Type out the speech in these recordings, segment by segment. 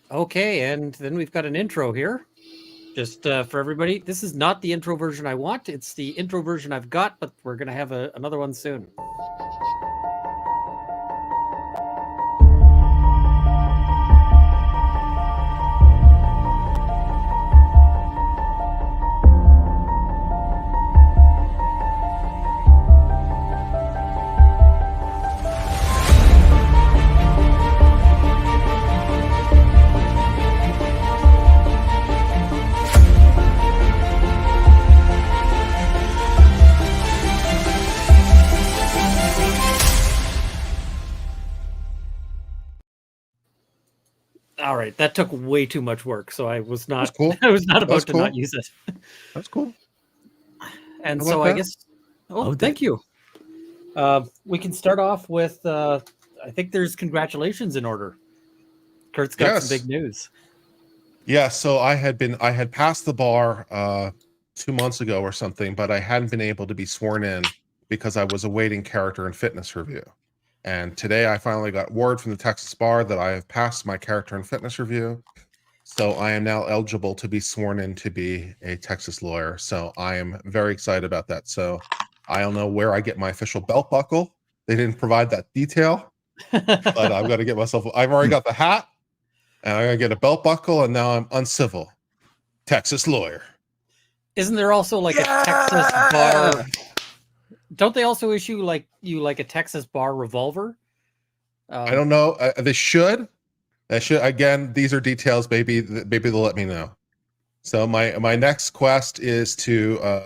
Okay, and then we've got an intro here. Just for everybody, this is not the intro version I want. It's the intro version I've got, but we're going to have another one soon. All right, that took way too much work, so I was not. Cool. I was not about to not use it. That's cool. And so I guess. Oh, thank you. We can start off with. I think there's congratulations in order. Kurt's got some big news. Yeah, so I had passed the bar 2 months ago or something, but I hadn't been able to be sworn in because I was awaiting character and fitness review. And today I finally got word from the Texas bar that I have passed my character and fitness review. So I am now eligible to be sworn in to be a Texas lawyer. So I am very excited about that. So I don't know where I get my official belt buckle. They didn't provide that detail, but I've got to get myself. I've already got the hat, and I'm gonna get a belt buckle, and now I'm uncivil Texas lawyer. Isn't there also like a Texas bar? Don't they also issue like a Texas bar revolver? I don't know. They should. Again, these are details. Maybe they'll let me know. So my next quest is to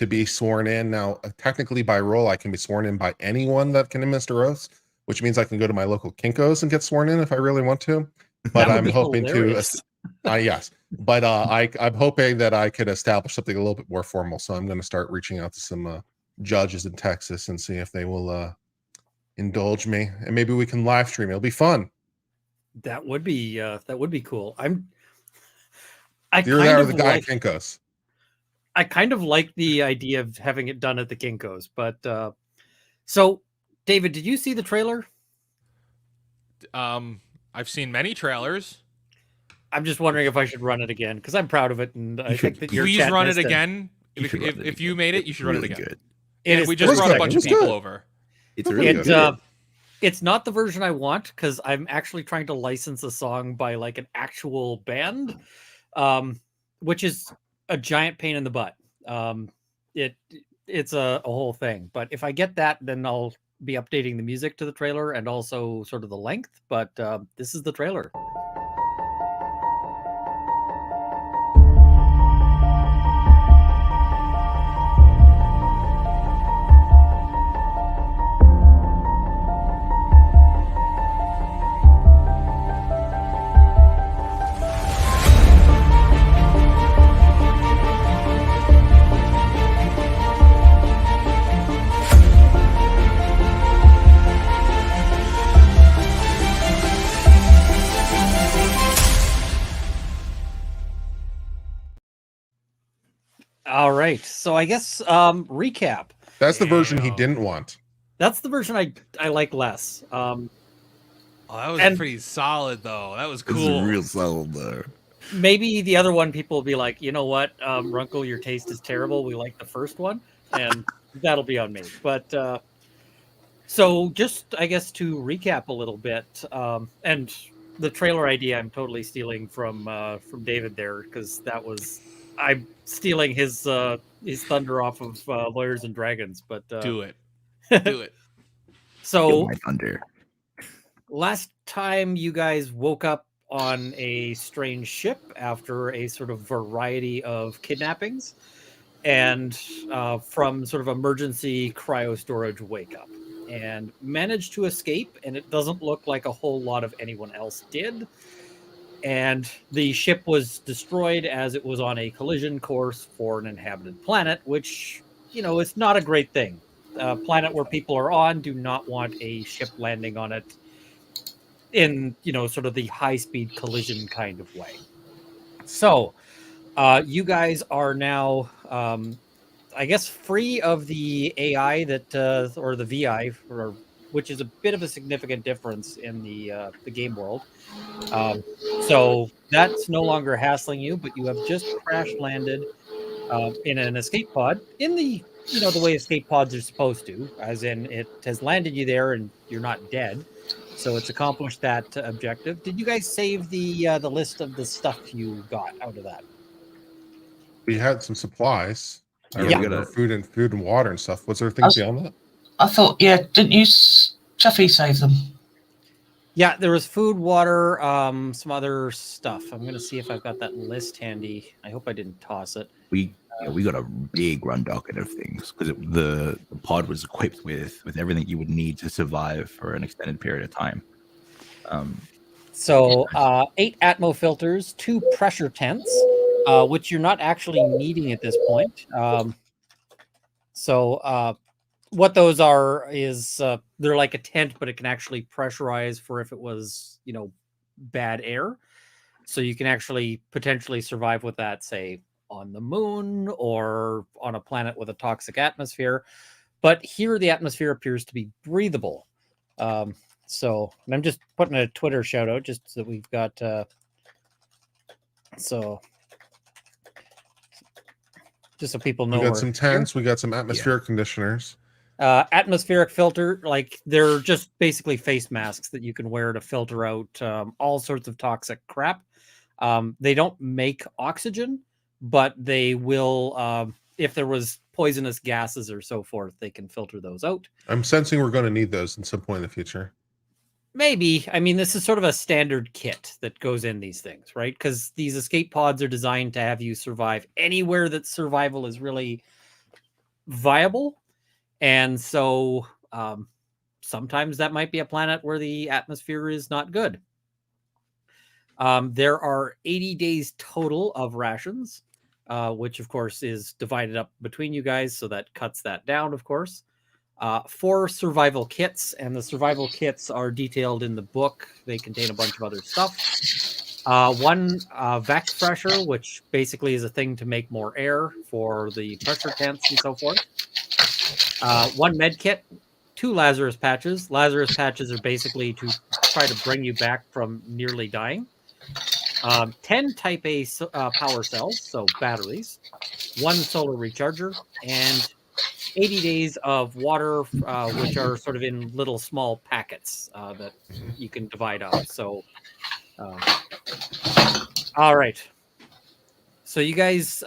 be sworn in. Now, technically by role, I can be sworn in by anyone that can administer oaths, which means I can go to my local Kinko's and get sworn in if I really want to. But I'm hoping hilarious. Yes. But I'm hoping that I could establish something a little bit more formal. So I'm going to start reaching out to some judges in Texas and see if they will indulge me, and maybe we can live stream. It'll be fun. That would be cool. I kind of the guy at Kinko's. I kind of like the idea of having it done at the Kinko's, but so David, did you see the trailer? I've seen many trailers. I'm just wondering if I should run it again because I'm proud of it, and I think that please run it again. If you made it, you should run it again. Good. We just brought a bunch of people over. It's really good. It's not the version I want because I'm actually trying to license a song by like an actual band, which is a giant pain in the butt. It's a whole thing. But if I get that, then I'll be updating the music to the trailer and also sort of the length. But this is the trailer. All right, so I guess recap. That's the version he didn't want. That's the version I like less. That was pretty solid, though. That was cool. It's real solid, though. Maybe the other one, people will be like, you know what, Runkle, your taste is terrible. We like the first one, and that'll be on me. But so just, I guess, to recap a little bit, and the trailer idea I'm totally stealing from David there because I'm stealing his thunder off of Lawyers and Dragons. But do it. So my thunder. Last time you guys woke up on a strange ship after a sort of variety of kidnappings and from sort of emergency cryo storage wake up and managed to escape, and it doesn't look like a whole lot of anyone else did. And the ship was destroyed as it was on a collision course for an inhabited planet, which, is not a great thing. A planet where people are on do not want a ship landing on it in, sort of the high-speed collision kind of way. So you guys are now, I guess, free of the AI that, or the VI, or which is a bit of a significant difference in the game world. So that's no longer hassling you, but you have just crash landed in an escape pod in the the way escape pods are supposed to, as in it has landed you there and you're not dead. So it's accomplished that objective. Did you guys save the list of the stuff you got out of that? We had some supplies. I Yeah, remember food and water and stuff. Was there things beyond that? I thought, didn't you, Chuffy, save them? Yeah, there was food, water, some other stuff. I'm gonna see if I've got that list handy. I hope I didn't toss it. We got a big run docket of things because the pod was equipped with everything you would need to survive for an extended period of time. So 8 atmo filters, 2 pressure tents, which you're not actually needing at this point. What those are is they're like a tent, but it can actually pressurize for if it was, bad air. So you can actually potentially survive with that, say, on the moon or on a planet with a toxic atmosphere. But here the atmosphere appears to be breathable. And I'm just putting a Twitter shout out just so that we've got just so people know. We got some tents, we got some atmospheric conditioners. Atmospheric filter, like they're just basically face masks that you can wear to filter out all sorts of toxic crap. They don't make oxygen, but they will, if there was poisonous gases or so forth, they can filter those out. I'm sensing we're going to need those at some point in the future. Maybe. I mean, this is sort of a standard kit that goes in these things, right? Because these escape pods are designed to have you survive anywhere that survival is really viable. And so sometimes that might be a planet where the atmosphere is not good. There are 80 days total of rations, which, of course, is divided up between you guys. So that cuts that down, of course. 4 survival kits, and the survival kits are detailed in the book. They contain a bunch of other stuff. 1 vac fresher, which basically is a thing to make more air for the pressure tents and so forth. 1 med kit, 2 Lazarus patches. Lazarus patches are basically to try to bring you back from nearly dying. 10 type A power cells, so batteries. 1 solar recharger, and 80 days of water, which are sort of in little small packets that you can divide up. So, all right. So you guys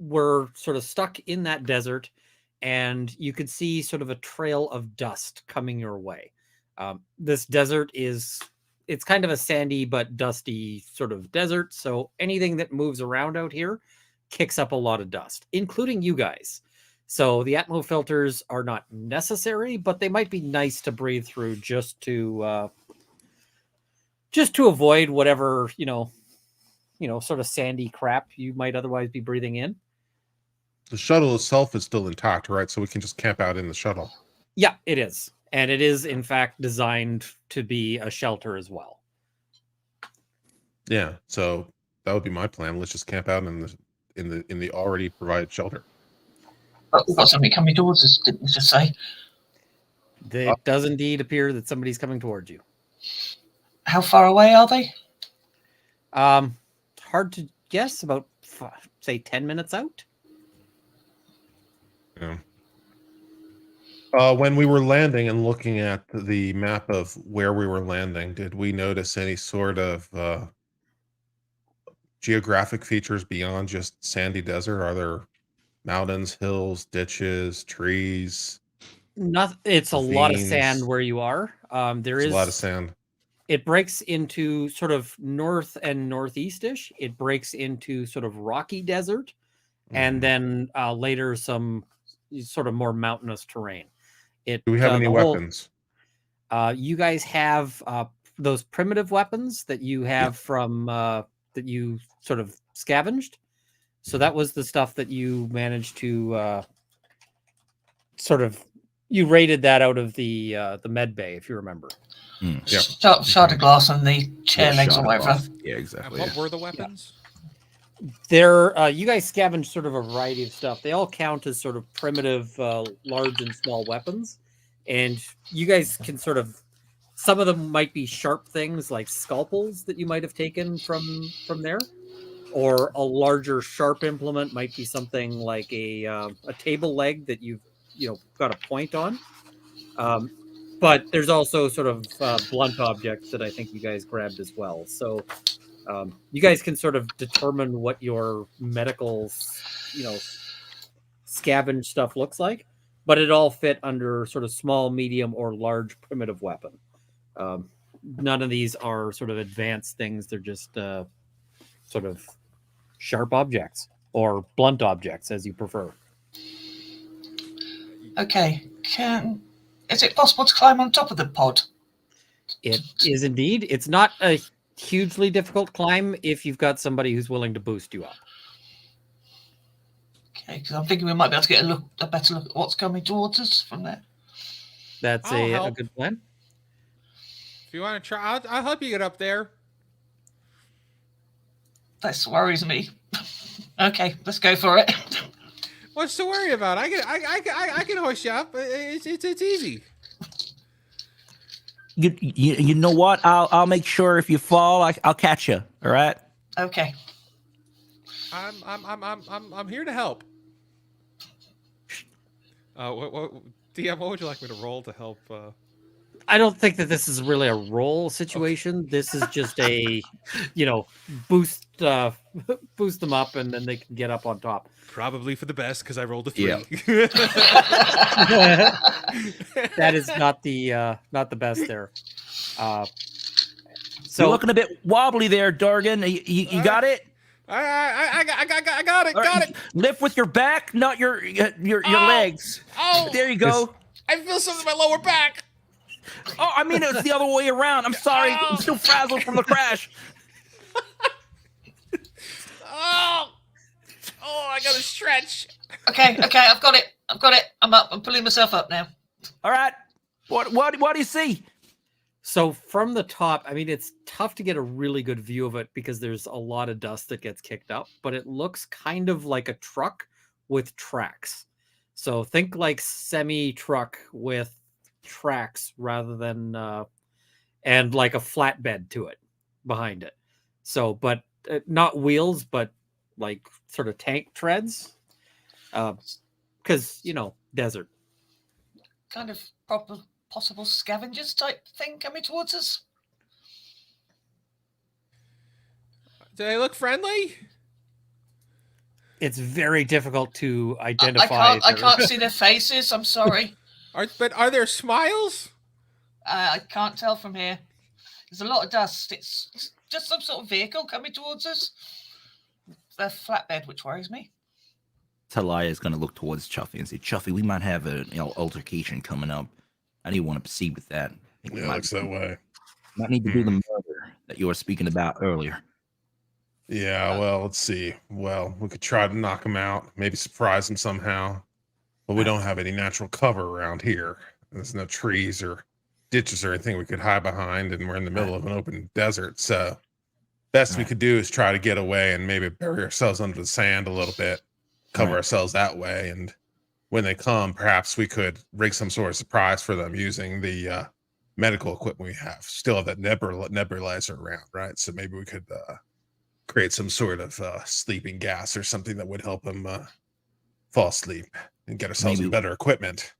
were sort of stuck in that desert, and you could see sort of a trail of dust coming your way. This desert it's kind of a sandy but dusty sort of desert. So anything that moves around out here kicks up a lot of dust, including you guys. So the atmo filters are not necessary, but they might be nice to breathe through just to avoid whatever, sort of sandy crap you might otherwise be breathing in. The shuttle itself is still intact, right? So we can just camp out in the shuttle. Yeah, it is. And it is, in fact, designed to be a shelter as well. Yeah, so that would be my plan. Let's just camp out in the already provided shelter. We've got somebody coming towards us, didn't we just say? It does indeed appear that somebody's coming towards you. How far away are they? Hard to guess. About, say, 10 minutes out. Yeah. When we were landing and looking at the map of where we were landing, did we notice any sort of geographic features beyond just sandy desert? Are there mountains, hills, ditches, trees? It's a lot of sand where you are. There is a lot of sand. It breaks into sort of north and northeast-ish. It breaks into sort of rocky desert, and then later some sort of more mountainous terrain. Do we have any weapons? You guys have those primitive weapons that you have from that you sort of scavenged. So that was the stuff that you managed to you raided that out of the med bay, if you remember. Yeah. Shard of glass and the chair legs or whatever. Yeah, exactly. And what were the weapons? You guys scavenged sort of a variety of stuff. They all count as sort of primitive, large and small weapons. and you guys can sort of. Some of them might be sharp things like scalpels that you might have taken from there, or a larger sharp implement might be something like a table leg that you've got a point on. But there's also sort of blunt objects that I think you guys grabbed as well. So you guys can sort of determine what your medical, scavenge stuff looks like, but it all fit under sort of small, medium, or large primitive weapon. None of these are sort of advanced things. They're just sort of sharp objects or blunt objects, as you prefer. Okay. Is it possible to climb on top of the pod? It is indeed. It's not a hugely difficult climb if you've got somebody who's willing to boost you up. Okay, because I'm thinking we might be able to get a better look at what's coming towards us from there. That's a good plan. If you want to try, I'll help you get up there. That worries me. Okay, let's go for it. What's to worry about? I can hoist you up. It's easy. You know what? I'll make sure if you fall, I'll catch you. All right. Okay. I'm here to help. What DM? What would you like me to roll to help? I don't think that this is really a roll situation. Okay. This is just a, boost them up, and then they can get up on top. Probably for the best because I rolled a 3. Yeah. That is not the best there. So you're looking a bit wobbly there, Dorgan. You got it? I got it. Got it. Lift with your back, not your legs. Oh, there you go. I feel something in my lower back. Oh, I mean, it's the other way around. I'm sorry. I'm still frazzled from the crash. Oh, I gotta stretch. Okay, I've got it. I'm up. I'm pulling myself up now. All right. What do you see? So from the top, I mean, it's tough to get a really good view of it because there's a lot of dust that gets kicked up, but it looks kind of like a truck with tracks. So think like semi-truck with tracks rather than and like a flatbed to it behind it. So, but not wheels, but like sort of tank treads, because desert. Kind of possible scavengers type thing coming towards us. Do they look friendly? It's very difficult to identify. I can't see their faces. I'm sorry. But are there smiles? I can't tell from here. There's a lot of dust. It's just some sort of vehicle coming towards us. The flatbed, which worries me. Talia is going to look towards Chuffy and say, Chuffy, we might have an altercation coming up. How do you want to proceed with that? It looks that way. Might need to do the murder that you were speaking about earlier. Yeah, well, let's see. Well, we could try to knock him out, maybe surprise him somehow. But we don't have any natural cover around here. There's no trees or ditches or anything we could hide behind, and we're in the middle of an open desert. So best we could do is try to get away and maybe bury ourselves under the sand a little bit, cover ourselves that way. And when they come, perhaps we could rig some sort of surprise for them using the medical equipment we have. Still have that nebulizer around, right? So maybe we could create some sort of sleeping gas or something that would help them fall asleep and get ourselves better equipment.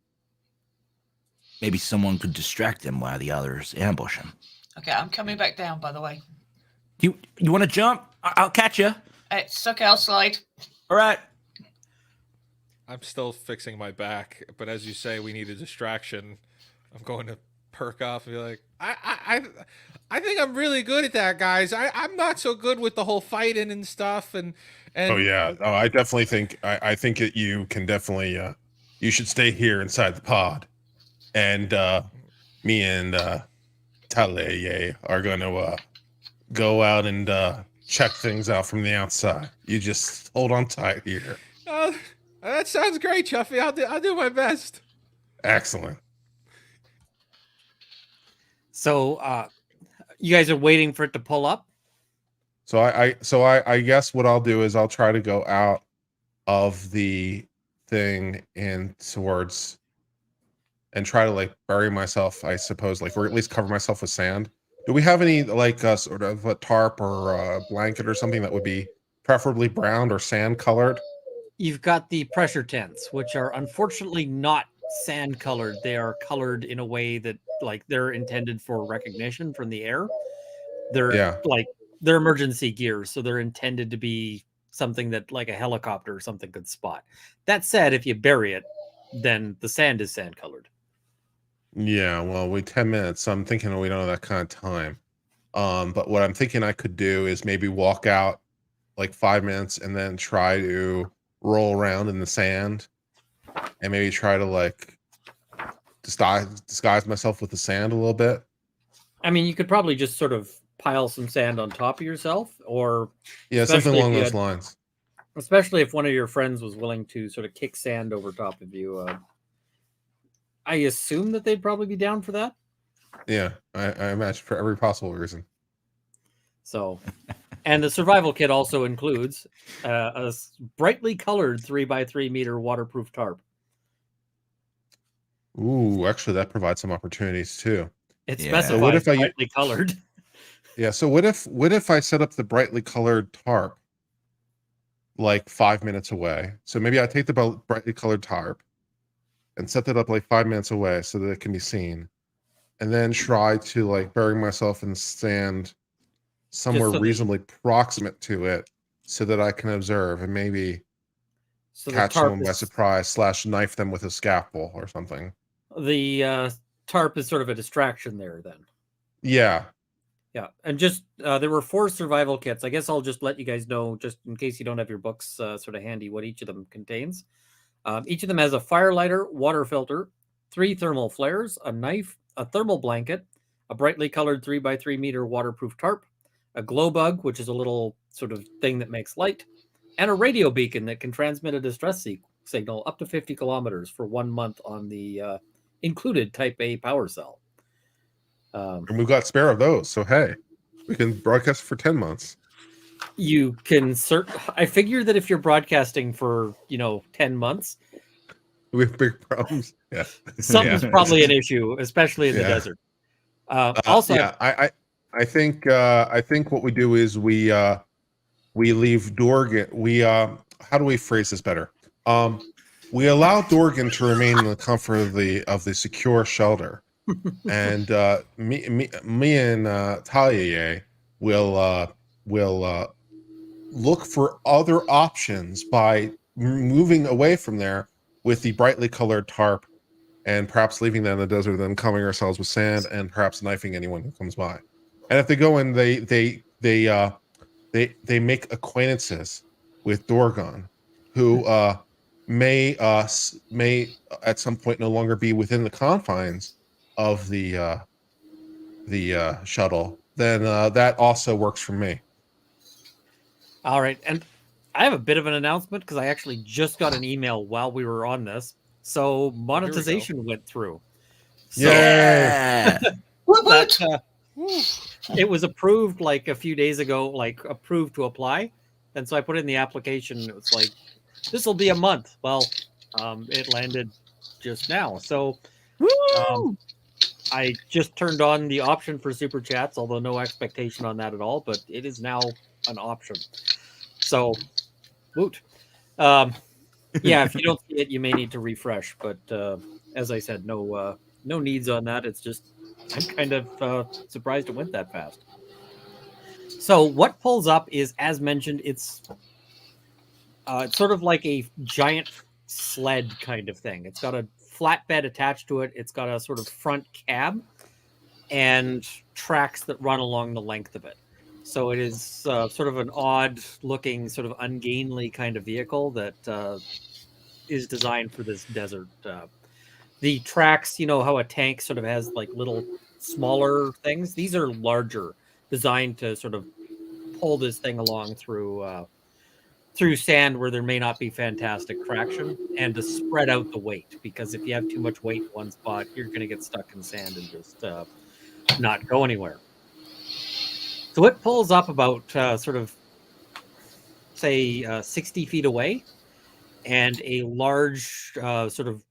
Maybe someone could distract him while the others ambush him. Okay, I'm coming back down, by the way. You want to jump? I'll catch you. It's okay, I'll slide. All right. I'm still fixing my back, but as you say, we need a distraction. I'm going to perk off and be like, I think I'm really good at that, guys. I'm not so good with the whole fighting and stuff. And oh yeah, I definitely think I think that you can definitely you should stay here inside the pod, and me and Talia are going to go out and check things out from the outside. You just hold on tight here. That sounds great, Chuffy. I'll do my best. Excellent. So you guys are waiting for it to pull up? So I guess what I'll do is I'll try to go out of the thing and towards and try to like bury myself, I suppose, like, or at least cover myself with sand. Do we have any like sort of a tarp or a blanket or something that would be preferably brown or sand colored? You've got the pressure tents, which are unfortunately not sand colored. They are colored in a way that like they're intended for recognition from the air. They're Yeah. like they're emergency gear, so they're intended to be something that like a helicopter or something could spot. That said, if you bury it, then the sand is sand colored. Yeah, well, we 10 minutes, so I'm thinking we don't have that kind of time. But what I'm thinking I could do is maybe walk out like 5 minutes and then try to roll around in the sand and maybe try to like disguise myself with the sand a little bit. I mean, you could probably just sort of pile some sand on top of yourself, or Yeah, something especially if along you those had- lines. especially if one of your friends was willing to sort of kick sand over top of you. I assume that they'd probably be down for that. Yeah, I imagine for every possible reason. So, and the survival kit also includes a brightly colored 3x3 meter waterproof tarp. Ooh, actually, that provides some opportunities too. It Yeah. specifies So what if I- brightly colored. Yeah, so what if I set up the brightly colored tarp like 5 minutes away? So maybe I take the brightly colored tarp and set that up like 5 minutes away so that it can be seen, and then try to like bury myself in the sand somewhere so that- reasonably proximate to it so that I can observe and maybe So the catch tarp someone by is, surprise / knife them with a scalpel or something. the tarp is sort of a distraction there then. Yeah. Yeah, and just there were 4 survival kits. I guess I'll just let you guys know, just in case you don't have your books sort of handy, what each of them contains. Each of them has a fire lighter, water filter, 3 thermal flares, a knife, a thermal blanket, a brightly colored 3x3 meter waterproof tarp, a glow bug, which is a little sort of thing that makes light, and a radio beacon that can transmit a distress signal up to 50 kilometers for 1 month on the included Type A power cell. And we've got spare of those, so hey, we can broadcast for 10 months. You can I figure that if you're broadcasting for 10 months, We have big problems. Yeah. something's Yeah. probably an issue, especially in the Yeah. desert. Also, yeah, I think what we do is we leave Dorgan. How do we phrase this better? We allow Dorgan to remain in the comfort of the secure shelter, and me and Talia will look for other options by moving away from there with the brightly colored tarp, and perhaps leaving them in the desert, then covering ourselves with sand, and perhaps knifing anyone who comes by. And if they go in, they make acquaintances with Dorgan, who may at some point no longer be within the confines of the shuttle. Then that also works for me. all right, and I have a bit of an announcement because I actually just got an email while we were on this. So monetization went through. So Yeah. Woot woot! that, it was approved like a few days ago, like approved to apply. And so I put in the application. It was like, this will be a month. Well, it landed just now. So I just turned on the option for super chats, although no expectation on that at all, but it is now an option. So, woot. Yeah, if you don't see it, you may need to refresh. But as I said, no needs on that. It's just I'm kind of surprised it went that fast. So what pulls up is, as mentioned, it's sort of like a giant sled kind of thing. It's got a flatbed attached to it. It's got a sort of front cab and tracks that run along the length of it. So it is sort of an odd looking, sort of ungainly kind of vehicle that is designed for this desert. The tracks, you know how a tank sort of has like little smaller things? These are larger, designed to sort of pull this thing along through sand where there may not be fantastic traction, and to spread out the weight, because if you have too much weight in one spot, you're going to get stuck in sand and just not go anywhere. So it pulls up about sort of, say, 60 feet away, and a large sort of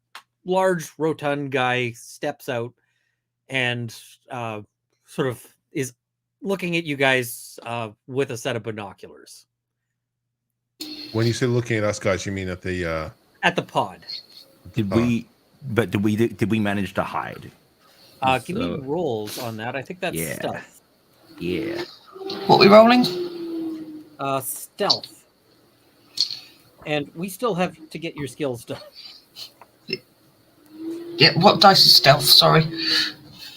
large, rotund guy steps out and sort of is looking at you guys with a set of binoculars. When you say looking at us guys, you mean at the At the pod. Did we manage to hide? Give me rolls on that. I think that's Yeah. stealth. Yeah. What we rolling? Stealth. And we still have to get your skills done. Yeah, what dice is stealth? Sorry.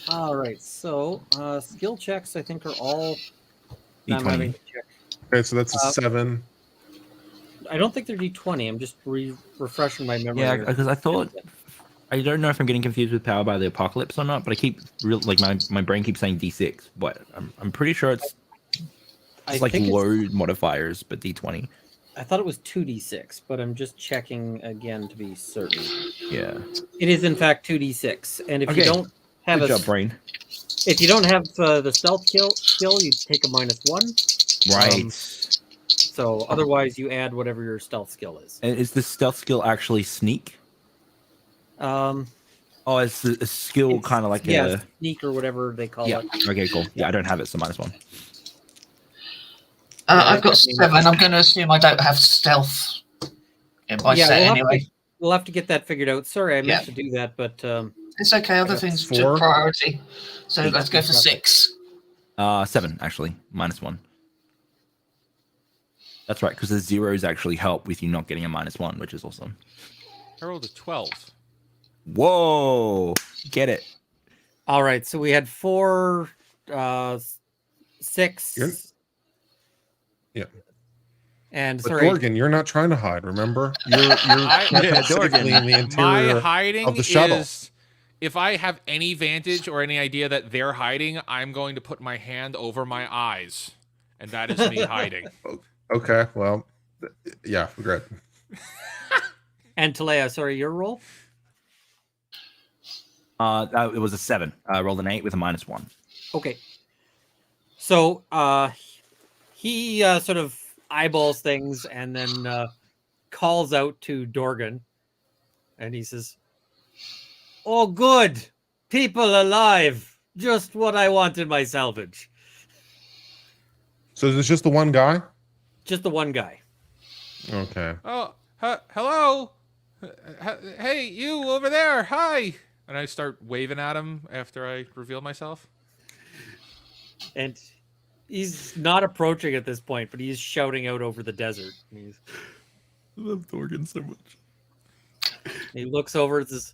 All right, so skill checks I think are all. D20. I'm having to check. Okay, so that's a 7. I don't think they're D20. I'm just refreshing my memory. Yeah, here. because I thought, I don't know if I'm getting confused with Power by the Apocalypse or not, but I keep my brain keeps saying D6, but I'm pretty sure it's like low modifiers, but D20. I thought it was 2d6, but I'm just checking again to be certain. Yeah. It is in fact 2d6, and if Okay. you don't have Good job, brain. if you don't have the stealth skill, you take a -1. Right. So otherwise, you add whatever your stealth skill is. And is the stealth skill actually sneak? Oh, it's a skill kind of like a sneak or whatever they call yeah. it. Okay, cool. Yeah, I don't have it, so -1. I've got 7. I'm going to assume I don't have stealth in my set anyway. We'll have to get that figured out. Sorry, I meant Yeah. to do that, but It's okay. Other got things 4. took priority. So let's go for 6. 7 actually, -1. That's right, because the zeros actually help with you not getting a -1, which is awesome. I rolled a 12. Whoa, get it? all right. So we had 4, 6. Yeah. And But sorry, Dorgan, you're not trying to hide, remember? You're Yeah, safely in the My interior hiding of the shuttle. is if I have any vantage or any idea that they're hiding, I'm going to put my hand over my eyes, and that is me hiding. Okay, well, yeah, great. and Talea, sorry, your roll? It was a 7. I rolled an 8 with a -1. Okay. So he sort of eyeballs things and then calls out to Dorgan, and he says, "Oh, good. People alive. Just what I want in my salvage." So is this just the one guy? Just the one guy. Okay. Oh, hello. Hey, you over there. Hi. And I start waving at him after I reveal myself. And he's not approaching at this point, but he's shouting out over the desert. And I love Dorgan so much. he looks over and says,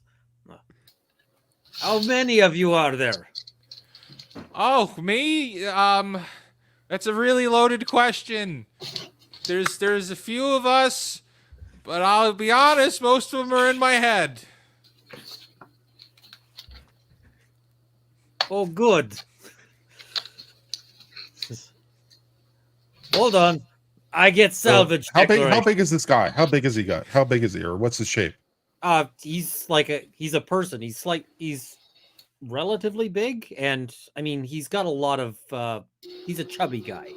"How many of you are there?" Oh, me? That's a really loaded question. There's a few of us, but I'll be honest, most of them are in my head. "Oh, good. Hold on. I get salvage." How big is this guy? How big is he got? How big is he, or what's his shape? He's a person. He's relatively big, and I mean he's got a lot of he's a chubby guy.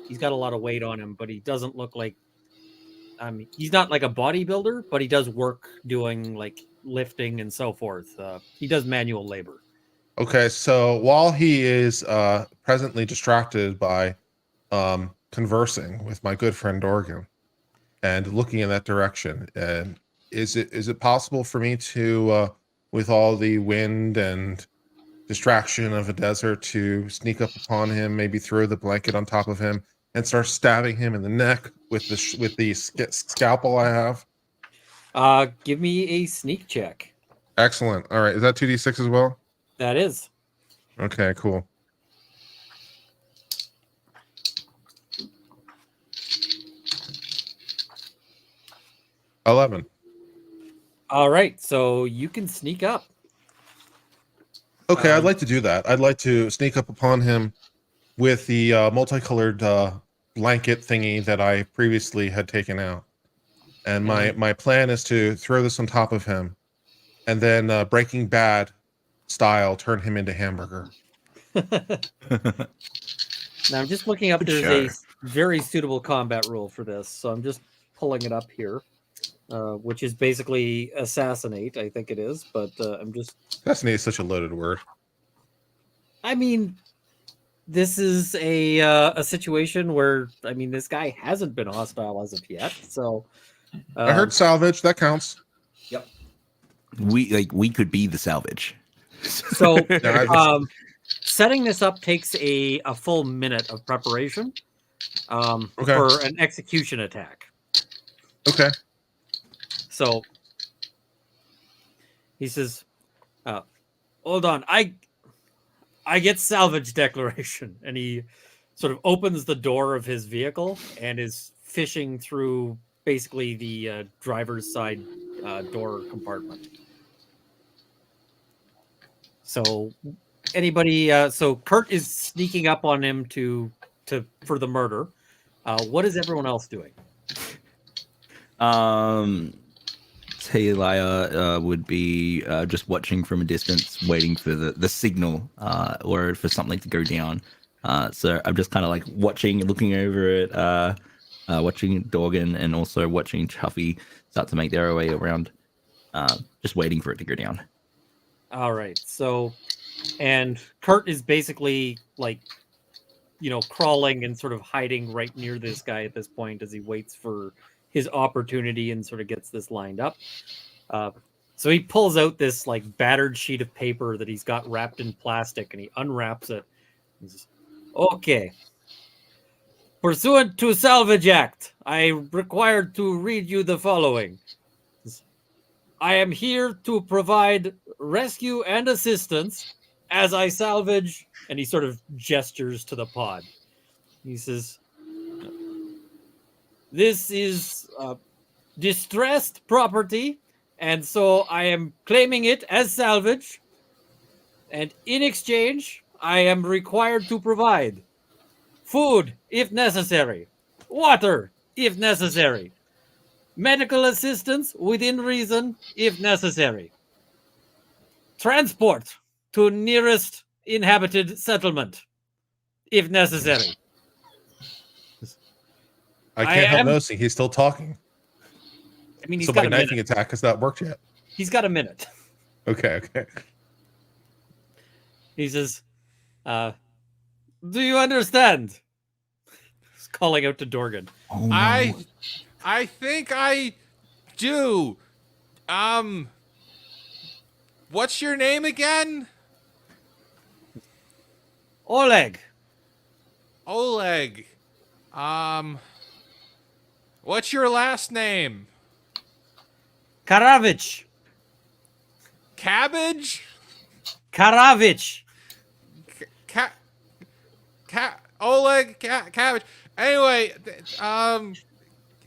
He's got a lot of weight on him, but he doesn't look like he's not like a bodybuilder, but he does work doing like lifting and so forth. He does manual labor. Okay, so while he is presently distracted by conversing with my good friend Dorgan and looking in that direction, and is it possible for me to, with all the wind and distraction of a desert, to sneak up upon him, maybe throw the blanket on top of him, and start stabbing him in the neck with the scalpel I have? Give me a sneak check. Excellent. All right, is that 2d6 as well? That is. Okay, cool. $11. All right, so you can sneak up. Okay, I'd like to do that. I'd like to sneak up upon him with the multicolored blanket thingy that I previously had taken out. And my plan is to throw this on top of him and then Breaking Bad style turn him into hamburger. Now I'm just looking up. There's a very suitable combat rule for this, so I'm just pulling it up here. which is basically assassinate, I think it is. But I'm just... Assassinate is such a loaded word. I mean, this is a situation where, I mean, this guy hasn't been hostile as of yet. So I heard salvage. That counts. Yep. We could be the salvage. So setting this up takes a full minute of preparation for an execution attack. Okay. So he says, hold on, I get salvage declaration. And he sort of opens the door of his vehicle and is fishing through basically the driver's side door compartment. So anybody, so Kurt is sneaking up on him for the murder. What is everyone else doing? Taylor would be just watching from a distance, waiting for the signal or for something to go down. So I'm just kind of like watching, looking over it, watching Dorgan and also watching Chuffy start to make their way around, just waiting for it to go down. All right. So, and Kurt is basically like, crawling and sort of hiding right near this guy at this point as he waits for his opportunity and sort of gets this lined up. So he pulls out this like battered sheet of paper that he's got wrapped in plastic and he unwraps it. He says, okay. Pursuant to Salvage Act, I am required to read you the following. I am here to provide rescue and assistance as I salvage, and he sort of gestures to the pod. He says, this is distressed property, and so I am claiming it as salvage, and in exchange, I am required to provide food if necessary, water if necessary, medical assistance within reason if necessary, transport to nearest inhabited settlement if necessary. I can't help noticing he's still talking. I mean, he's so got my a knifing minute. attack has not worked yet. He's got a minute. Okay. He says, do you understand? He's calling out to Dorgan. Oh, no. I think I do. What's your name again? Oleg. Oleg. What's your last name? Karavich. Cabbage? Karavich. Oleg Cabbage. Anyway,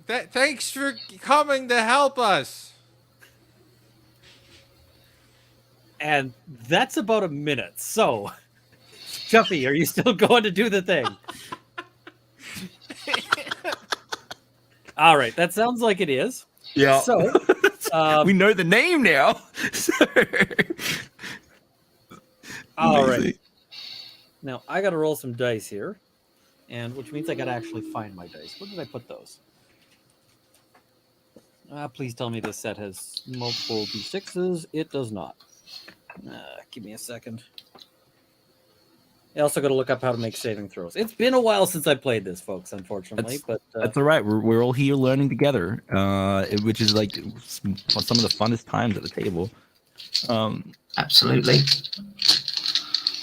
thanks for coming to help us. And that's about a minute. So, Chuffy, are you still going to do the thing? All right, that sounds like it is. Yeah. So, we know the name now. all right. Now I got to roll some dice here, and which means I got to actually find my dice. Where did I put those? Please tell me this set has multiple d6s. It does not. Give me a second. I also got to look up how to make saving throws. It's been a while since I played this, folks, unfortunately. That's all right. We're all here learning together, which is like some of the funnest times at the table. Absolutely.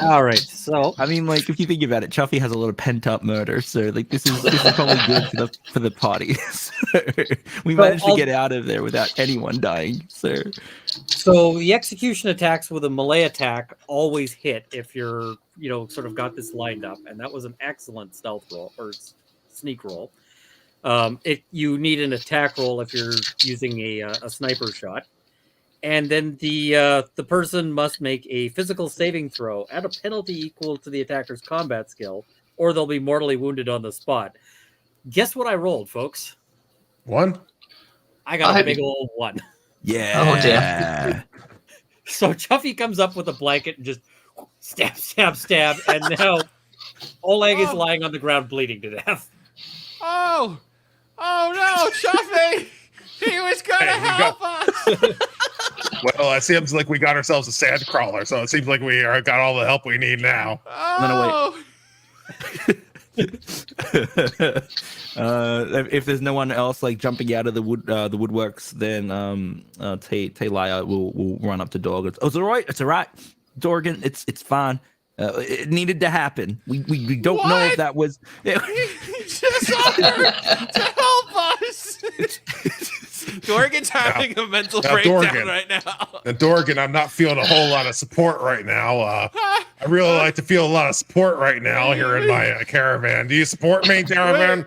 All right. So, I mean, like, if you think about it, Chuffy has a lot of pent-up murder, so like this is probably good for the party. So, we managed to get out of there without anyone dying. So the execution attacks with a melee attack always hit if you're, sort of got this lined up, and that was an excellent stealth roll or sneak roll. You need an attack roll if you're using a sniper shot. And then the person must make a physical saving throw at a penalty equal to the attacker's combat skill, or they'll be mortally wounded on the spot. Guess what I rolled, folks? 1. I got a big old 1. yeah. Oh, dear. So Chuffy comes up with a blanket and just stab, stab, stab, and now Oleg is lying on the ground bleeding to death. Oh no, Chuffy! He was gonna Hey, we help us. Well, it seems like we got ourselves a sand crawler, so it seems like we got all the help we need now. Oh, If there's no one else like jumping out of the woodworks, then Talia will run up to Dorgan. Oh, it's all right. It's all right, Dorgan. It's fine. It needed to happen. We don't know if What? that was. he just offered to help us. Dorgan's having a mental Now, breakdown Dorgan. right now. And Dorgan, I'm not feeling a whole lot of support right now. I really like to feel a lot of support right now here in my caravan. Do you support me, caravan?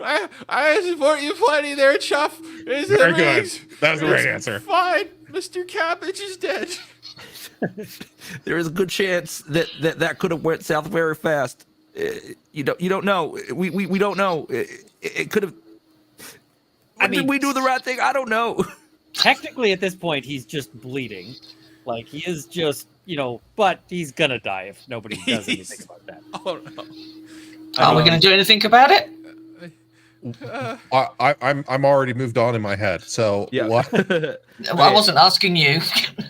I support you plenty there, Chuff. Very good. That's the right answer. Fine. Mr. Cabbage is dead. There is a good chance that could have went south very fast. You don't know. We don't know. It could have. Did we do the right thing? I don't know. Technically, at this point, he's just bleeding. Like, he is just, but he's gonna die if nobody does anything about that. Oh no. Are we going to do anything about it? I'm already moved on in my head. So Yeah. what? Well, I wasn't asking you.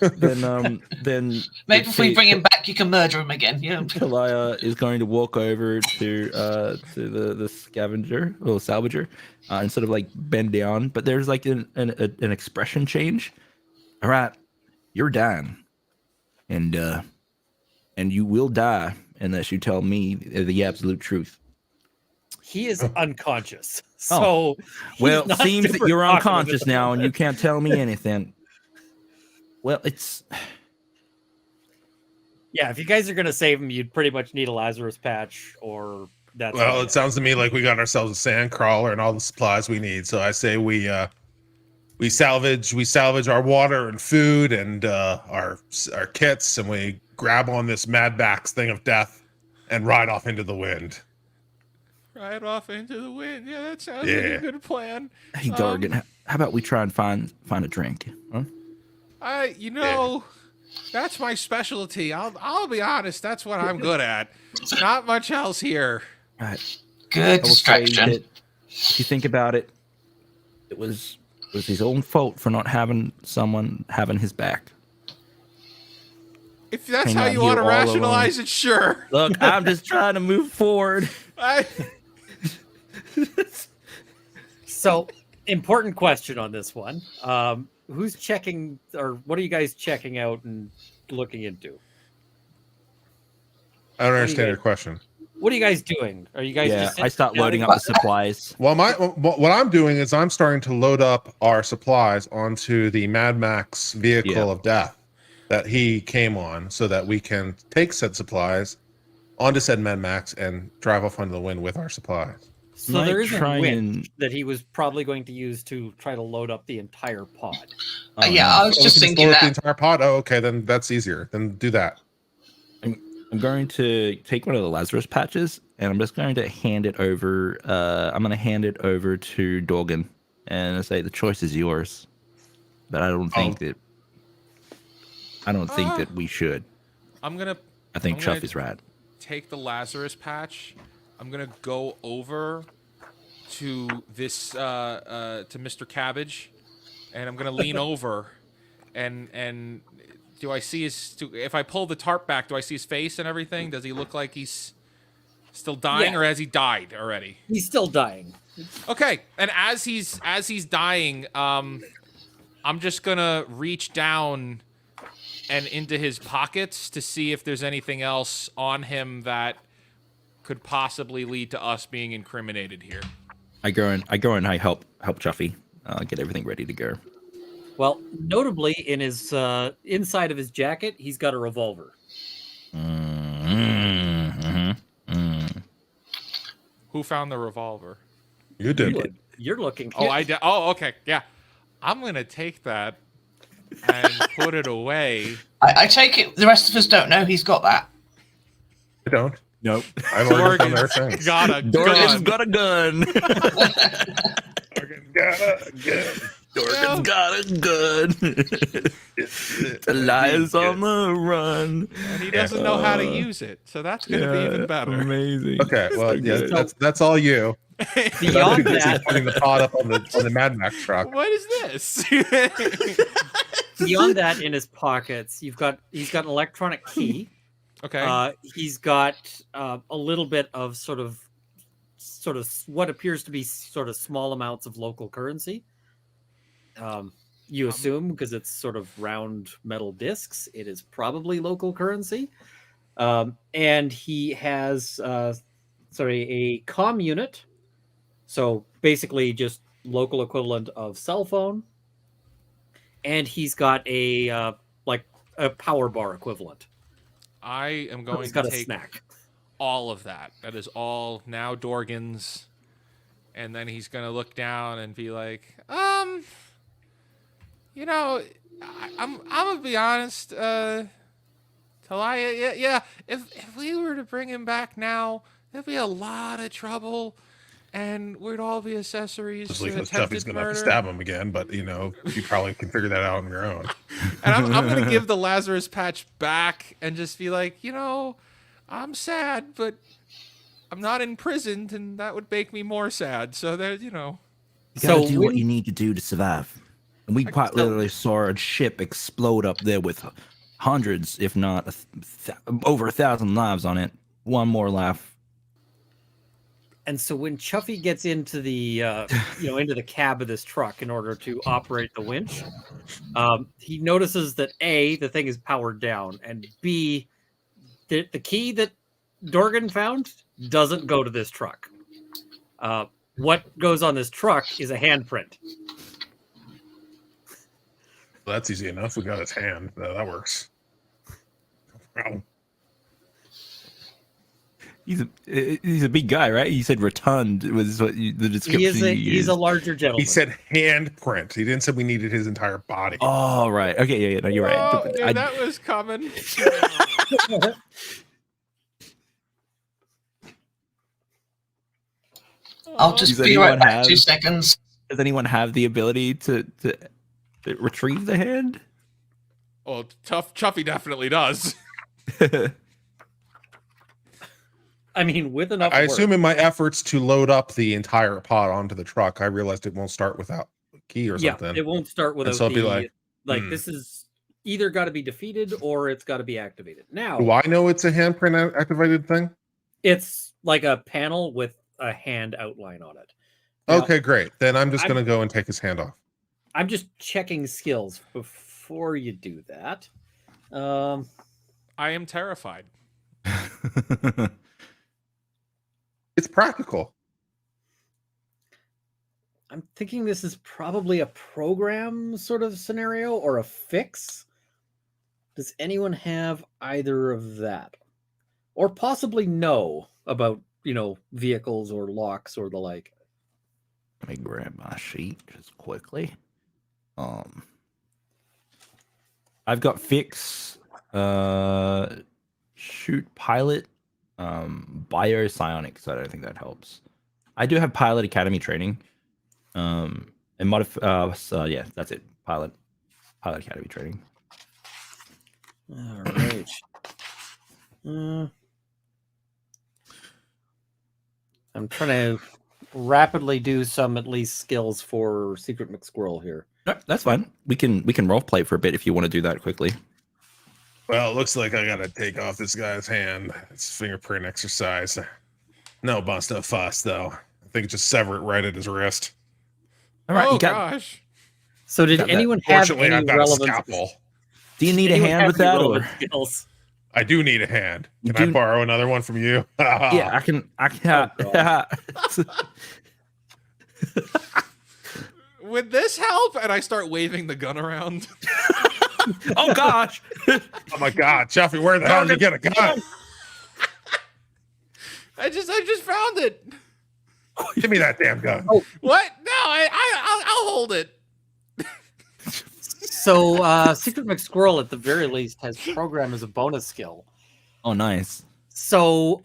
then Maybe if we bring him back, you can murder him again. Yeah. Talia is going to walk over to the scavenger or salvager and sort of like bend down, but there's like an expression change. All right, you're dying, and you will die unless you tell me the absolute truth. He is unconscious. Oh. So, Well, he's not seems that super you're cognitive unconscious at the now and moment. you can't tell me anything. Well, it's Yeah, if you guys are gonna save him, you'd pretty much need a Lazarus patch, or that's. Well, about it sounds to me like we got ourselves a sand crawler and all the supplies we need. So I say we salvage our water and food and our kits, and we grab on this Mad Max thing of death and ride off into the wind. Right off into the wind. Yeah, that sounds like Yeah. a good plan. hey Dorgan, how about we try and find a drink? Huh? That's my specialty. I'll be honest. That's what I'm good at. Not much else here. Right. Good I will say distraction. that if you think about it, it was his own fault for not having someone having his back. If that's Hang how out you want to here all rationalize it, sure. Look, I'm just trying to move forward. So, important question on this one. Who's checking, or what are you guys checking out and looking into? I don't understand your question. What are you guys doing? Are you guys Yeah, just I start sitting loading down? up the supplies. Well, what I'm doing is I'm starting to load up our supplies onto the Mad Max vehicle Yeah. of death that he came on, so that we can take said supplies onto said Mad Max and drive off into the wind with our supplies. So Might there is a try winch and- that he was probably going to use to try to load up the entire pod. Yeah, I was Oh, just we can thinking load up that. the entire pod. Oh, okay, then that's easier. Then do that. I'm going to take one of the Lazarus patches and I'm just going to hand it over. I'm going to hand it over to Dorgan and say the choice is yours. But I don't think that we should. I'm gonna I think I'm Chuff gonna is right. take the Lazarus patch. I'm gonna go over to this to Mr. Cabbage, and I'm gonna lean over, and do I see his? If I pull the tarp back, do I see his face and everything? Does he look like he's still dying, Yeah. or has he died already? He's still dying. Okay, and as he's dying, I'm just gonna reach down and into his pockets to see if there's anything else on him that could possibly lead to us being incriminated here. I go and I help Chuffy get everything ready to go. Well, notably, in his inside of his jacket, he's got a revolver. Who found the revolver? You did. You're looking. Oh, I did. Oh, okay, yeah. I'm gonna take that and put it away. I take it the rest of us don't know he's got that. I don't. Nope. I've already done their Dorgan's things. got a Dorgan's gun. got a gun. Dorgan's got a gun. Elias on the run. And he doesn't know how to use it, so that's gonna be even better. Amazing. Okay, well, So yeah, good. that's all you. Beyond He's that, putting the pod up on the Mad Max truck. What is this? beyond that, in his pockets, he's got an electronic key. Okay. He's got a little bit of sort of what appears to be sort of small amounts of local currency. You assume because it's sort of round metal discs, it is probably local currency. And he has a comm unit. So basically just local equivalent of cell phone. And he's got a power bar equivalent. I am going He's to got a take snack. all of that. That is all now Dorgan's. And then he's going to look down and be like, you know, I'm going to be honest, Talia, yeah, if we were to bring him back now, there'd be a lot of trouble, and we'd all be accessories to Because attempted Duffy's gonna have to murder. stab him again, but you know, you probably can figure that out on your own. And I'm going to give the Lazarus patch back and just be like, you know, I'm sad, but I'm not imprisoned, and that would make me more sad. So that, you know. You gotta So do what when- you need to do to survive. And we quite literally saw a ship explode up there with hundreds, if not over 1,000 lives on it. One more life. And so when Chuffy gets into the into the cab of this truck in order to operate the winch, he notices that A, the thing is powered down, and B, the key that Dorgan found doesn't go to this truck. What goes on this truck is a handprint. Well, that's easy enough. We got his hand. That works. Wow. He's a big guy, right? You said rotund was what the description you used. He's a larger gentleman. He said handprint. He didn't say we needed his entire body. Oh, right. Okay, yeah, no, you're right. Oh, dude, that was coming. I'll just Does be right anyone back. have- 2 seconds. Does anyone have the ability to retrieve the hand? Well, Chuffy definitely does. I mean, with enough. I work, assume in my efforts to load up the entire pod onto the truck, I realized it won't start without a key or something. it won't start without so I'll be like, this is either got to be defeated or it's got to be activated. Now, Do I know it's a handprint activated thing? it's like a panel with a hand outline on it. Now, Okay, great. Then I'm just I'm- going to go and take his hand off. I'm just checking skills before you do that. I am terrified. It's practical. I'm thinking this is probably a program sort of scenario or a fix. Does anyone have either of that? Or possibly know about, vehicles or locks or the like? Let me grab my sheet just quickly. I've got fix, shoot pilot, biopsionics. I don't think that helps. I do have pilot academy training. And yeah, that's it. Pilot academy training. All right. I'm trying to rapidly do some at least skills for Secret McSquirrel here. No, that's fine. We can role play for a bit if you want to do that quickly. Well, it looks like I got to take off this guy's hand. It's fingerprint exercise. No bust of fuss, though. I think just sever it right at his wrist. All right, Oh you got. gosh. So did Got that. anyone have Fortunately, any I've got a relevant scalpel. Do you need a anyone hand have with any that, or relevant skills? I do need a hand. You Can I do- borrow another one from you? yeah, I can. Would this help? And I start waving the gun around. Oh gosh! Oh my God, Chuffy, where the hell did you get a gun? I just found it. Give me that damn gun. What? No, I'll hold it. So Secret McSquirrel at the very least has program as a bonus skill. Oh, nice. So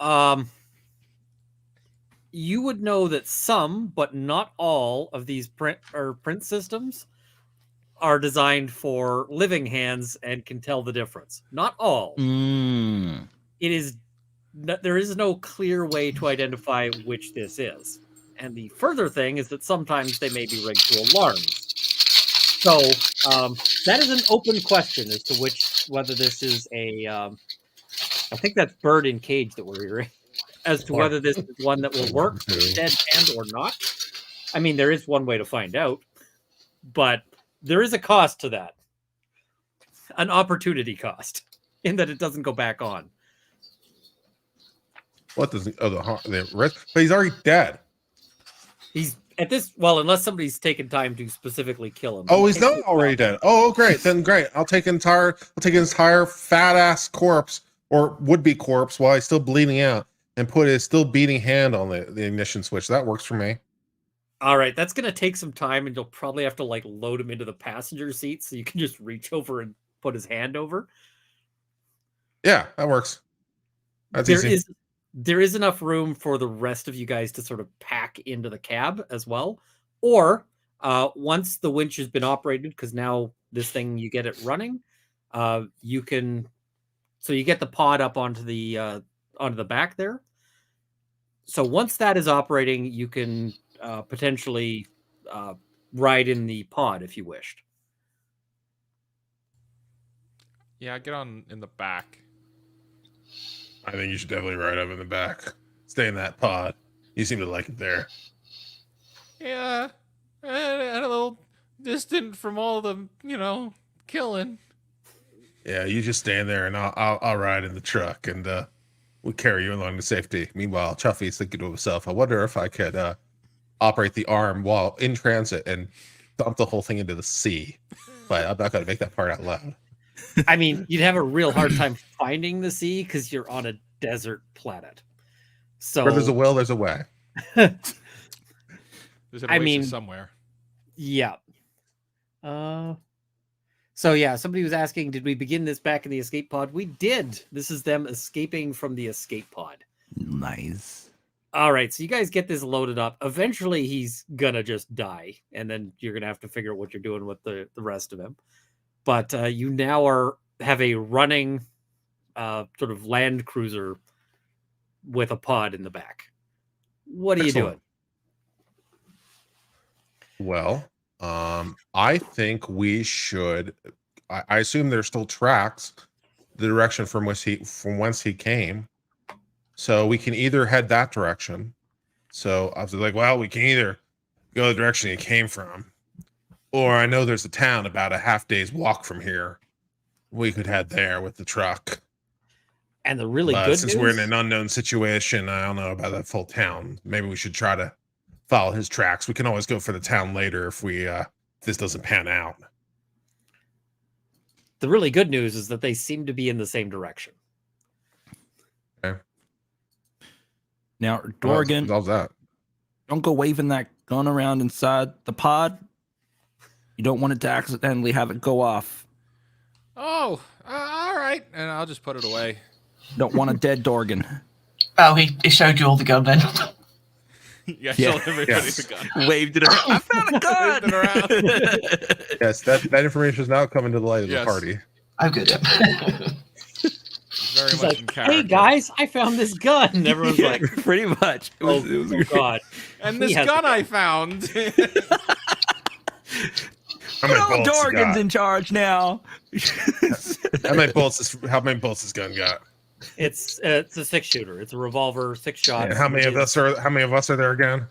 you would know that some, but not all, of these print systems are designed for living hands and can tell the difference. Not all. It is. There is no clear way to identify which this is, And the further thing is that sometimes they may be rigged to alarms. So that is an open question as to whether this is a. I think that's bird in cage that we're hearing. As to whether this is one that will work with dead hand or not. I mean, there is one way to find out, but there is a cost to that. An opportunity cost in that it doesn't go back on. What does the rest? But he's already dead. He's at this, well, unless somebody's taken time to specifically kill him. Oh, he's not already dead. Oh, great. Then great. I'll take an entire fat ass corpse or would be corpse while he's still bleeding out and put his still beating hand on the ignition switch. That works for me. All right, that's gonna take some time, and you'll probably have to like load him into the passenger seat so you can just reach over and put his hand over. Yeah, that works. That's easy. There is enough room for the rest of you guys to sort of pack into the cab as well. Or once the winch has been operated, because now this thing, you get it running, you can, so you get the pod up onto the back there. So once that is operating, you can potentially ride in the pod if you wished. Yeah, get on in the back. I think you should definitely ride up in the back. Stay in that pod. You seem to like it there. Yeah, and a little distant from all the, killing. Yeah, you just stand there, and I'll ride in the truck, and we'll carry you along to safety. Meanwhile, Chuffy's thinking to himself, I wonder if I could operate the arm while in transit and dump the whole thing into the sea. But I'm not going to make that part out loud. I mean, you'd have a real hard time finding the sea because you're on a desert planet. So where there's a will, there's a way. There's an oasis somewhere. Yeah. So yeah, somebody was asking, did we begin this back in the escape pod? We did. This is them escaping from the escape pod. Nice. All right, so you guys get this loaded up. Eventually, he's gonna just die, and then you're gonna have to figure out what you're doing with the rest of him. But you now have a running sort of land cruiser with a pod in the back. What are you doing? Well, I think we should. I assume there's still tracks the direction from whence he came, so we can either head that direction. So I was like, well, we can either go the direction he came from, or I know there's a town about a half day's walk from here. We could head there with the truck. And the really good since news, we're in an unknown situation, I don't know about that full town. Maybe we should try to follow his tracks. We can always go for the town later if this doesn't pan out. the really good news is that they seem to be in the same direction. Okay. Now, Dorgan, how's that? don't go waving that gun around inside the pod. You don't want it to accidentally have it go off. Oh, all right. And I'll just put it away. Don't want a dead Dorgan. Oh, he showed you all the gun then. Yeah, show everybody the gun. Waved it around. I found a gun. Waved it around. Yes, that information is now coming to the light of the party. Oh, good. Very He's much like, in character. hey guys, I found this gun. And everyone's like, pretty much. It was oh God. And He this has gun the I found. How many bullets you Dorgan's got? in charge now. How many bullets this gun got? It's a 6-shooter. It's a revolver, 6 shots. And how many of us are there again?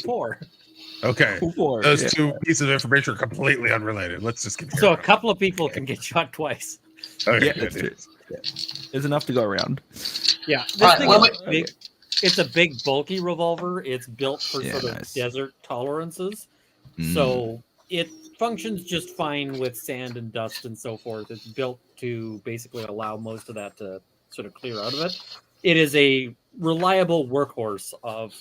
4. Okay. 4, Those yeah. 2 pieces of information are completely unrelated. Let's just get So a couple of people can get shot twice. Okay, Yeah, good. that's true. Yeah. There's enough to go around. Yeah, this Right, thing well, is big. It's a big, bulky revolver. It's built for Yeah, sort of nice. desert tolerances, Mm. so it functions just fine with sand and dust and so forth. It's built to basically allow most of that to sort of clear out of it. It is a reliable workhorse of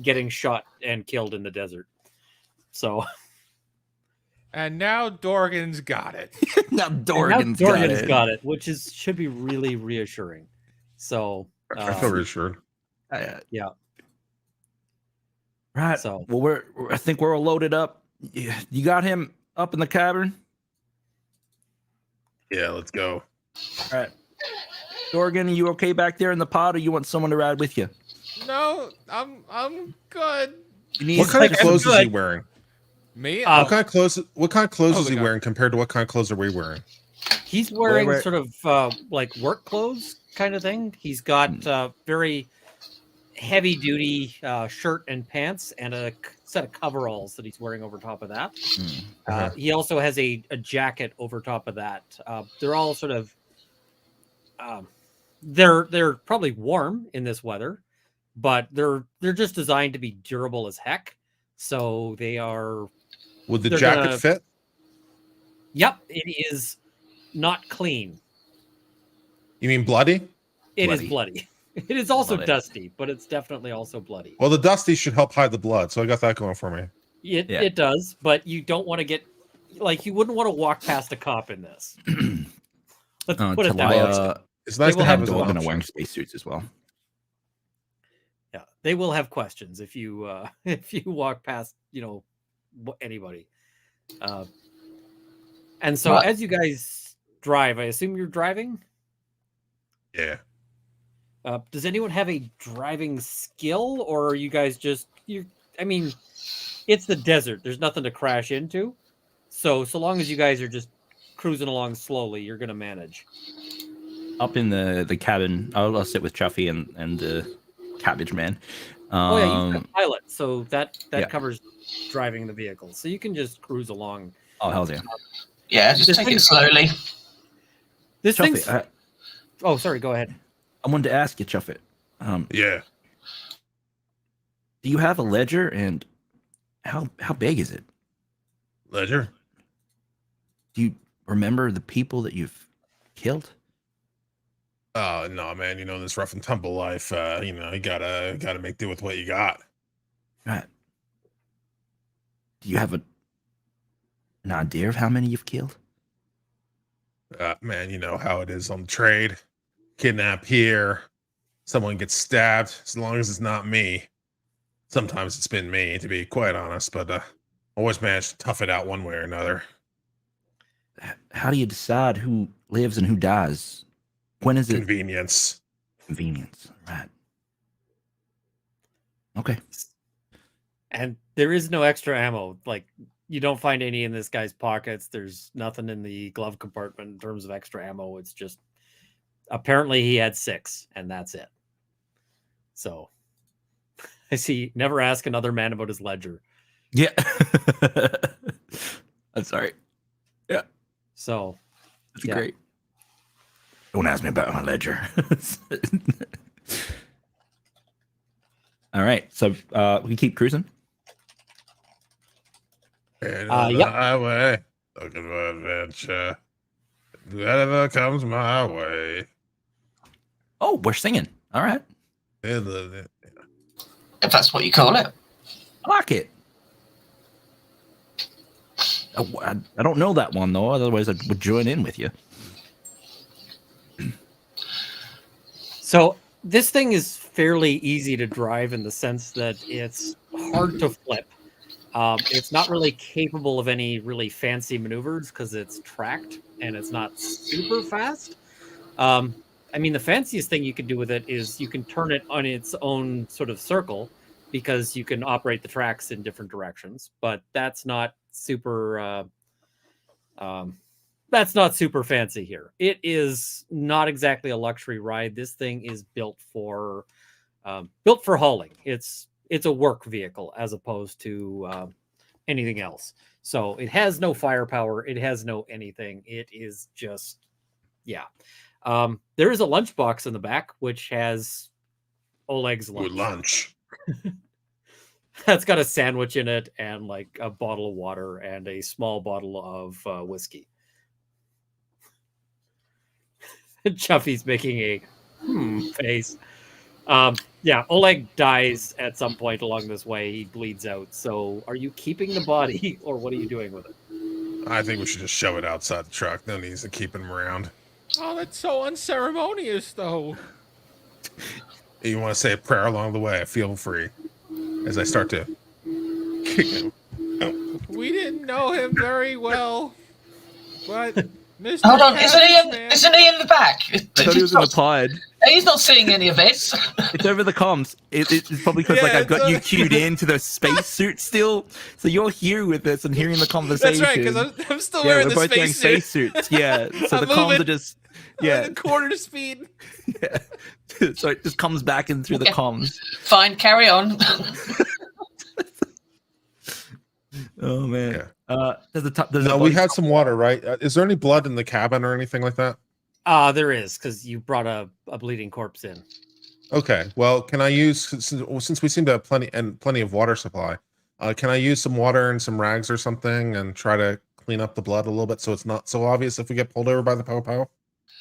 getting shot and killed in the desert. So And now Dorgan's got it. Now and Dorgan's, now Dorgan's got got it, which should be really reassuring. So I feel reassured. it. yeah. Right. So- Well, I think we're all loaded up. You got him up in the cavern. Yeah, let's go. All right. Dorgan, are you okay back there in the pod, or you want someone to ride with you? No, I'm good. What kind of like, clothes is he good. wearing? Me? What kind of clothes? What kind of clothes Oh, is the he guy. wearing compared to what kind of clothes are we wearing? He's wearing wait. sort of like work clothes kind of thing. He's got very heavy duty shirt and pants and a set of coveralls that he's wearing over top of that. He also has a jacket over top of that. They're all sort of they're probably warm in this weather, but they're just designed to be durable as heck. So they are. Would the they're jacket gonna- fit? Yep, it is not clean. You mean bloody? It is bloody. It is also Love it. dusty, but it's definitely also bloody. Well, the dusty should help hide the blood, so I got that going for me. It does, but you don't want to get like you wouldn't want to walk past a cop in this. Let's put it that way. Talia It's nice will to have have as an Dorgan are option. wearing spacesuits as well. Yeah, they will have questions if you walk past anybody. And so Right. as you guys drive, I assume you're driving. Yeah. Does anyone have a driving skill, or are you guys just you? I mean, it's the desert. There's nothing to crash into, so long as you guys are just cruising along slowly, you're gonna manage. Up in the cabin, I'll sit with Chuffy and the cabbage man. Oh yeah, you've got a pilot, so that yeah. covers driving the vehicle, so you can just cruise along. Oh hell yeah! Yeah, just This take thing- it slowly. This thing's. Chuffy, Oh, sorry. Go ahead. I wanted to ask you, Chuffy. Yeah. Do you have a ledger, and how big is it? Ledger? Do you remember the people that you've killed? Oh no, man, this rough and tumble life, you gotta make do with what you got. Right. Do you have an idea of how many you've killed? Man, you know how it is on the trade. Kidnap here, someone gets stabbed, as long as it's not me. Sometimes it's been me, to be quite honest, but always managed to tough it out one way or another. How do you decide who lives and who dies? When is it Convenience. convenience? Right. Okay. And there is no extra ammo. Like you don't find any in this guy's pockets. There's nothing in the glove compartment in terms of extra ammo. It's just apparently he had 6, and that's it. So I see. Never ask another man about his ledger. Yeah. I'm sorry. Yeah. So That's Yeah. great. Don't ask me about my ledger. All right. So we keep cruising. And on the yep. highway, looking for adventure. Whatever comes my way. Oh, we're singing. All right. If that's what you call it. I like it. I don't know that one though. Otherwise, I would join in with you. So this thing is fairly easy to drive in the sense that it's hard to flip. It's not really capable of any really fancy maneuvers because it's tracked and it's not super fast. I mean, the fanciest thing you can do with it is you can turn it on its own sort of circle because you can operate the tracks in different directions, but that's not super fancy here. It is not exactly a luxury ride. This thing is built for hauling. It's a work vehicle as opposed to anything else. So it has no firepower. It has no anything. It is just, yeah. There is a lunchbox in the back, which has Oleg's lunch. Good lunch. That's got a sandwich in it and like a bottle of water and a small bottle of whiskey. Chuffy's making a face. Yeah, Oleg dies at some point along this way. He bleeds out. So are you keeping the body or what are you doing with it? I think we should just shove it outside the truck. No need to keep him around. Oh, that's so unceremonious, though. You want to say a prayer along the way, feel free. As I start to kick him. We didn't know him very well, but Mr. Hold on, Cabbage Man. isn't he in the back? I thought he was in the pod. He's not seeing any of this. It's over the comms. It's probably because like Yeah, I've got it's you on- queued into the spacesuit still, so you're here with us and hearing the conversation. That's right, because I'm still yeah, wearing we're the both wearing spacesuit. spacesuits. Yeah, so I'm the comms moving. are just I'm yeah, at a quarter speed. yeah. So it just comes back in through the Okay. comms. Fine, carry on. Oh man. Yeah. There's No, a we body- had some water, right? Is there any blood in the cabin or anything like that? There is, because you brought a bleeding corpse in. Okay. Well, can I use since we seem to have plenty of water supply? Can I use some water and some rags or something and try to clean up the blood a little bit so it's not so obvious if we get pulled over by the pow?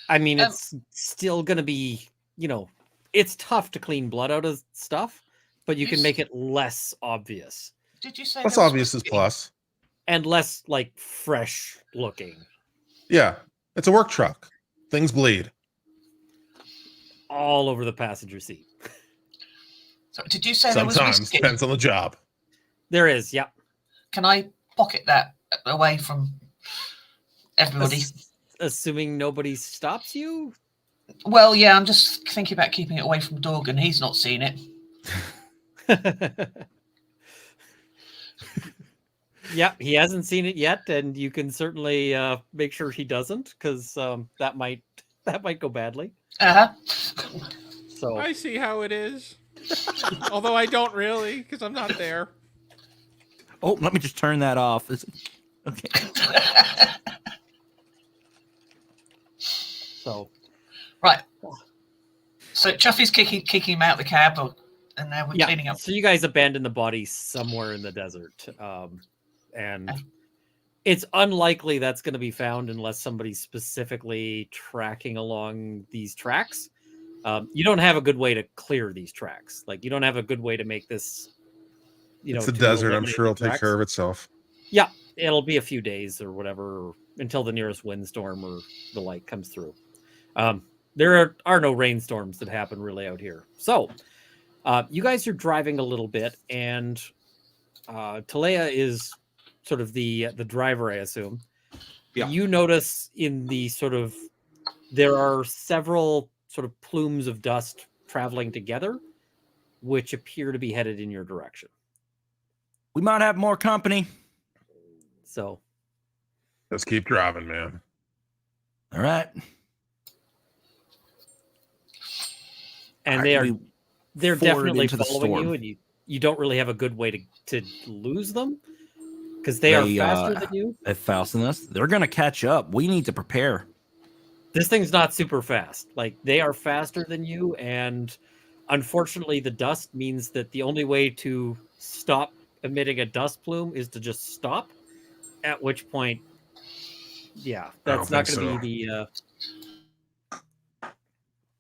I mean, Um, it's still going to be, it's tough to clean blood out of stuff, but you can make it less obvious Did you say Less there was obvious is whiskey? plus. and less like fresh looking. Yeah, it's a work truck. Things bleed. All over the passenger seat. So, did you say there was Sometimes whiskey? depends on the job. There is, yeah. Can I pocket that away from everybody? Assuming nobody stops you. Well, yeah, I'm just thinking about keeping it away from Dorgan. He's not seen it. Yeah, he hasn't seen it yet, and you can certainly make sure he doesn't, because that might go badly. Uh-huh. So I see how it is. Although I don't really, because I'm not there. Oh, let me just turn that off. Okay. Right. So Chuffy's kicking him out the cab, and now we're cleaning up. So you guys abandoned the body somewhere in the desert, and it's unlikely that's going to be found unless somebody's specifically tracking along these tracks. You don't have a good way to clear these tracks. Like, you don't have a good way to make this. It's the to desert. I'm eliminate sure the it'll take tracks. care of itself. Yeah, it'll be a few days or whatever until the nearest windstorm or the like comes through. There are no rainstorms that happen really out here. So you guys are driving a little bit, and Talea is sort of the driver, I assume. Yeah. You notice in the there are several sort of plumes of dust traveling together, which appear to be headed in your direction. We might have more company. So Just keep driving, man. All right. and Alright, they're forward definitely into the following you, storm. and you don't really have a good way to lose them because they are faster than you. They're faster than us. They're gonna catch up. We need to prepare. This thing's not super fast. Like, they are faster than you, and unfortunately the dust means that the only way to stop emitting a dust plume is to just stop, at which point that's not think going to be the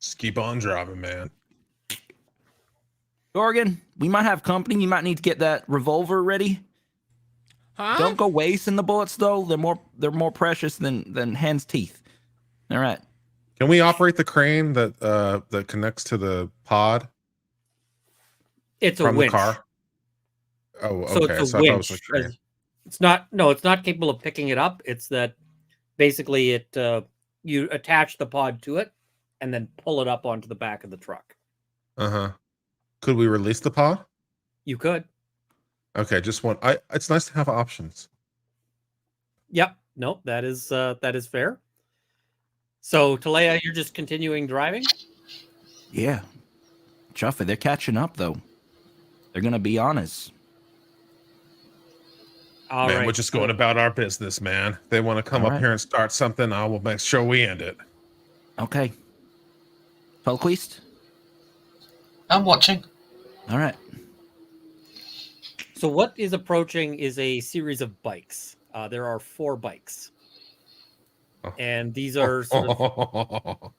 Just keep on driving, man. Dorgan, we might have company. You might need to get that revolver ready. Huh? Don't go wasting the bullets though. They're more precious than hen's teeth. All right. Can we operate the crane that connects to the pod it's a from the winch. car? Oh, So okay. it's a So I thought it was winch. a crane. It's not capable of picking it up. It's that basically you attach the pod to it and then pull it up onto the back of the truck. Uh-huh. Could we release the pod? You could. Okay, just one. It's nice to have options. Yep. No, that is fair. So Talea, you're just continuing driving? Yeah. Chuffy, they're catching up though. They're gonna be on us. All Man, right. we're just going about our business, man. They want to come All up right. here and start something. I will make sure we end it. Okay. Felquist? I'm watching. All right. So what is approaching is a series of bikes. There are 4 bikes. Oh. And these are sort of,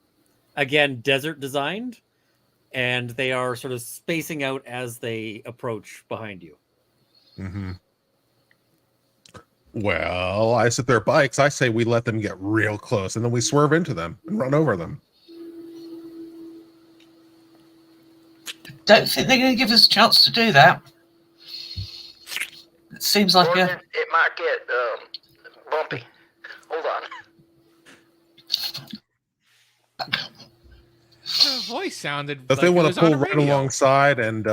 again, desert designed. And they are sort of spacing out as they approach behind you. Mm-hmm. Well, I said they're bikes. I say we let them get real close and then we swerve into them and run over them. Don't think they're going to give us a chance to do that. It seems like Dorgan, it might get bumpy. Hold on. Her voice sounded. If like they it want was to pull on a right radio. alongside and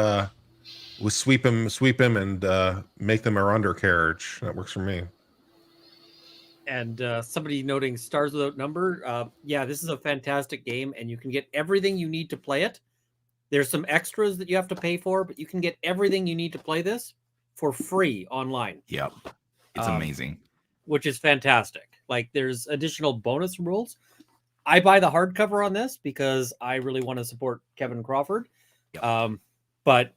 we sweep him, and make them our undercarriage, that works for me. And somebody noting Stars Without Number. Yeah, this is a fantastic game, and you can get everything you need to play it. There's some extras that you have to pay for, but you can get everything you need to play this for free online. Yep. It's amazing. Which is fantastic. Like, there's additional bonus rules. I buy the hardcover on this because I really want to support Kevin Crawford. Yep. But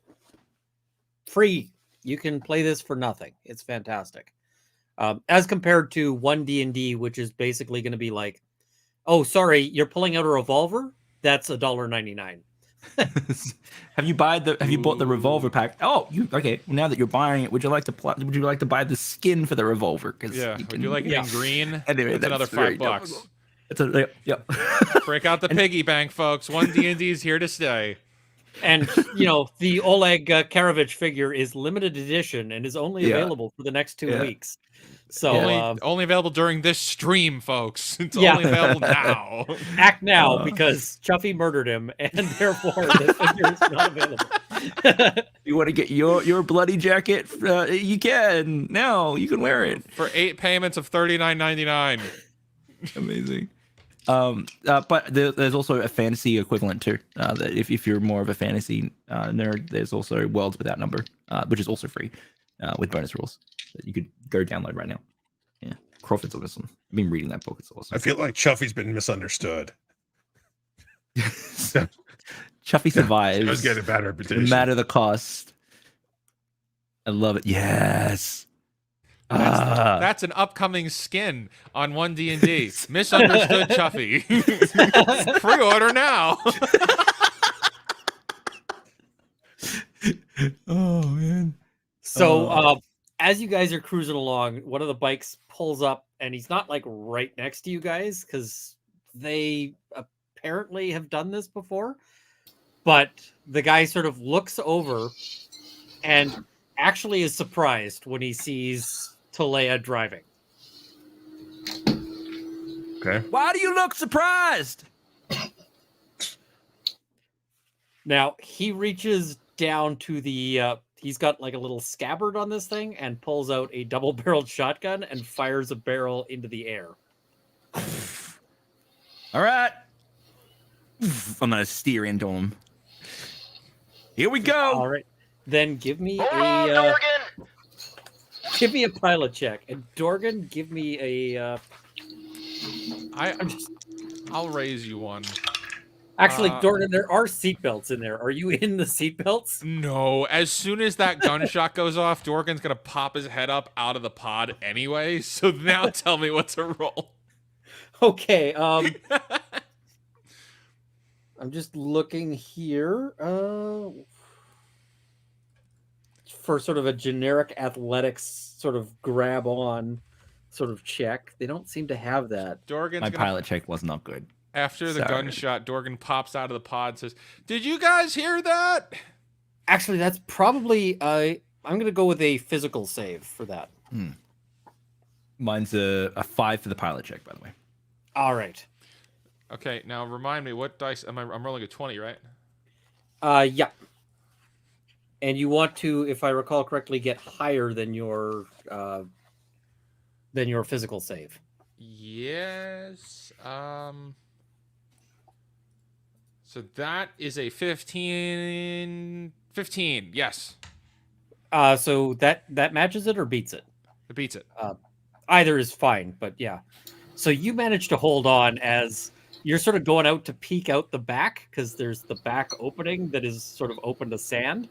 free, you can play this for nothing. It's fantastic. As compared to 1D&D, which is basically going to be like, oh, sorry, you're pulling out a revolver? That's $1.99. Have you bought the revolver pack? Oh, okay. Now that you're buying it, would you like to buy the skin for the revolver? Yeah. Would you like it in green? Anyway, that's another $5. It's yep. Break out the piggy bank, folks. 1D&D is here to stay. And the Oleg Karavich figure is limited edition and is only available for the next 2 weeks. So only available during this stream, folks. It's only available now. Act now, because Chuffy murdered him, and therefore the figure is not available. You want to get your bloody jacket? You can now. You can wear it for 8 payments of $39.99. Amazing. But there's also a fantasy equivalent too. That if you're more of a fantasy nerd, there's also Worlds Without Number, which is also free with bonus rules that you could go download right now. Yeah, Crawford's awesome. I've been reading that book. It's awesome. I feel like Chuffy's been misunderstood. Chuffy survives. Does get a bad reputation. No matter the cost. I love it. Yes. That's an upcoming skin on 1D&D. Misunderstood Chuffy. Pre-order now. Oh man. So as you guys are cruising along, one of the bikes pulls up, and he's not like right next to you guys because they apparently have done this before. But the guy sort of looks over and actually is surprised when he sees Talea driving. Okay. Why do you look surprised? Now he reaches down to the he's got like a little scabbard on this thing and pulls out a double-barreled shotgun and fires a barrel into the air. All right. I'm gonna steer into him. Here we go. All right. Then give me give me a pilot check, and Dorgan, give me a. I'll raise you one. Actually, Dorgan, there are seatbelts in there. Are you in the seatbelts? No. As soon as that gunshot goes off, Dorgan's gonna pop his head up out of the pod anyway. So now tell me what to roll. Okay. I'm just looking here for sort of a generic athletics sort of grab on sort of check. They don't seem to have that. My pilot check was not good. After the gunshot, Dorgan pops out of the pod and says, "Did you guys hear that?" Actually, that's probably I'm going to go with a physical save for that. Mine's a 5 for the pilot check, by the way. All right. Okay, now remind me, what dice I'm rolling a 20, right? Yeah. And you want to, if I recall correctly, get higher than your physical save. Yes. So that is a 15. 15. Yes. So that matches it or beats it? It beats it. Either is fine, but yeah. So you manage to hold on as you're sort of going out to peek out the back, because there's the back opening that is sort of open to sand.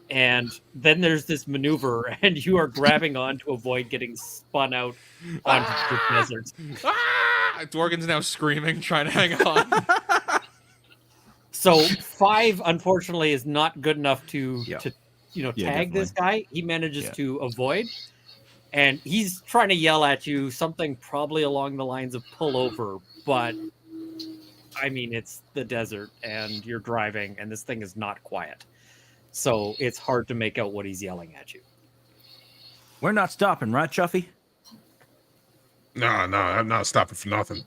And then there's this maneuver, and you are grabbing on to avoid getting spun out onto the desert. Dorgan's now screaming, trying to hang on. So 5, unfortunately, is not good enough to tag definitely. this guy. He manages to avoid, and he's trying to yell at you something probably along the lines of pull over, but I mean, it's the desert, and you're driving, and this thing is not quiet. So it's hard to make out what he's yelling at you. We're not stopping, right, Chuffy? No, I'm not stopping for nothing.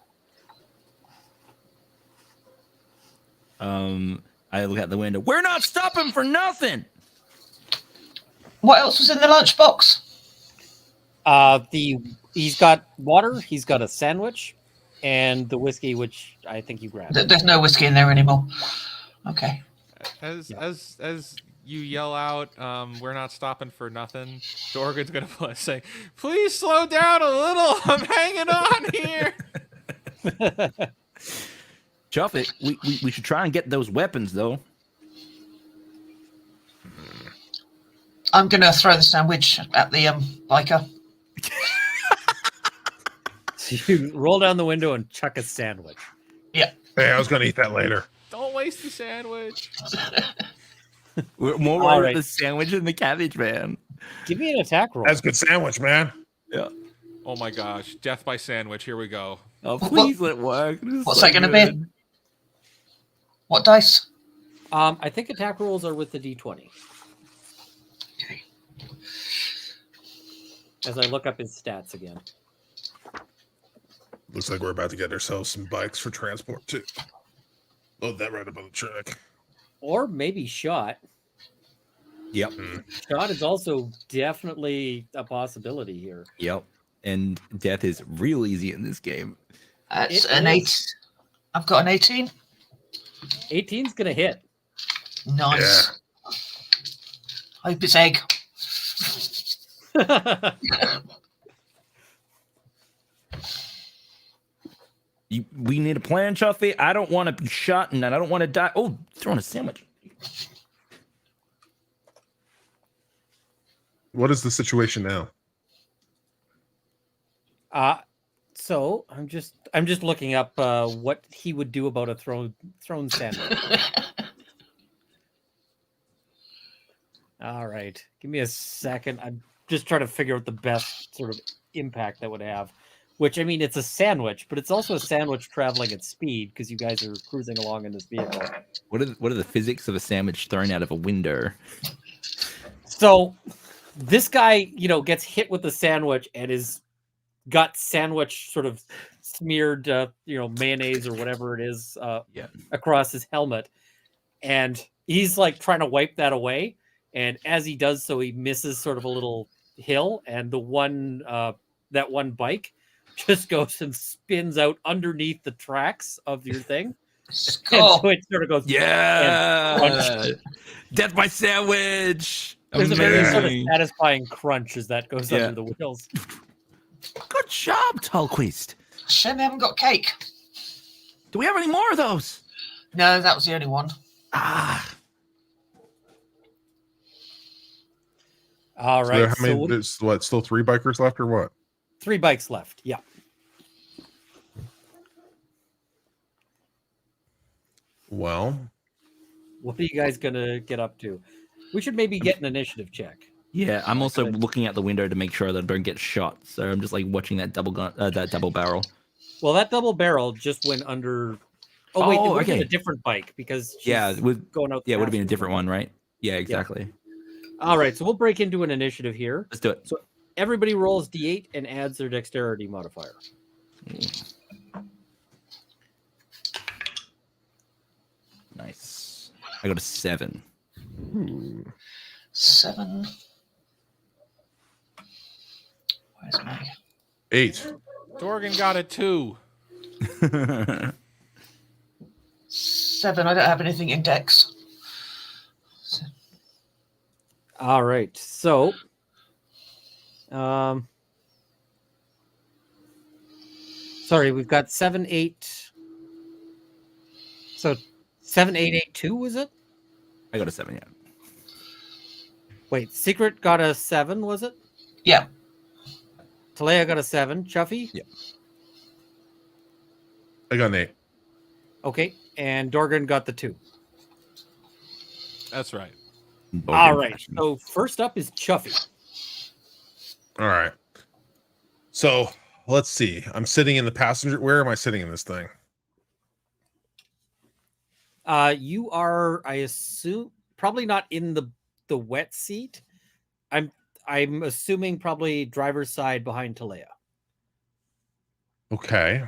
I look out the window. We're not stopping for nothing. What else was in the lunchbox? He's got water, he's got a sandwich, and the whiskey, which I think you grabbed. There's no whiskey in there anymore. Okay. As you yell out, "We're not stopping for nothing," Dorgan's gonna say, "Please slow down a little. I'm hanging on here." Chuff, we should try and get those weapons though. I'm gonna throw the sandwich at the biker. So you roll down the window and chuck a sandwich. Yeah. Hey, I was gonna eat that later. Don't waste the sandwich. We're more All worried right. about the sandwich and the cabbage, man. Give me an attack roll. That's a good sandwich, man. Yeah. Oh my gosh, death by sandwich. Here we go. Oh, please let it work. This is What's so that gonna good. be? What dice? I think attack rolls are with the D20. Okay. As I look up his stats again. Looks like we're about to get ourselves some bikes for transport too. Load that right up on the truck. Or maybe shot. Yep. Shot is also definitely a possibility here. Yep. And death is real easy in this game. That's It an is. 8. I've got an 18. 18's gonna hit. Nice. Hope it's egg. We need a plan, Chuffy. I don't want to be shot and I don't want to die. Oh, throwing a sandwich. What is the situation now? So I'm just looking up what he would do about a thrown sandwich. All right, give me a second. I'm just trying to figure out the best sort of impact that would have. Which, I mean, it's a sandwich, but it's also a sandwich traveling at speed because you guys are cruising along in this vehicle. What are the physics of a sandwich thrown out of a window? So this guy, gets hit with the sandwich and is got sandwich sort of smeared, mayonnaise or whatever it is across his helmet. And he's like trying to wipe that away. And as he does so, he misses sort of a little hill. And the one, that one bike just goes and spins out underneath the tracks of your thing. And Skull. so it sort of goes, Yeah. Death by sandwich. there's a very sort of Amazing. satisfying crunch as that goes under the wheels. Good job, Tallquist. Shame we haven't got cake. Do we have any more of those? No, that was the only one. Ah. All So right. how many? There's what? Still 3 bikers left, or what? 3 bikes left. Yeah. Well, What are you guys going to get up to? We should maybe get an initiative check. Yeah, I'm also looking out the window to make sure that I don't get shot. So I'm just like watching that double gun, that double barrel. Well, that double barrel just went under. Oh, wait, it Oh, would have been okay. a different bike because she's Yeah, with going out. yeah, it would have been a faster. different one, right? Yeah, exactly. All right, so we'll break into an initiative here. Let's do it. So everybody rolls D8 and adds their dexterity modifier. Nice. I got a 7. 7. Where's my... 8. Dorgan got a 2. 7. I don't have anything in dex. All right, so sorry, we've got 7, 8. So 7, 8, 8, 2 was it? I got a 7, yeah. Wait, Secret got a 7, was it? Yeah. Talea got a 7. Chuffy? Yeah. I got an 8. Okay, and Dorgan got the 2. That's right. All right, so first up is Chuffy. All right. So let's see. I'm sitting in the passenger. Where am I sitting in this thing? You are, I assume, probably not in the wet seat. I'm assuming probably driver's side behind Talea. Okay.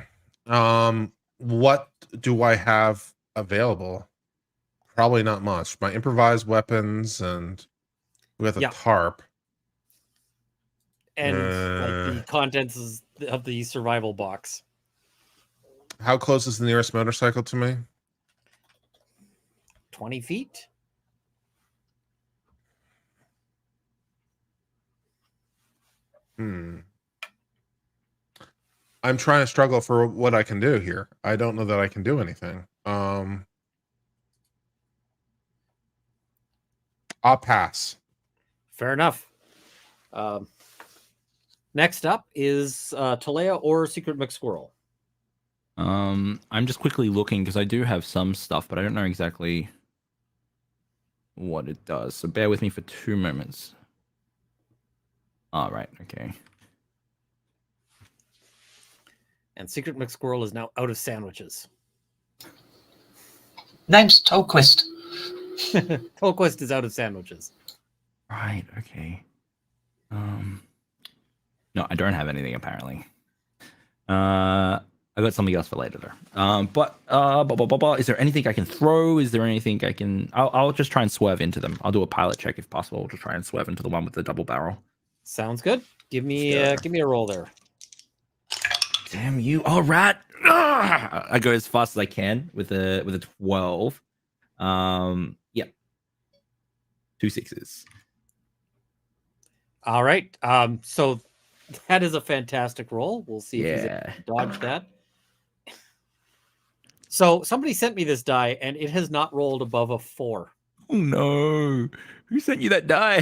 What do I have available Probably not much. My improvised weapons and with a Yeah. tarp. And like the contents of the survival box. How close is the nearest motorcycle to me? 20 feet. I'm trying to struggle for what I can do here. I don't know that I can do anything. I'll pass. Fair enough. Next up is Talea or Secret McSquirrel. I'm just quickly looking because I do have some stuff, but I don't know exactly what it does. So bear with me for 2 moments. All right. Okay. And Secret McSquirrel is now out of sandwiches. Name's Tolquist. Tolquist is out of sandwiches. Right. Okay. No, I don't have anything apparently. I got something else for later though. But is there anything I can throw? Is there anything I can? I'll just try and swerve into them. I'll do a pilot check if possible to try and swerve into the one with the double barrel. Sounds good. Give me a roll there. Damn you! All right. I go as fast as I can with a 12. Yeah. 2 6s. All right. So that is a fantastic roll. We'll see if he's able to dodge that. So somebody sent me this die, and it has not rolled above a 4. Oh no! Who sent you that die?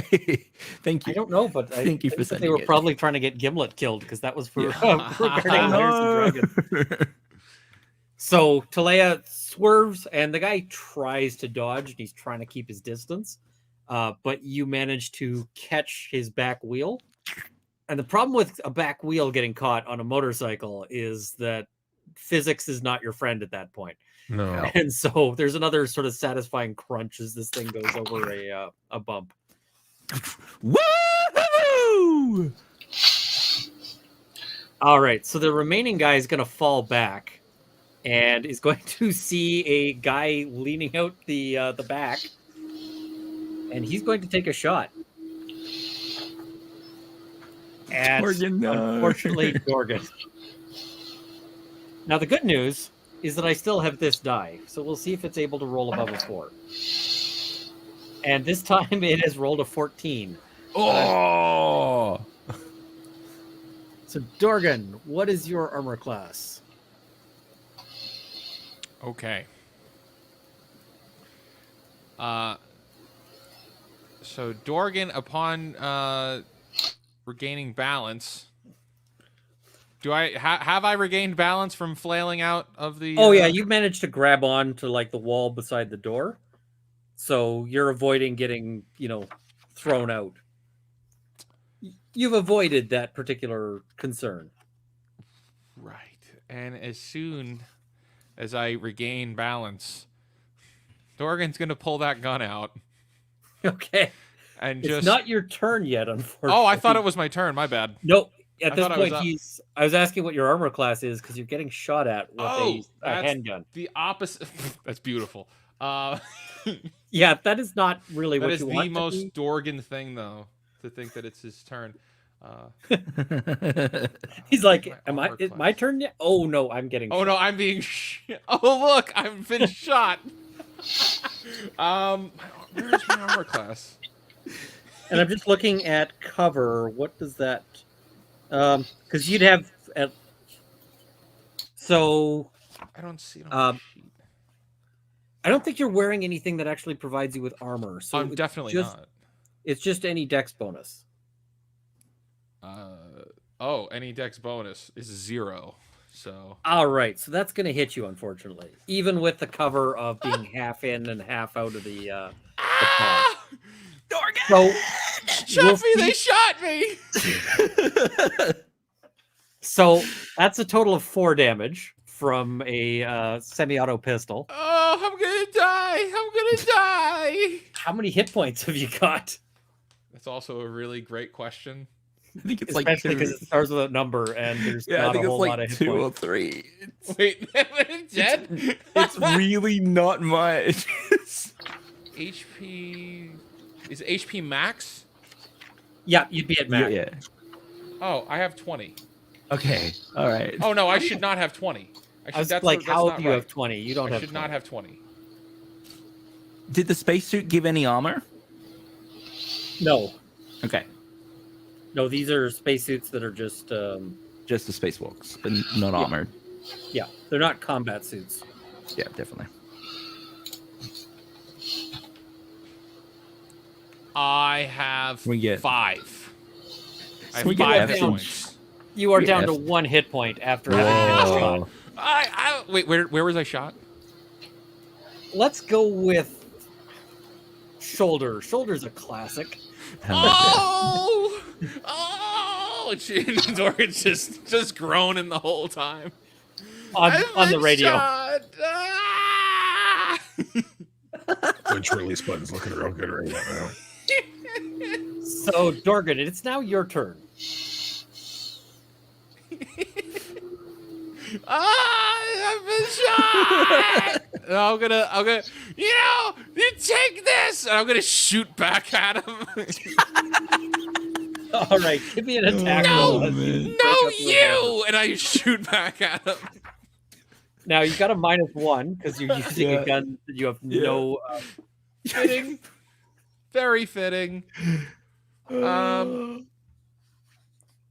Thank you. I don't know, but Thank you for think sending they were it. probably trying to get Gimlet killed because that was for Yeah. regarding Layers of Dragon. So Talea swerves, and the guy tries to dodge, and he's trying to keep his distance. But you manage to catch his back wheel. And the problem with a back wheel getting caught on a motorcycle is that physics is not your friend at that point. No. And so there's another sort of satisfying crunch as this thing goes over a bump. Woo! All right, so the remaining guy is going to fall back and is going to see a guy leaning out the back, and he's going to take a shot. And Dorgan, no. unfortunately, Dorgan. Now the good news is that I still have this die, so we'll see if it's able to roll above a 4. And this time it has rolled a 14. Oh! So Dorgan, what is your armor class? Okay. So Dorgan, upon regaining balance, do I have I regained balance from flailing out of the? Oh yeah, you managed to grab on to like the wall beside the door, so you're avoiding getting thrown out. You've avoided that particular concern. Right. And as soon as I regain balance, Dorgan's gonna pull that gun out. Okay. And It's not your turn yet, unfortunately. Oh, I thought it was my turn. My bad. Nope. At this thought I was point, up. I was asking what your armor class is because you're getting shot at with a that's handgun. the opposite. That's beautiful. Yeah, that is not really That what is you the want. most Dorgan thing, though, to think that it's his turn. He's like, My "Am armor it my class. turn yet? Oh no, I'm getting." Oh shot. no, I'm being. Oh look, I've been shot. Where's my armor class? And I'm just looking at cover. What does that? Because you'd have. So I don't see it on the sheet. I don't think you're wearing anything that actually provides you with armor. So I'm definitely not. It's just any dex bonus. Any dex bonus is 0. So All right, so that's going to hit you, unfortunately, even with the cover of being half in and half out of the pod. Dorgan! So shot me! They shot me! So that's a total of 4 damage from a semi-auto pistol. Oh, I'm gonna die! I'm gonna die! How many hit points have you got? That's also a really great question. I think it's Especially like because it starts with a number and there's I not think a it's whole lot like of hit 2 or points. 3. Wait, am I dead? It's really not much. HP is HP max? Yeah, you'd be at max. Yeah. Oh, I have 20. Okay. All right. Oh no, I should not have 20. I was like, how do you have 20? You don't I have should 20. not have 20. Did the spacesuit give any armor? No. Okay. No, these are spacesuits that are just the spacewalks, but not armored. Yeah, they're not combat suits. Yeah, definitely. I have We get 5. I we have get 5 F. hit points. You are Yeah. down to 1 hit point after having been shot. Wait, where was I shot? Let's go with shoulder. Shoulder's a classic. Oh! Dorgan's just groaning the whole time. On the radio. Shot. Ah! Which release button's looking real good right now. So, Dorgan, it's now your turn. I've been shot. And I'm gonna, you take this, and I'm gonna shoot back at him. All right, give me an attack roll. as you break No, up the revolver. you! And I shoot back at him. Now you got a -1 because you're using a gun that you have no. Fitting, very fitting.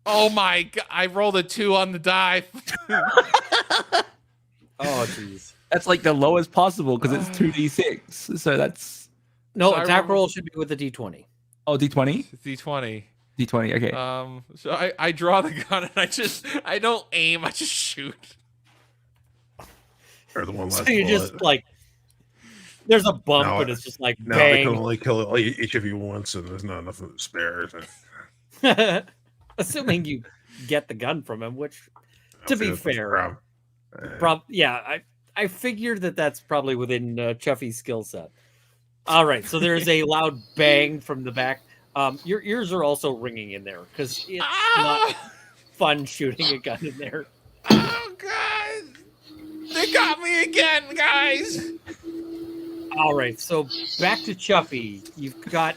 Oh my god! I rolled a 2 on the die. Oh, jeez. That's like the lowest possible because it's 2d6. So that's No, So I attack remember- roll should be with a d20. d20. D20. D20. Okay. So I draw the gun and I don't aim. I just shoot. Or the one last So you bullet. just like, there's a bump, No, but it's just like Now they can bang. only kill each of you once, and there's not enough spares. Assuming you get the gun from him, which, to be fair, I figured that's probably within Chuffy's skill set. All right, so there's a loud bang from the back. Your ears are also ringing in there because it's not fun shooting a gun in there. Oh god! They got me again, guys. All right, so back to Chuffy. You've got.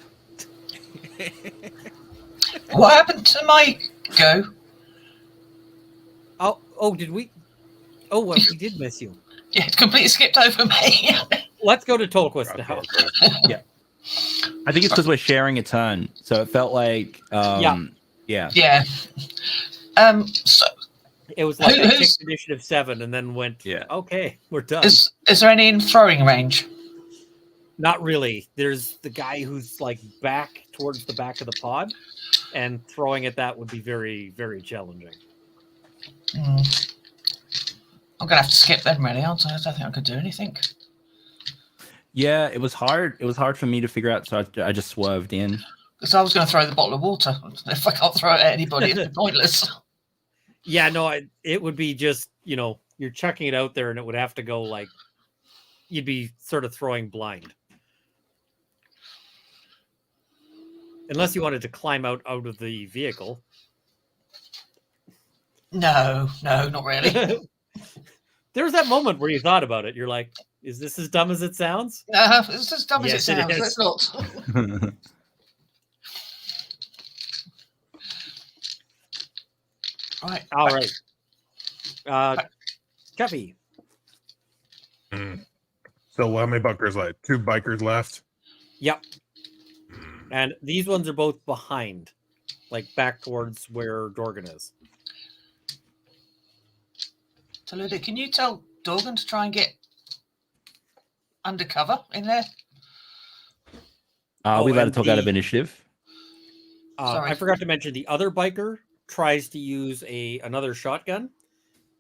What happened to my go? Oh, did we? Oh, well, we did miss you. Yeah, it completely skipped over me. Let's go to Tolquist now. I think it's because we're sharing a turn, so it felt like yeah. Yeah. So It was like I Who's- picked initiative 7 and then went, Yeah. okay, we're done. is there any in throwing range? Not really. There's the guy who's like back towards the back of the pod, and throwing at that would be very, very challenging. I'm gonna have to skip them, really, aren't I? I don't think I could do anything. Yeah, it was hard. It was hard for me to figure out, so I just swerved in. Because I was going to throw the bottle of water. If I can't throw it at anybody, it's pointless. Yeah, no, it would be just, you're chucking it out there and it would have to go like, you'd be sort of throwing blind. Unless you wanted to climb out of the vehicle. No, not really. There was that moment where you thought about it. You're like, is this as dumb as it sounds? No, it's as dumb Yes, as it it sounds. is. It's not. Right. All right. Chuffy. So how many bunkers left? 2 bikers left. Yep. And these ones are both behind, like back towards where Dorgan is. Toledo, can you tell Dorgan to try and get undercover in there? We let and it talk out of initiative. Sorry. I forgot to mention the other biker tries to use another shotgun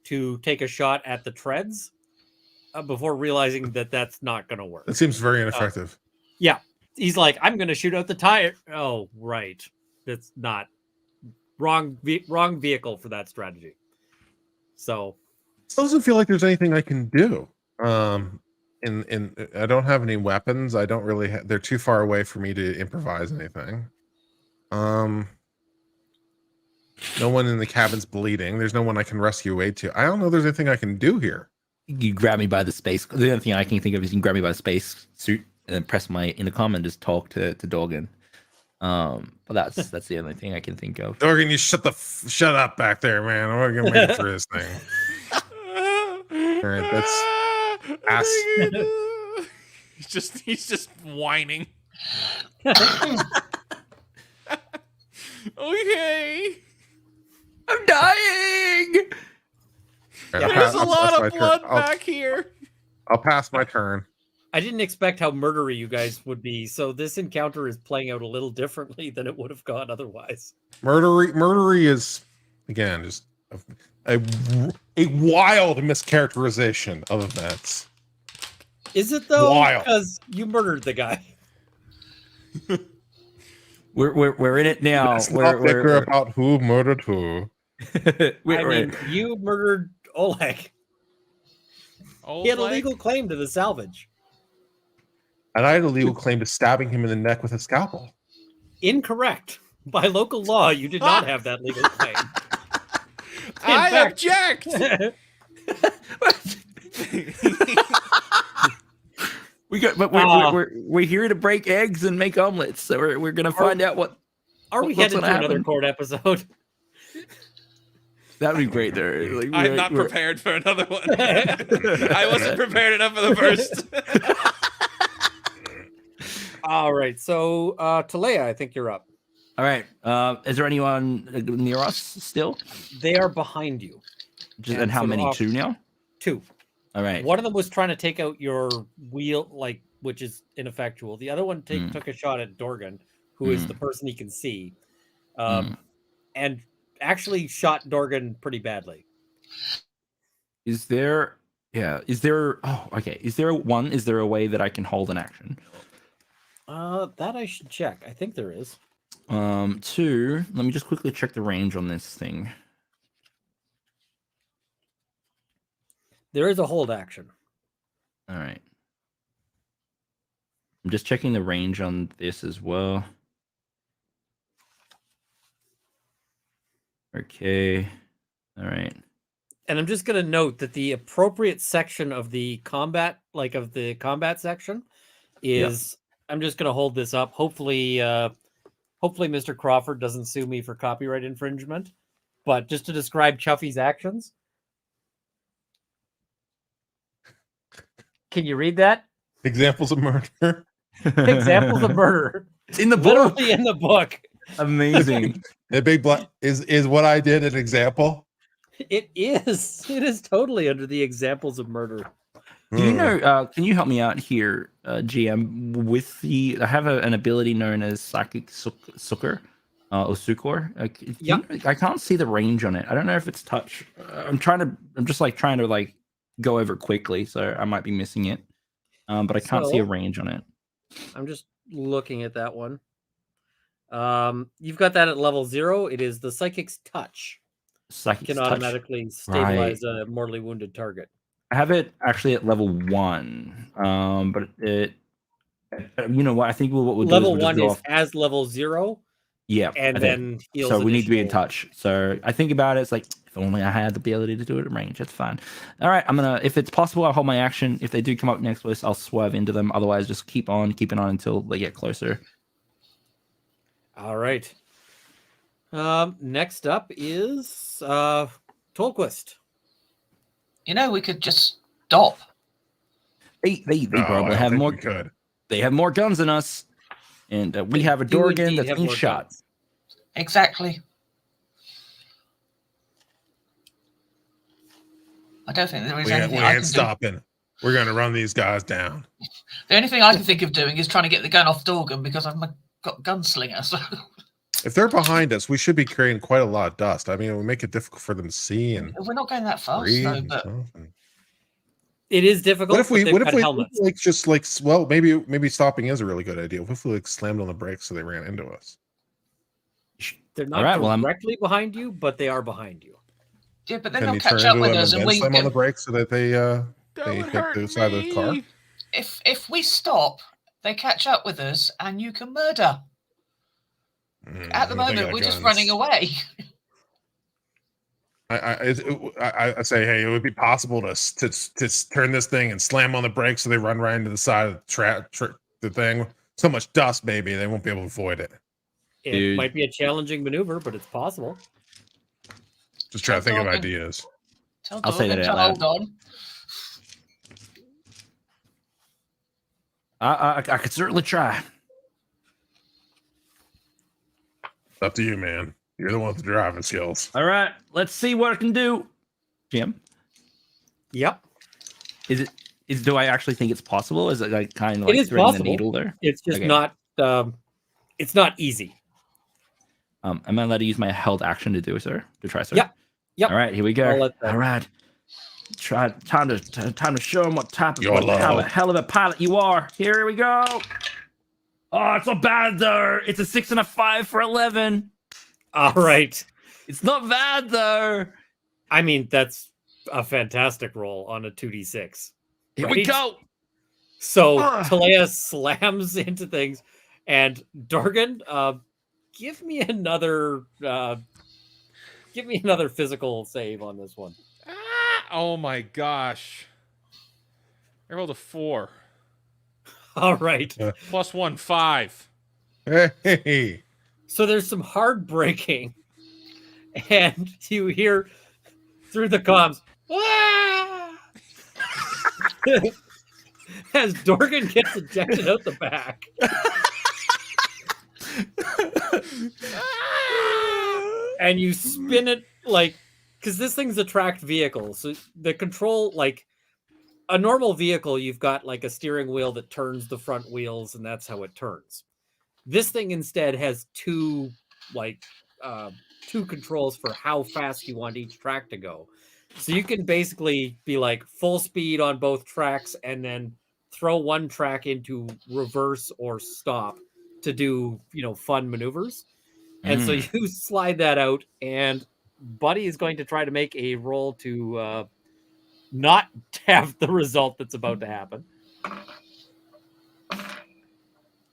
to take a shot at the treads before realizing that that's not going to work. It seems very ineffective. Yeah. He's like, I'm going to shoot out the tire. Oh, right. That's not wrong vehicle for that strategy. So It doesn't feel like there's anything I can do. In I don't have any weapons. I don't really. They're too far away for me to improvise anything. No one in the cabin's bleeding. There's no one I can rescue Wade to. I don't know. There's anything I can do here. You grab me by the space. The only thing I can think of is you can grab me by the space suit and press my intercom and just talk to Dorgan. But that's the only thing I can think of. Dorgan, you shut up back there, man. I'm gonna make it through this thing. All right, that's ass. He's just whining. Okay. I'm dying. There's a lot of blood back here. I'll pass my turn. I didn't expect how murdery you guys would be, so this encounter is playing out a little differently than it would have gone otherwise. Murdery is, again, just a wild mischaracterization of events. Is it though? Wild. Because you murdered the guy. We're in it now. Let's not bicker about who murdered who. I mean, you murdered Oleg. He had a legal claim to the salvage. And I had a legal claim to stabbing him in the neck with a scalpel. Incorrect. By local law, you did not have that legal claim. I object. We're here to break eggs and make omelets, so we're gonna find out what. Are we headed to another court episode? That'd be great. There, like, I'm not prepared for another one. I wasn't prepared enough for the first. All right, so Talea, I think you're up. All right. Is there anyone near us still? They are behind you. And how many? Two now? Two. All right. One of them was trying to take out your wheel, which is ineffectual. The other one took a shot at Dorgan, who is the person he can see, and actually shot Dorgan pretty badly. Is there? Yeah. Is there? Oh, okay. Is there a way that I can hold an action? That I should check. I think there is. Two. Let me just quickly check the range on this thing. There is a hold action. All right. I'm just checking the range on this as well. Okay. All right. And I'm just going to note that the appropriate section of the combat, of the combat section, is. I'm just going to hold this up. Hopefully, Mr. Crawford doesn't sue me for copyright infringement. But just to describe Chuffy's actions. Can you read that? Examples of murder. Examples of murder. It's in the book. Literally in the book. Amazing. The big black is what I did an example. It is. It is totally under the examples of murder. Do you know? Can you help me out here, GM? With I have an ability known as Psychic Succor or Succor. I can't see the range on it. I don't know if it's touch. I'm just trying to go over quickly, so I might be missing it. But I can't see a range on it. I'm just looking at that one. You've got that at level 0. It is the Psychic's Touch. Psychic's Can automatically stabilize a mortally wounded target. I have it actually at level 1. But it, you know what? I think what we'll do level is 1 is as level 0. Yeah, and then heals. So we need to be in touch. So I think about it. It's like, if only I had the ability to do it at range. That's fine. All right, I'm gonna. If it's possible, I'll hold my action. If they do come up next to us, I'll swerve into them. Otherwise, just keeping on until they get closer. All right. Next up is Tolquist. We could just stop. They probably have more. They have more guns than us, and we have a Dorgan that's being shot. Guns. Exactly. I don't think there is anything I can stopping. We're going to run these guys down. The only thing I can think of doing is trying to get the gun off Dorgan because I've got a gunslinger. So. If they're behind us, we should be creating quite a lot of dust. I mean, it would make it difficult for them to see. And we're not going that fast, though. But... It is difficult. What if we maybe stopping is a really good idea. What if we slammed on the brakes so they ran into us? They're not directly behind you, but they are behind you. Yeah, but then they'll catch up with us, and we slam on the brakes so that they hit the side of the car. If we stop, they catch up with us, and you can murder. At the moment, we're just running away. I say, hey, it would be possible to turn this thing and slam on the brakes so they run right into the side of the the thing. So much dust, baby, they won't be able to avoid it. It Dude. might be a challenging maneuver, but it's possible. Just trying to think of Dorgan. ideas. Tell I'll say Dorgan that to out loud. hold on. I could certainly try. Up to you, man. You're the one with the driving skills. All right, let's see what I can do. Jim, Yep. do I actually think it's possible? Is it like kind of like It is threading the possible. needle there? It's just Okay. not. It's not easy. Am I allowed to use my held action to do it, sir? To try, sir? Yep. Yep. All right, here we go. I'll let that- All right. Time to show him what type of YOLO. how a hell of a pilot you are. Here we go. Oh, it's not bad though. It's a 6 and a 5 for 11. All right. It's not bad though. I mean, that's a fantastic roll on a 2d6. Here we Right? go. So Ugh. Talea slams into things, and Dorgan, give me another physical save on this one. Oh my gosh. I rolled a 4. All right. Plus 1, 5. Hey, So there's some hard braking, and you hear through the comms, "Ah!" as Dorgan gets ejected out the back. And you spin it like, because this thing's a tracked vehicle, so the control, like a normal vehicle, you've got like a steering wheel that turns the front wheels, and that's how it turns. This thing instead has two controls for how fast you want each track to go. So you can basically be like full speed on both tracks and then throw one track into reverse or stop to do, fun maneuvers. And so you slide that out, and Buddy is going to try to make a roll to not have the result that's about to happen.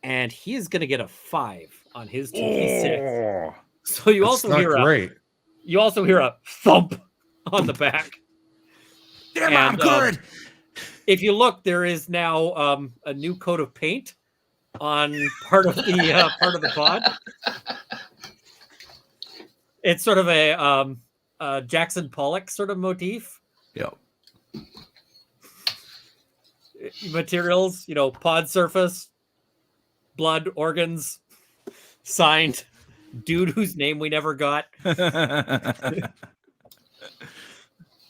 And he is going to get a 5 on his 2d6. oh, So you that's also not hear great. you also hear a thump on the back. Damn, I'm And, good. If you look, there is now a new coat of paint on part of the pod. It's sort of a Jackson Pollock sort of motif. Yep. Materials, pod surface, blood, organs, signed, dude whose name we never got.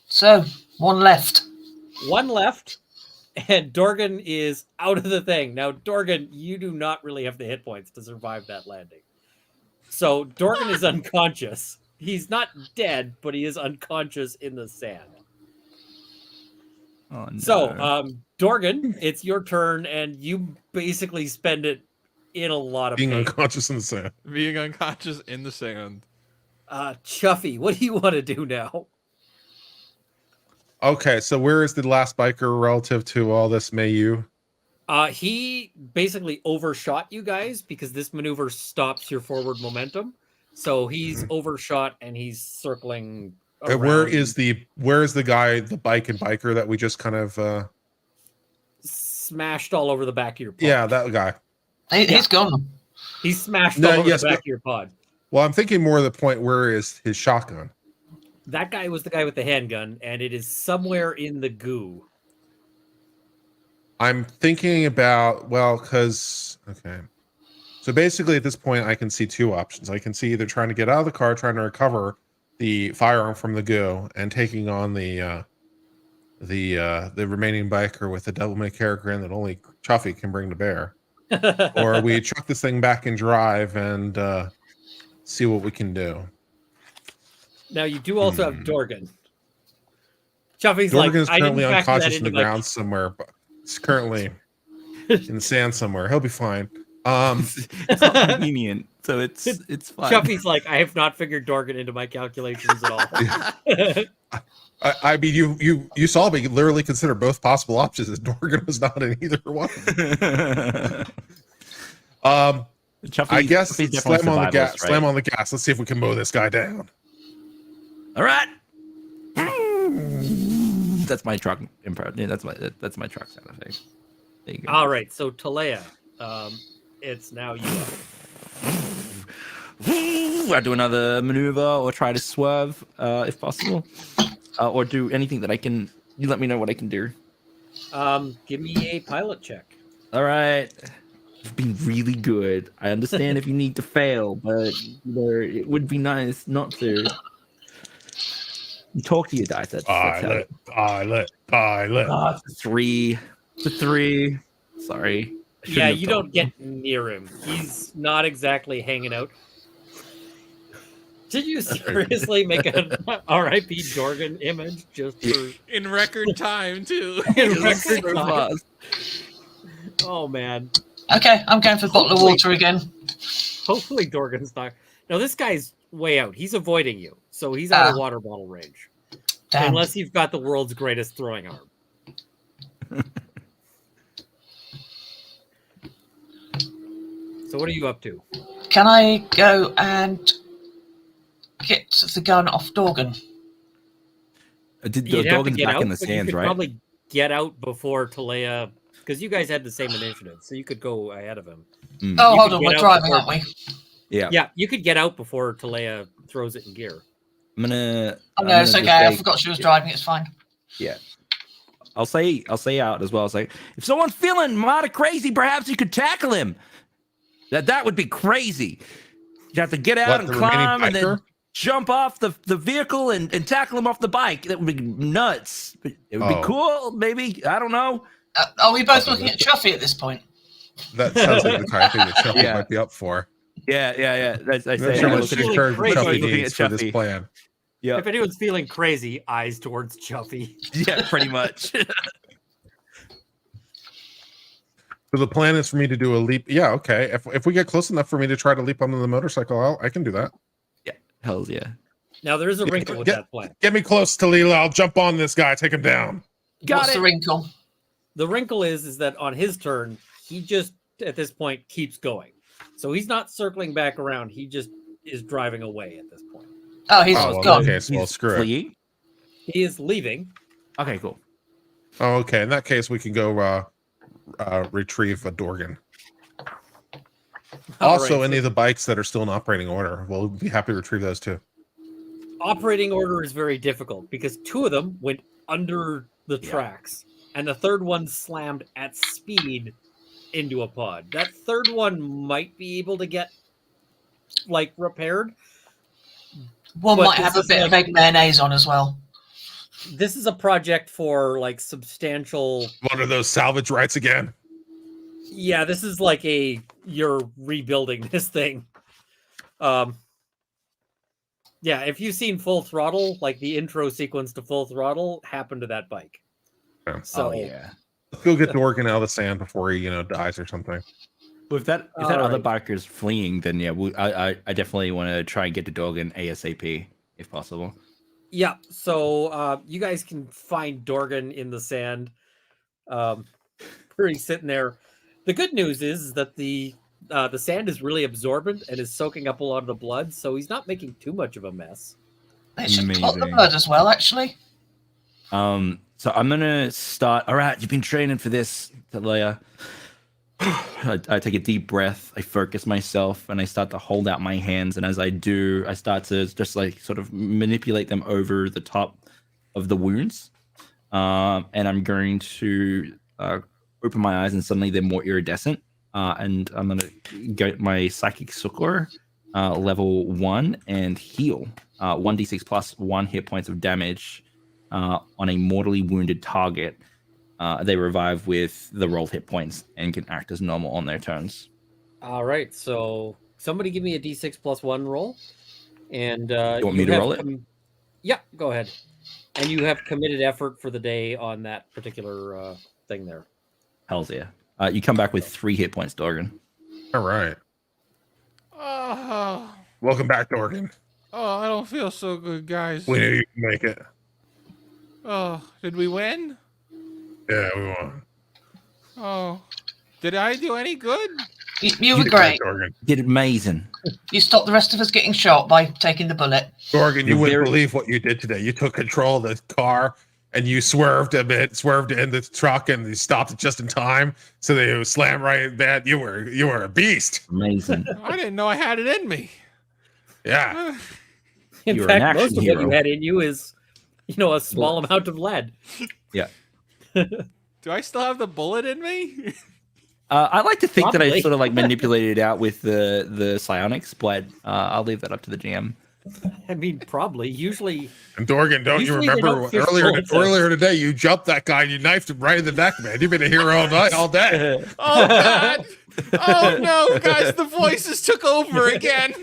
So, one left. One left, and Dorgan is out of the thing. Now, Dorgan, you do not really have the hit points to survive that landing. So Dorgan is unconscious. He's not dead, but he is unconscious in the sand. Oh, no. So, Dorgan, it's your turn, and you basically spend it in a lot of Being pain. unconscious in the sand. Being unconscious in the sand. Chuffy, what do you want to do now? Okay, so where is the last biker relative to all this Mayu? He basically overshot you guys because this maneuver stops your forward momentum. So he's overshot and he's circling around. Where is the guy, the bike and biker that we just kind of smashed all over the back of your pod? yeah, that guy. He's gone. He's smashed No, all over yes, the back but- of your pod. Well, I'm thinking more of the point where is his shotgun? That guy was the guy with the handgun, and it is somewhere in the goo. I'm thinking about, okay. So basically at this point, I can see two options. I can see either trying to get out of the car, trying to recover the firearm from the goo, and taking on the remaining biker with the devil may care grin that only Chuffy can bring to bear. Or we truck this thing back and drive and see what we can do. Now, you do also have Dorgan. Chuffy's Dorgan like, is I didn't currently factor that unconscious in into the my... ground somewhere, but it's currently in the sand somewhere. He'll be fine. It's not convenient, so it's fine. Chuffy's like, I have not figured Dorgan into my calculations at all. I mean, you saw me literally consider both possible options, as Dorgan was not in either one. I guess Chuffy's slam on the definitely gas. survivalist, Slam right? on the gas. Let's see if we can mow this guy down. All right. That's my truck improv. Yeah, that's my truck sound effect. There you go. All right, so Talea, It's now you up. I do another maneuver or try to swerve if possible, or do anything that I can. You let me know what I can do. Give me a pilot check. All right. You've been really good. I understand if you need to fail, but it would be nice not to. You talk to your dice. That's Pilot. it's a 3. It's a 3. Sorry. I shouldn't Yeah, have you told don't get near him. He's not exactly hanging out. Did you seriously make an R.I.P. Dorgan image just for In record time, too. in It was record so time? fast. Oh man! Okay, I'm going for a bottle of water again. Hopefully Dorgan's not. Now this guy's way out. He's avoiding you, so he's out of Ah. water bottle range. Damn. Unless you've got the world's greatest throwing arm. So what are you up to? Can I go and get the gun off Dorgan? Did You'd the have to Dorgan's get back out, in the but you sands, could right? probably get out before Talea, because you guys had the same initiative, so you could go ahead of him. Mm. Oh, You hold could on, get we're out driving, before- aren't we? Yeah. Yeah, you could get out before Talea throws it in gear. I'm gonna. Oh no, it's okay. I forgot she was driving. It's fine. Yeah. I'll say out as well. It's like, if someone's feeling mighty crazy, perhaps you could tackle him. That would be crazy. You have to get out and the remaining climb and then biker? jump off the vehicle and tackle him off the bike. That would be nuts. It would be Oh. cool. Maybe. I don't know. Are we both looking at Chuffy at this point? That sounds like the kind of thing that Chucky Yeah. might be up for. Yeah. That's, I I'm say. not sure I what was she's feeling heard crazy. Chucky Looking needs at for this Chuffy. plan. Yeah. If anyone's feeling crazy, eyes towards Chuffy. Yeah. Pretty much. So the plan is for me to do a leap. Yeah, okay. If we get close enough for me to try to leap onto the motorcycle, I can do that. Hells yeah. Now there is a wrinkle with that plan. Get me close to Leela. I'll jump on this guy, take him down. Got What's it. the wrinkle? The wrinkle is that on his turn, he just at this point keeps going. So he's not circling back around. He just is driving away at this point. Oh, he's Oh, well, gone. okay, so well, He's screw it. fleeing? He is leaving. Okay, cool. Oh, okay. In that case, we can go retrieve a Dorgan. All Also, right, any so of the bikes that are still in operating order, we'll be happy to retrieve those too. operating order is very difficult because two of them went under the tracks, and the third one slammed at speed into a pod. That third one might be able to get like repaired. One But might this have a is bit of like- egg mayonnaise on as well. This is a project for like substantial. One of those salvage rights again. Yeah, this is like you're rebuilding this thing. Yeah, if you've seen Full Throttle, like the intro sequence to Full Throttle happened to that bike. Yeah. So yeah. Let's go get Dorgan out of the sand before he, dies or something. If that All other right. biker's fleeing, then yeah, I definitely want to try and get to Dorgan ASAP if possible. yeah, so you guys can find Dorgan in the sand, pretty sitting there. The good news is that the sand is really absorbent and is soaking up a lot of the blood, so he's not making too much of a mess. It should clot the Amazing. blood as well, actually. So I'm gonna start. All right, you've been training for this, Talia. I take a deep breath. I focus myself, and I start to hold out my hands. And as I do, I start to just like sort of manipulate them over the top of the wounds. And I'm going to open my eyes, and suddenly they're more iridescent. And I'm gonna get my psychic succor level 1 and heal 1d6 plus 1 hit points of damage on a mortally wounded target. They revive with the rolled hit points and can act as normal on their turns. All right, so somebody give me a d6 plus 1 roll. And You want me to have roll it? Yeah, go ahead. And you have committed effort for the day on that particular thing there. Hells yeah. You come back with 3 hit points, Dorgan. All right. Oh, Welcome back, Dorgan. I don't feel so good, guys. We knew you could make it. Oh, did we win? Yeah, we won. Oh, did I do any good? You were did great. Dorgan. Did amazing. You stopped the rest of us getting shot by taking the bullet. Dorgan, you You're wouldn't very- believe what you did today. You took control of the car. and you swerved a bit, swerved in the truck, and they stopped just in time, so they slammed right in that. You were a beast. Amazing. I didn't know I had it in me. Yeah. In You're an fact, most action of what you hero. had in you is, a small amount of lead. Yeah. Do I still have the bullet in me? I like to think that I Probably. sort of like manipulated it out with the psionics, but I'll leave that up to the GM. I mean, probably. Usually, And Dorgan, don't you Usually they remember don't fish earlier bullets out. earlier today? You jumped that guy, and you knifed him right in the neck, man. You've been a hero all night, all day. Oh God! Oh no, guys, the voices took over again.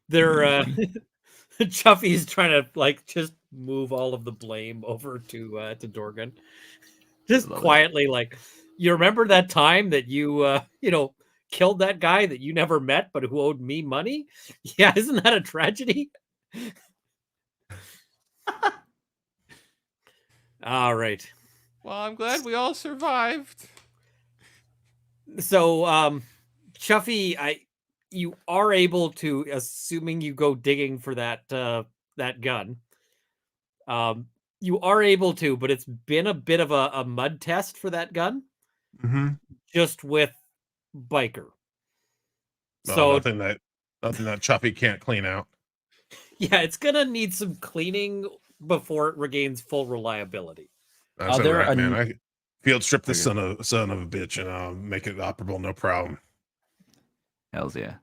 they're Chuffy's trying to like just move all of the blame over to Dorgan. Just Love it. quietly, like, you remember that time that you killed that guy that you never met but who owed me money? Yeah, isn't that a tragedy? All right. Well, I'm glad we all survived. So, Chuffy, you are able to, assuming you go digging for that gun. You are able to, but it's been a bit of a mud test for that gun, just with Biker. So nothing that Chuffy can't clean out. yeah, it's gonna need some cleaning before it regains full reliability. That's there all right, man. an- I field strip this Okay. son of a bitch, and I'll make it operable, no problem. Hells yeah.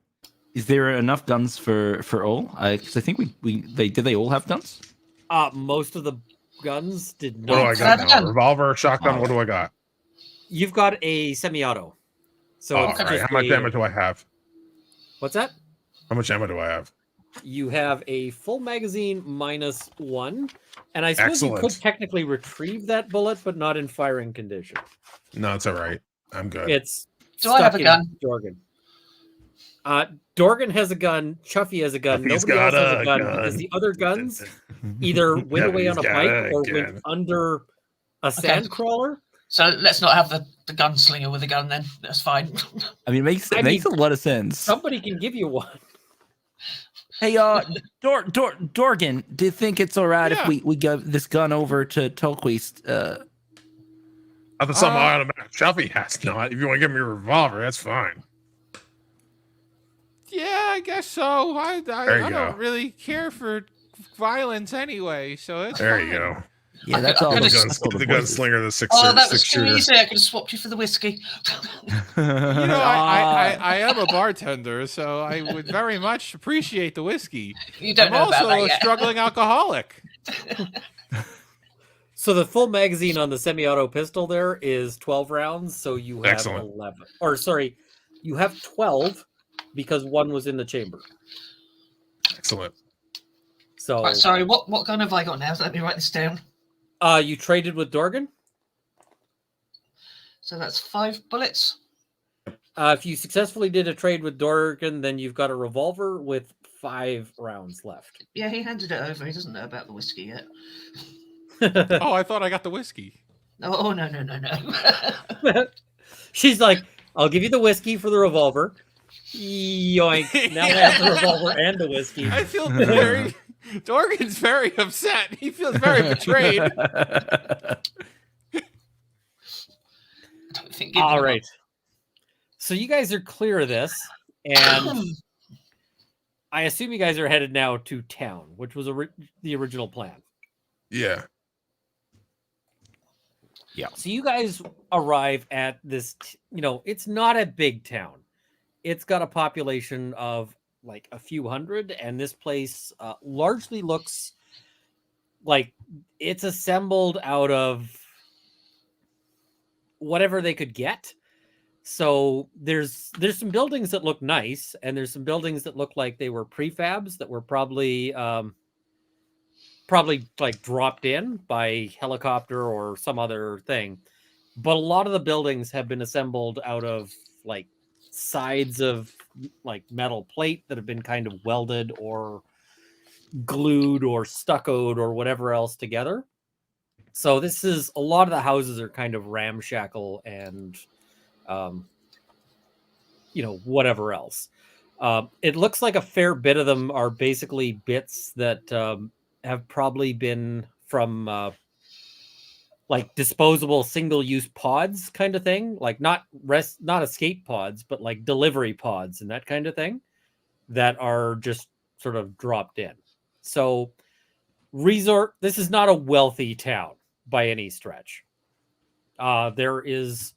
Is there enough guns for all? Because I think they all have guns. Most of the guns did What do I not. got Have a now? gun. Revolver, shotgun. Oh. What do I got? You've got a semi-auto. So All it's right. just How much a- ammo do I have? What's that? How much ammo do I have? You have a full magazine -1, and I suppose you could Excellent. technically retrieve that bullet, but not in firing condition. No, it's all right. I'm good. It's Do I have stuck a in gun? Dorgan. Dorgan has a gun. Chuffy has a gun. Chuffy's Nobody else got has a a gun gun. because the other guns either went away on a Chuffy's got bike a or gun. went under a sand crawler. So let's not have the gunslinger with a gun then. That's fine. I mean, it makes a lot of sense. Somebody can give you one. Hey, Dorgan, do you think it's all right Yeah. if we give this gun over to Tolquist? I thought some automatic. Chuffy has not. If you want to give me a revolver, that's fine. Yeah, I guess so. I you don't go. really care for violence anyway, so it's There fine. you go. Yeah, I that's could- all. I The, could that's all the voices. gunslinger, the six, Oh, that was six too shooter. easy. I could have swapped you for the whiskey. You know, I am a bartender, so I would very much appreciate the whiskey. You don't I'm know also about that a yet. struggling alcoholic. So the full magazine on the semi-auto pistol there is 12 rounds. So you have Excellent. 11. Or sorry, you have 12 because one was in the chamber. Excellent. So Right, sorry, what gun have I got now? Let me write this down. you traded with Dorgan. So that's 5 bullets. If you successfully did a trade with Dorgan, then you've got a revolver with 5 rounds left. Yeah, he handed it over. He doesn't know about the whiskey yet. Oh, I thought I got the whiskey. Oh, no. She's like, I'll give you the whiskey for the revolver. Yoink. Now I have the revolver and the whiskey. I feel very. Dorgan's very upset. He feels very betrayed. I don't think All right. So you guys are clear of this, and I assume you guys are headed now to town, which was the original plan. Yeah. So you guys arrive at this, it's not a big town. It's got a population of like a few hundred, and this place largely looks like it's assembled out of whatever they could get. So there's some buildings that look nice, and there's some buildings that look like they were prefabs that were probably like dropped in by helicopter or some other thing. But a lot of the buildings have been assembled out of like sides of like metal plate that have been kind of welded or glued or stuccoed or whatever else together. So this is a lot of the houses are kind of ramshackle and whatever else. It looks like a fair bit of them are basically bits that have probably been from like disposable single-use pods kind of thing, like not escape pods, but like delivery pods and that kind of thing that are just sort of dropped in. So this is not a wealthy town by any stretch. There is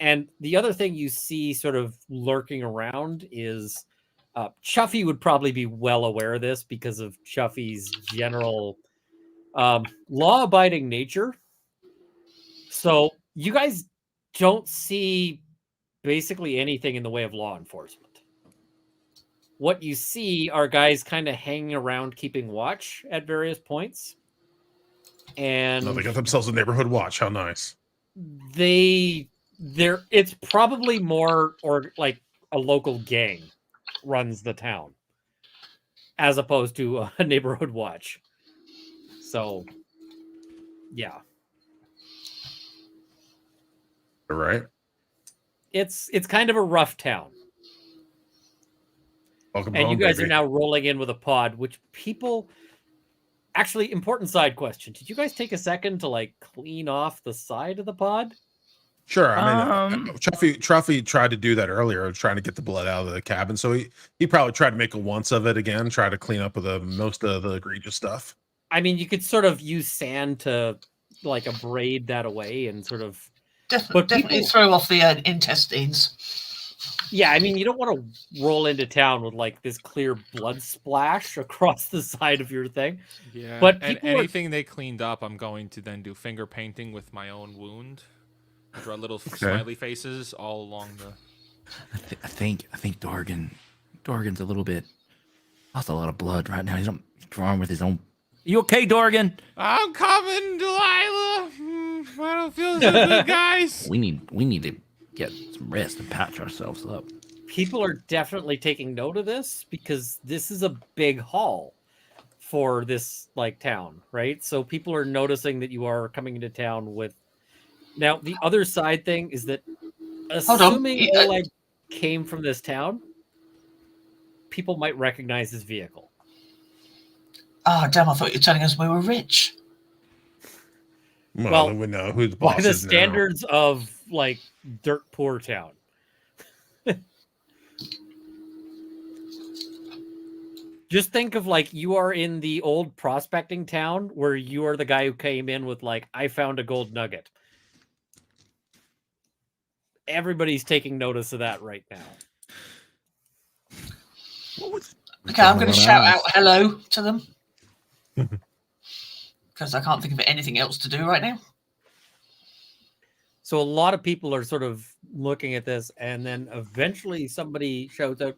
and the other thing you see sort of lurking around is Chuffy would probably be well aware of this because of Chuffy's general law-abiding nature. So you guys don't see basically anything in the way of law enforcement. What you see are guys kind of hanging around keeping watch at various points. And No, they got themselves a neighborhood watch. How nice. It's probably more or like a local gang runs the town as opposed to a neighborhood watch. So yeah. All right. It's kind of a rough town. Welcome and home, you guys baby. are now rolling in with a pod, which people actually, important side question. Did you guys take a second to like clean off the side of the pod? Sure. I mean, Truffy tried to do that earlier, trying to get the blood out of the cabin. So he probably tried to make a once of it again, try to clean up the most of the egregious stuff. I mean, you could sort of use sand to like abrade that away and sort of definitely throw off the intestines. Yeah, I mean, you don't want to roll into town with like this clear blood splash across the side of your thing. Yeah, but and anything they cleaned up, I'm going to then do finger painting with my own wound. Draw little smiley faces all along the. I think Dorgan's a little bit lost a lot of blood right now. He's drawing with his own. You okay, Dorgan? I'm coming, Delilah. I don't feel so good, guys. We need to get some rest and patch ourselves up. People are definitely taking note of this because this is a big haul for this like town, right? So people are noticing that you are coming into town with. Now the other side thing is that assuming Oleg came from this town, people might recognize his vehicle. Oh damn! I thought you were telling us we were rich. Well, we know who the boss by the is standards of like dirt poor town. Just think of like you are in the old prospecting town where you are the guy who came in with like, I found a gold nugget. Everybody's taking notice of that right now. Okay, I'm going to shout out hello to them. Because I can't think of anything else to do right now. So a lot of people are sort of looking at this, and then eventually somebody shouts out,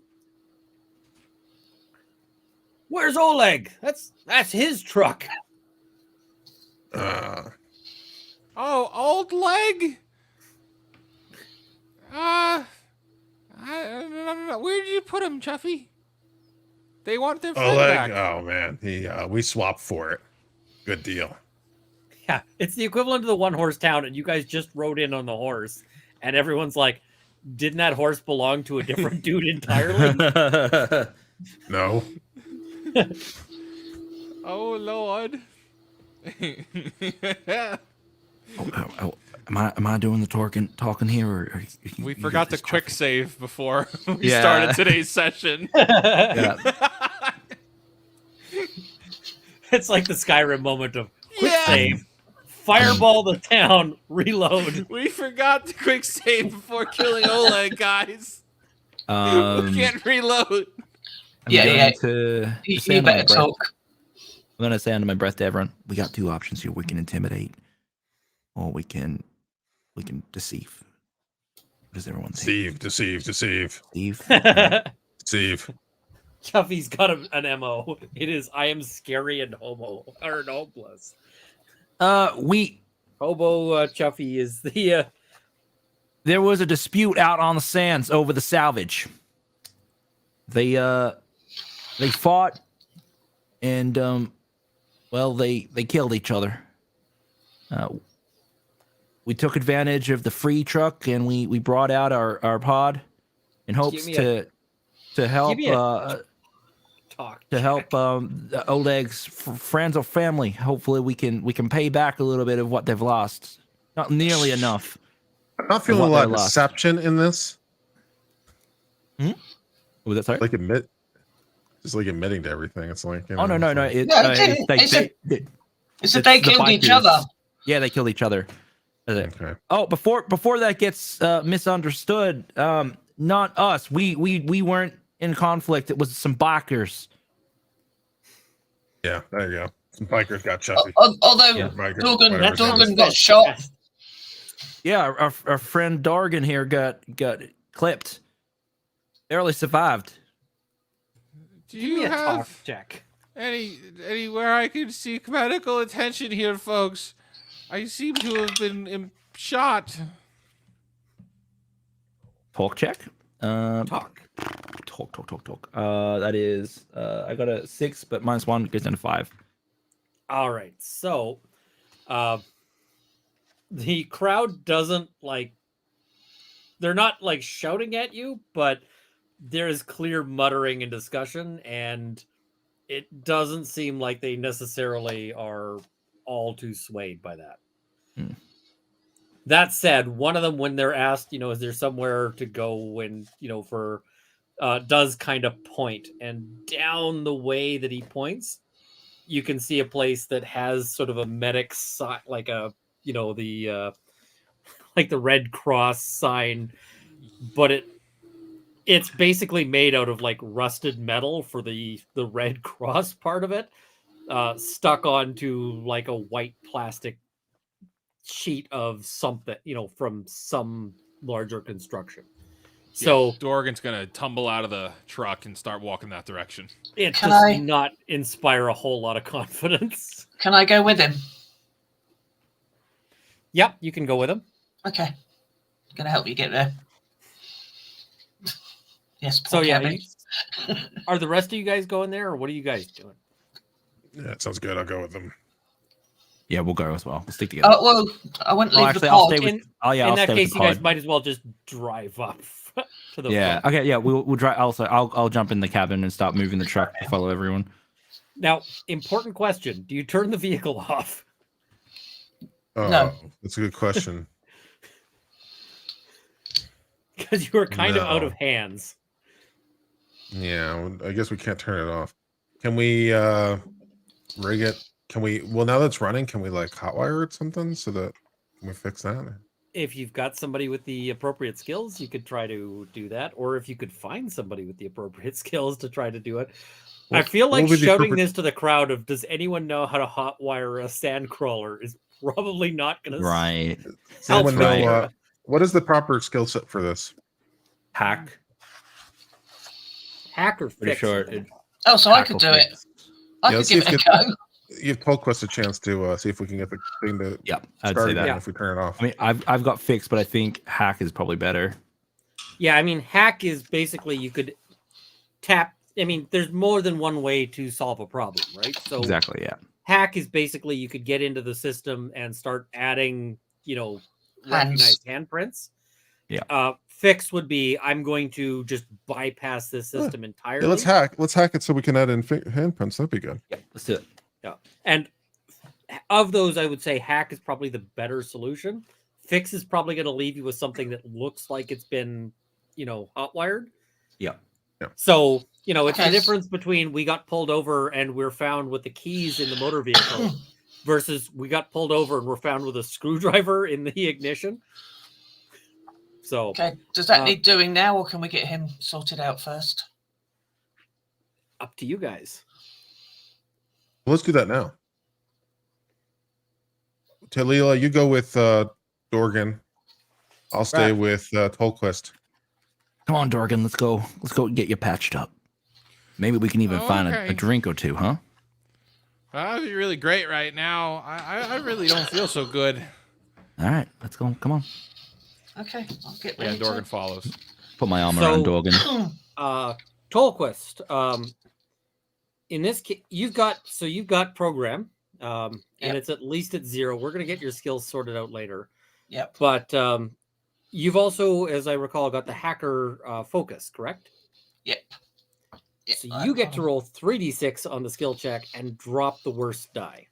"Where's Oleg? That's his truck." Oh, old leg. Where did you put him, Chuffy? They want their friend Oleg. back. Oh man, we swapped for it. Good deal. Yeah, it's the equivalent of the one-horse town, and you guys just rode in on the horse, and everyone's like, "Didn't that horse belong to a different dude entirely?" No. Oh Lord. Am I doing the talking here, or we forgot to quick save before we Yeah. started today's session. Yeah. It's like the Skyrim moment of quick save, fireball the town, reload. We forgot to quick save before killing Oleg, guys. We can't reload. I'm going to You say under my better breath- talk. I'm going to say under my breath to everyone, we got two options here. We can intimidate, or we can deceive. What does everyone think? Deceive. Deceive. Deceive. Chuffy's got an MO. It is, I am scary and homo or hopeless. Hobo Chuffy is the. There was a dispute out on the sands over the salvage. They fought, and they killed each other. We took advantage of the free truck, and we brought out our pod in hopes Give me to to help me a talk. Oleg's friends or family. Hopefully, we can pay back a little bit of what they've lost. Not nearly enough. I'm not feeling a lot of deception in this. What was that, sorry? Like just like admitting to everything. It's like, you know, Oh no. It's that they killed each other. Yeah, they killed each other. Okay. Oh, before that gets misunderstood, not us. We weren't in conflict. It was some bikers. Yeah, there you go. Some bikers got chuffy. Although Dorgan got shot. Yeah, our friend Dorgan here got clipped. Barely survived. Do you have check? anywhere I can seek medical attention here, folks? I seem to have been shot. Talk check. Talk. That is I got a 6, but -1 goes down to 5. All right. So, the crowd doesn't they're not shouting at you, but there is clear muttering and discussion, and it doesn't seem like they necessarily are all too swayed by that. That said, one of them, when they're asked, is there somewhere to go, and does kind of point, and down the way that he points, you can see a place that has sort of a medic sign, the Red Cross sign, but it's basically made out of rusted metal for the Red Cross part of it, stuck onto a white plastic sheet of something, from some larger construction. So Dorgan's gonna tumble out of the truck and start walking that direction. It does not inspire a whole lot of confidence. Can I go with him? Yep, you can go with him. Okay. I'm gonna help you get there. Yes. So yeah, are the rest of you guys going there, or what are you guys doing? Yeah, it sounds good. I'll go with them. Yeah, we'll go as well. We'll stick together. Well, I won't leave the I'll pod. stay with, in that case, you guys might as well just drive up to the front. Okay, yeah, we'll drive. Also, I'll jump in the cabin and start moving the truck to follow everyone. Now, important question: do you turn the vehicle off? No, that's a good question. Because you are kind of out of hands. Yeah, I guess we can't turn it off. Can we rig it? Well, now that's running, can we hotwire it something so that we fix that? If you've got somebody with the appropriate skills, you could try to do that. Or if you could find somebody with the appropriate skills to try to do it. I feel like shouting this to the crowd of, does anyone know how to hotwire a sand crawler, is probably not going to help. Know, what is the proper skill set for this? Hack or pretty fix. Sure. So I could do it. I could give it a go. You've told Quest a chance to see if we can get the thing to I'd say that. If we turn it off. I mean, I've got fixed, but I think hack is probably better. Yeah, I mean, hack is basically you could tap. I mean, there's more than one way to solve a problem, right? So exactly, yeah. Hack is basically you could get into the system and start adding, recognized handprints. Yeah. Fix would be, I'm going to just bypass this system entirely. Yeah, let's hack it so we can add in handprints. That'd be good. Yeah, let's do it. Yeah, and of those, I would say hack is probably the better solution. Fix is probably going to leave you with something that looks like it's been, hotwired. Yeah. So, it's the difference between we got pulled over and we're found with the keys in the motor vehicle versus we got pulled over and we're found with a screwdriver in the ignition. So, okay, does that need doing now, or can we get him sorted out first? Up to you guys. Let's do that now. Talila, you go with Dorgan. I'll stay with Tolquist. Come on, Dorgan, let's go. Let's go get you patched up. Maybe we can even find a drink or two, huh? That'd be really great right now. I really don't feel so good. All right, let's go. Come on. Okay, I'll get ready. Yeah, Dorgan follows. Put my armor on Dorgan. Tolquist, in this case, you've got program, and it's at least at 0. We're gonna get your skills sorted out later. Yep. But you've also, as I recall, got the hacker focus, correct? Yep. Yeah, So you get to roll. roll 3d6 on the skill check and drop the worst die.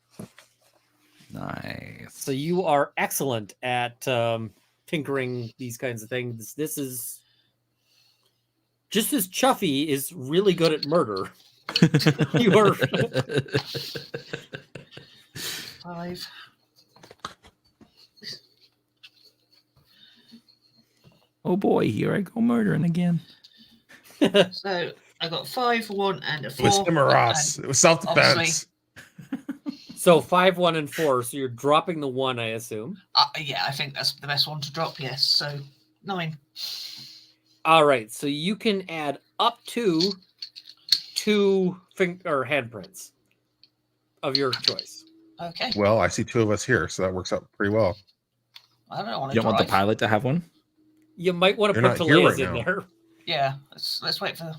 Nice. So you are excellent at tinkering these kinds of things. This is just as Chuffy is really good at murder. You are 5. Oh boy, here I go murdering again. So I got 5, 1, and a It was 4. him or us. It was self-defense. obviously- so 5, 1, and 4. So you're dropping the 1, I assume. Yeah, I think that's the best one to drop. Yes. So 9. All right. So you can add up to 2 handprints of your choice. Okay. Well, I see 2 of us here, so that works out pretty well. I don't want You to don't want the drive. pilot to have one? You might want to You're put not here Talea's right in now. there. Yeah. Let's wait for.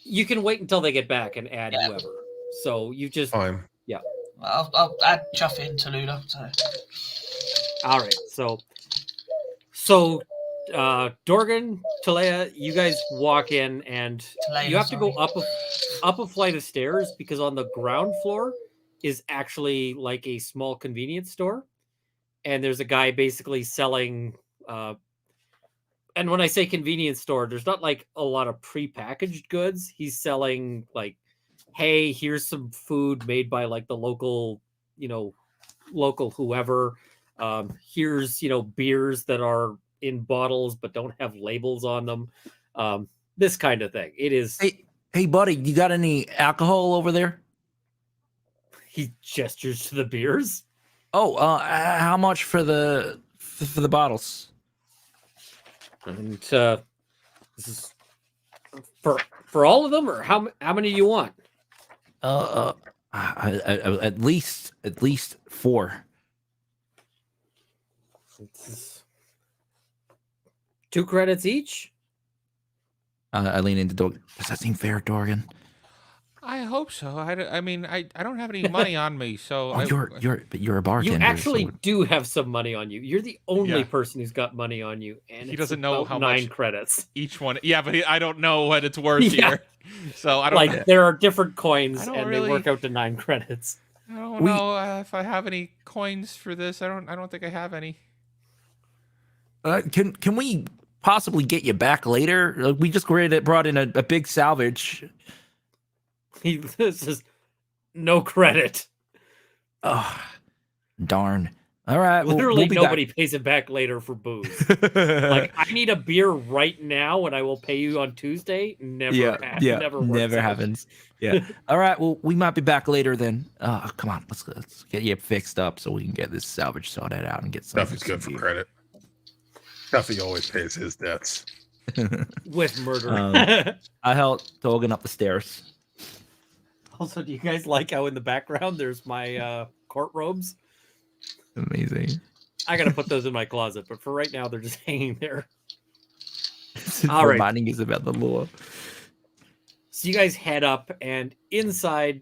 You can wait until they get back and add Yeah. whoever. So you just Fine. I'll add Chuffy and Tallulah. So all right. So Dorgan, Talea, you guys walk in and Tallulah, you have to go sorry. up a flight of stairs because on the ground floor is actually like a small convenience store, and there's a guy basically selling. And when I say convenience store, there's not like a lot of prepackaged goods. He's selling like, hey, here's some food made by like the local, local whoever. Here's beers that are in bottles but don't have labels on them. This kind of thing. It is. Hey, buddy, you got any alcohol over there? He gestures to the beers. Oh, how much for the bottles? And this is for all of them, or how many do you want? At least 4. This is 2 credits each. I lean into Dorgan. Does that seem fair, Dorgan? I hope so. I mean, I don't have any money on me, so Oh, you're a bartender. You actually so- do have some money on you. You're the only Yeah. person who's got money on you, and He it's doesn't know about how 9 much- credits. each one. Yeah, but I don't know what it's worth Yeah. here, so I don't. Like there are different coins, I don't and really- they work out to 9 credits. I don't know if I have any coins for this. I don't think I have any. Can we possibly get you back later? We just brought in a big salvage. He says, "No credit." Oh, darn. All right. Literally, we'll be nobody pays it back later for booze. back. Like, I need a beer right now, and I will pay you on Tuesday. Never never works out. happens. Yeah. All right. Well, we might be back later then. Come on, let's get you fixed up so we can get this salvage sorted out and get some. Duffy's good for credit. Duffy always pays his debts. With murder. I helped Dorgan up the stairs. Also, do you guys like how in the background there's my court robes? Amazing. I gotta put those in my closet, but for right now, they're just hanging there. All right. Reminding us about the law. So you guys head up, and inside,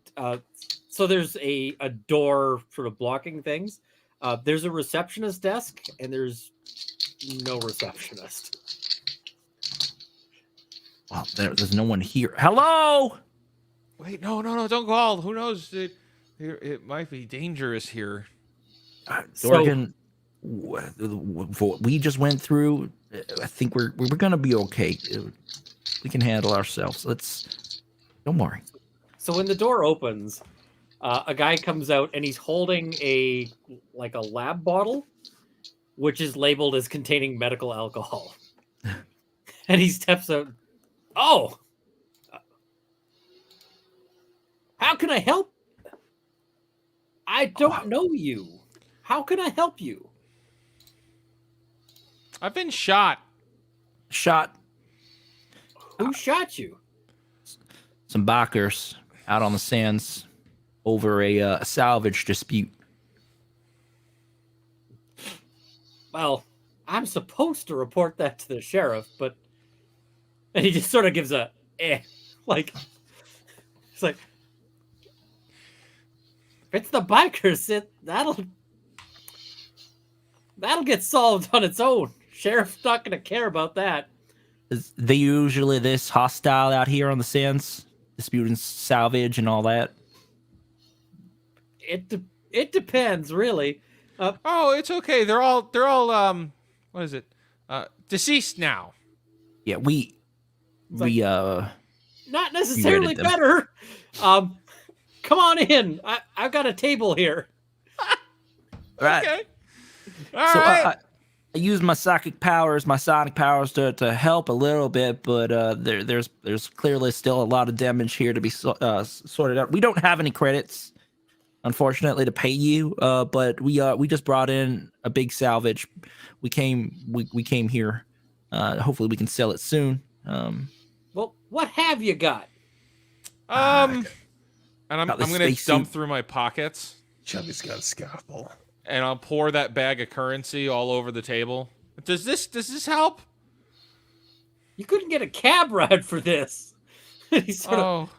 so there's a door sort of blocking things. There's a receptionist desk, and there's no receptionist. Well, there's no one here. Hello. Wait, no, don't call. Who knows? It might be dangerous here. Dorgan, what we just went through, I think we're gonna be okay. We can handle ourselves. Don't worry. So when the door opens, a guy comes out, and he's holding a lab bottle, which is labeled as containing medical alcohol. And he steps out. Oh, how can I help? I don't know you. How can I help you? I've been shot. Shot Who shot you? some bikers out on the sands over a salvage dispute. Well, I'm supposed to report that to the sheriff, but and he just sort of gives a like it's like if it's the bikers, that'll get solved on its own. Sheriff's not gonna care about that. Is they usually this hostile out here on the sands disputing salvage and all that? It depends, really. Oh, it's okay. They're all what is it? Deceased now. Yeah, we Not necessarily them. better. Come on in. I've got a table here. right. Okay. So right. I use my psychic powers, to help a little bit, but there's clearly still a lot of damage here to be sorted out. We don't have any credits, unfortunately, to pay you, but we just brought in a big salvage. We came here. Hopefully, we can sell it soon. Well, what have you got? And I'm got the gonna dump spacesuit. through my pockets. Chubby's got a scalpel. And I'll pour that bag of currency all over the table. Does this help? You couldn't get a cab ride for this. He sort of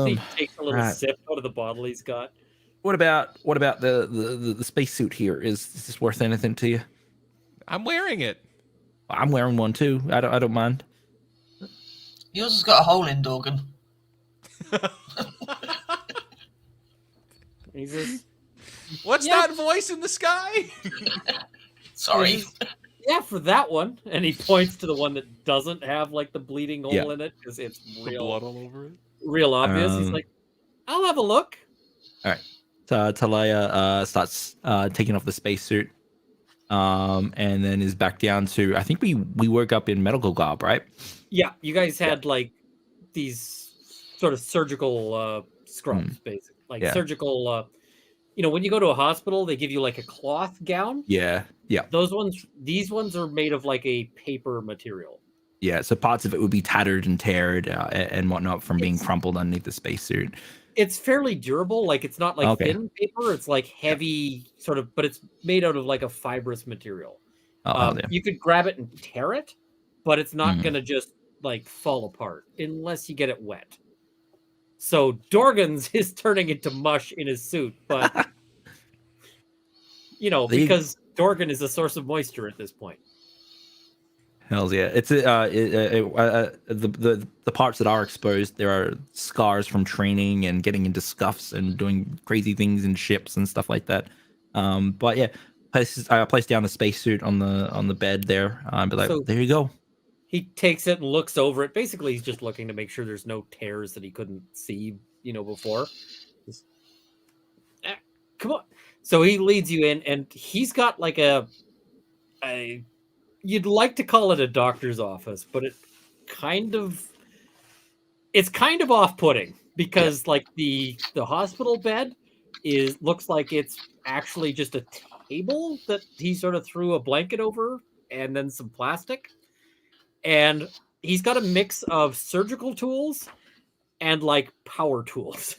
he takes a little sip out of the bottle he's got. What about the spacesuit here? Is this worth anything to you? I'm wearing it. I'm wearing one too. I don't mind. Yours has got a hole in, Dorgan. He says, What's that voice in the sky? Sorry. yeah, for that one. And he points to the one that doesn't have like the bleeding hole in it because it's real blood all over it. Real obvious. He's like, I'll have a look. All right. Talia starts taking off the spacesuit, and then is back down to. I think we work up in medical garb, right? Yeah, you guys had like these sort of surgical scrubs, basically, like surgical. When you go to a hospital, they give you like a cloth gown. Yeah. These ones are made of like a paper material. Yeah, so parts of it would be tattered and teared and whatnot from being crumpled underneath the spacesuit. It's fairly durable. Like it's not like thin paper. It's like heavy sort of, but it's made out of like a fibrous material. You could grab it and tear it, but it's not going to just like fall apart unless you get it wet. So Dorgan's is turning into mush in his suit, but because Dorgan is a source of moisture at this point. Hells yeah! It's the parts that are exposed. There are scars from training and getting into scuffs and doing crazy things in ships and stuff like that. But yeah, I place down the spacesuit on the bed there. Be like, there you go. He takes it and looks over it. Basically, he's just looking to make sure there's no tears that he couldn't see, before. Come on. So he leads you in, and he's got like you'd like to call it a doctor's office, but it's kind of off-putting because like the hospital bed looks like it's actually just a table that he sort of threw a blanket over and then some plastic. And he's got a mix of surgical tools and like power tools.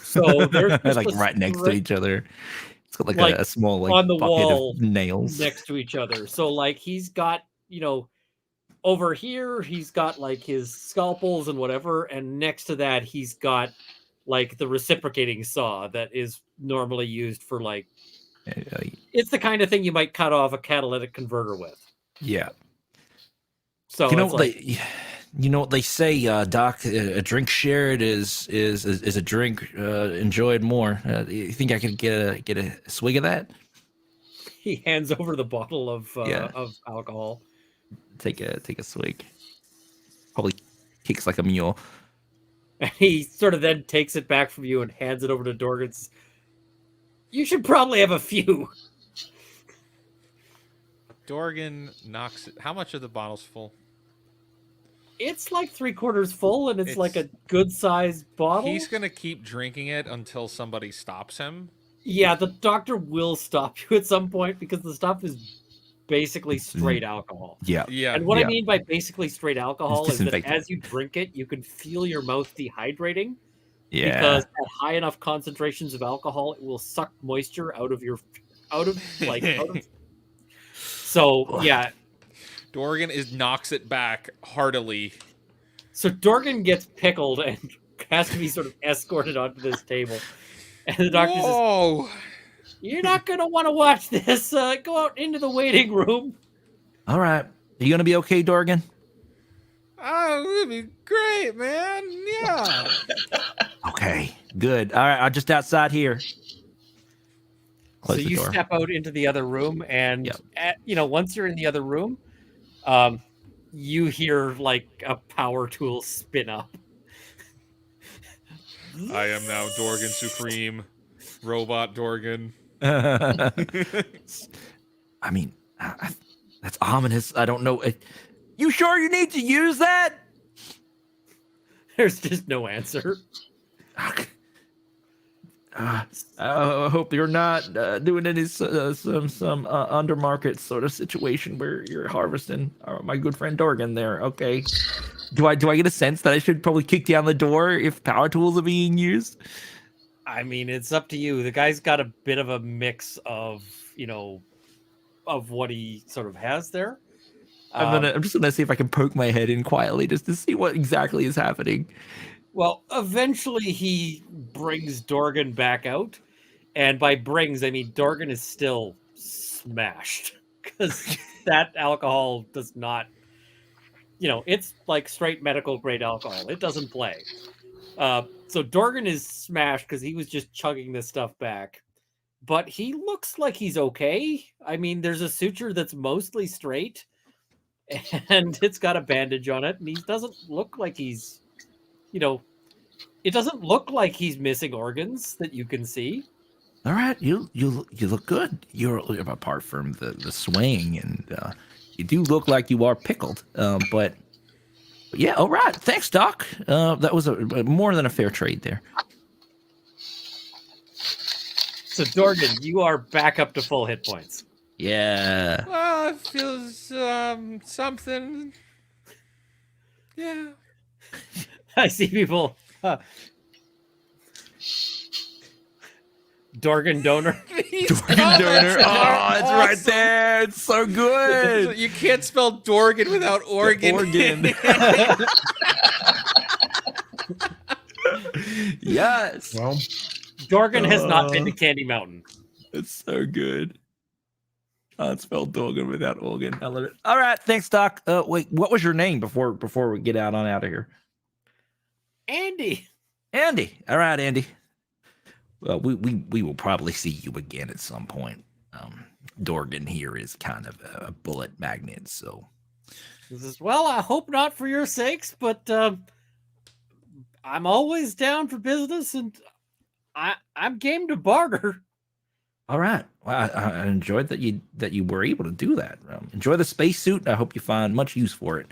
So they're like right next to each other. It's got like a small like on the bucket wall of nails next to each other. So like he's got, over here he's got like his scalpels and whatever, and next to that he's got like the reciprocating saw that is normally used for like it's the kind of thing you might cut off a catalytic converter with. Yeah. So you know what they say, Doc. A drink shared is a drink enjoyed more. You think I could get a swig of that? He hands over the bottle of alcohol. Take a swig. Probably kicks like a mule. And he sort of then takes it back from you and hands it over to Dorgan. You should probably have a few. Dorgan knocks it. How much of the bottle's full? It's like 3/4 full, and it's like a good sized bottle. He's gonna keep drinking it until somebody stops him. Yeah, the doctor will stop you at some point because the stuff is basically straight alcohol. Yeah. And what I mean by basically straight alcohol is that as you drink it, you can feel your mouth dehydrating. Yeah. Because at high enough concentrations of alcohol, it will suck moisture out of. So yeah. Dorgan knocks it back heartily. So Dorgan gets pickled and has to be sort of escorted onto this table. And the doctor says, "You're not going to want to watch this. Go out into the waiting room." All right. Are you going to be okay, Dorgan? Oh, it'd be great, man. Yeah. Okay, good. All right, I'm just outside here. Close So the you door. step out into the other room, and Yep. once you're in the other room, you hear like a power tool spin up. I am now Dorgan Supreme, Robot Dorgan. I mean, that's ominous. I don't know. You sure you need to use that? There's just no answer. I hope you're not doing any some undermarket sort of situation where you're harvesting my good friend Dorgan there. Okay. Do I get a sense that I should probably kick down the door if power tools are being used? I mean, it's up to you. The guy's got a bit of a mix of, of what he sort of has there. I'm just gonna see if I can poke my head in quietly just to see what exactly is happening. Well, eventually he brings Dorgan back out. And by brings, I mean Dorgan is still smashed. Because that alcohol does not, it's like straight medical grade alcohol. It doesn't play. So Dorgan is smashed because he was just chugging this stuff back. But he looks like he's okay. I mean, there's a suture that's mostly straight. And it's got a bandage on it. And he doesn't look like he's, it doesn't look like he's missing organs that you can see. All right, you look good. You're apart from the swaying, and you do look like you are pickled. But yeah, all right. Thanks, Doc. That was a more than a fair trade there. So Dorgan, you are back up to full hit points. Yeah. Well, it feels something. Yeah. I see people. Dorgan donor. Dorgan donor. Oh, it's right there. It's so good. You can't spell Dorgan without organ. Organ. Yes. Well, Dorgan has not been to Candy Mountain. It's so good. Can't spell Dorgan without organ. I love it. All right, thanks, Doc. Wait, what was your name before we get out of here? Andy. Andy. All right, Andy. Well, we will probably see you again at some point. Dorgan here is kind of a bullet magnet, so. Well, I hope not for your sakes, but I'm always down for business, and I'm game to barter. All right. Well, I enjoyed that you were able to do that. Enjoy the spacesuit. I hope you find much use for it.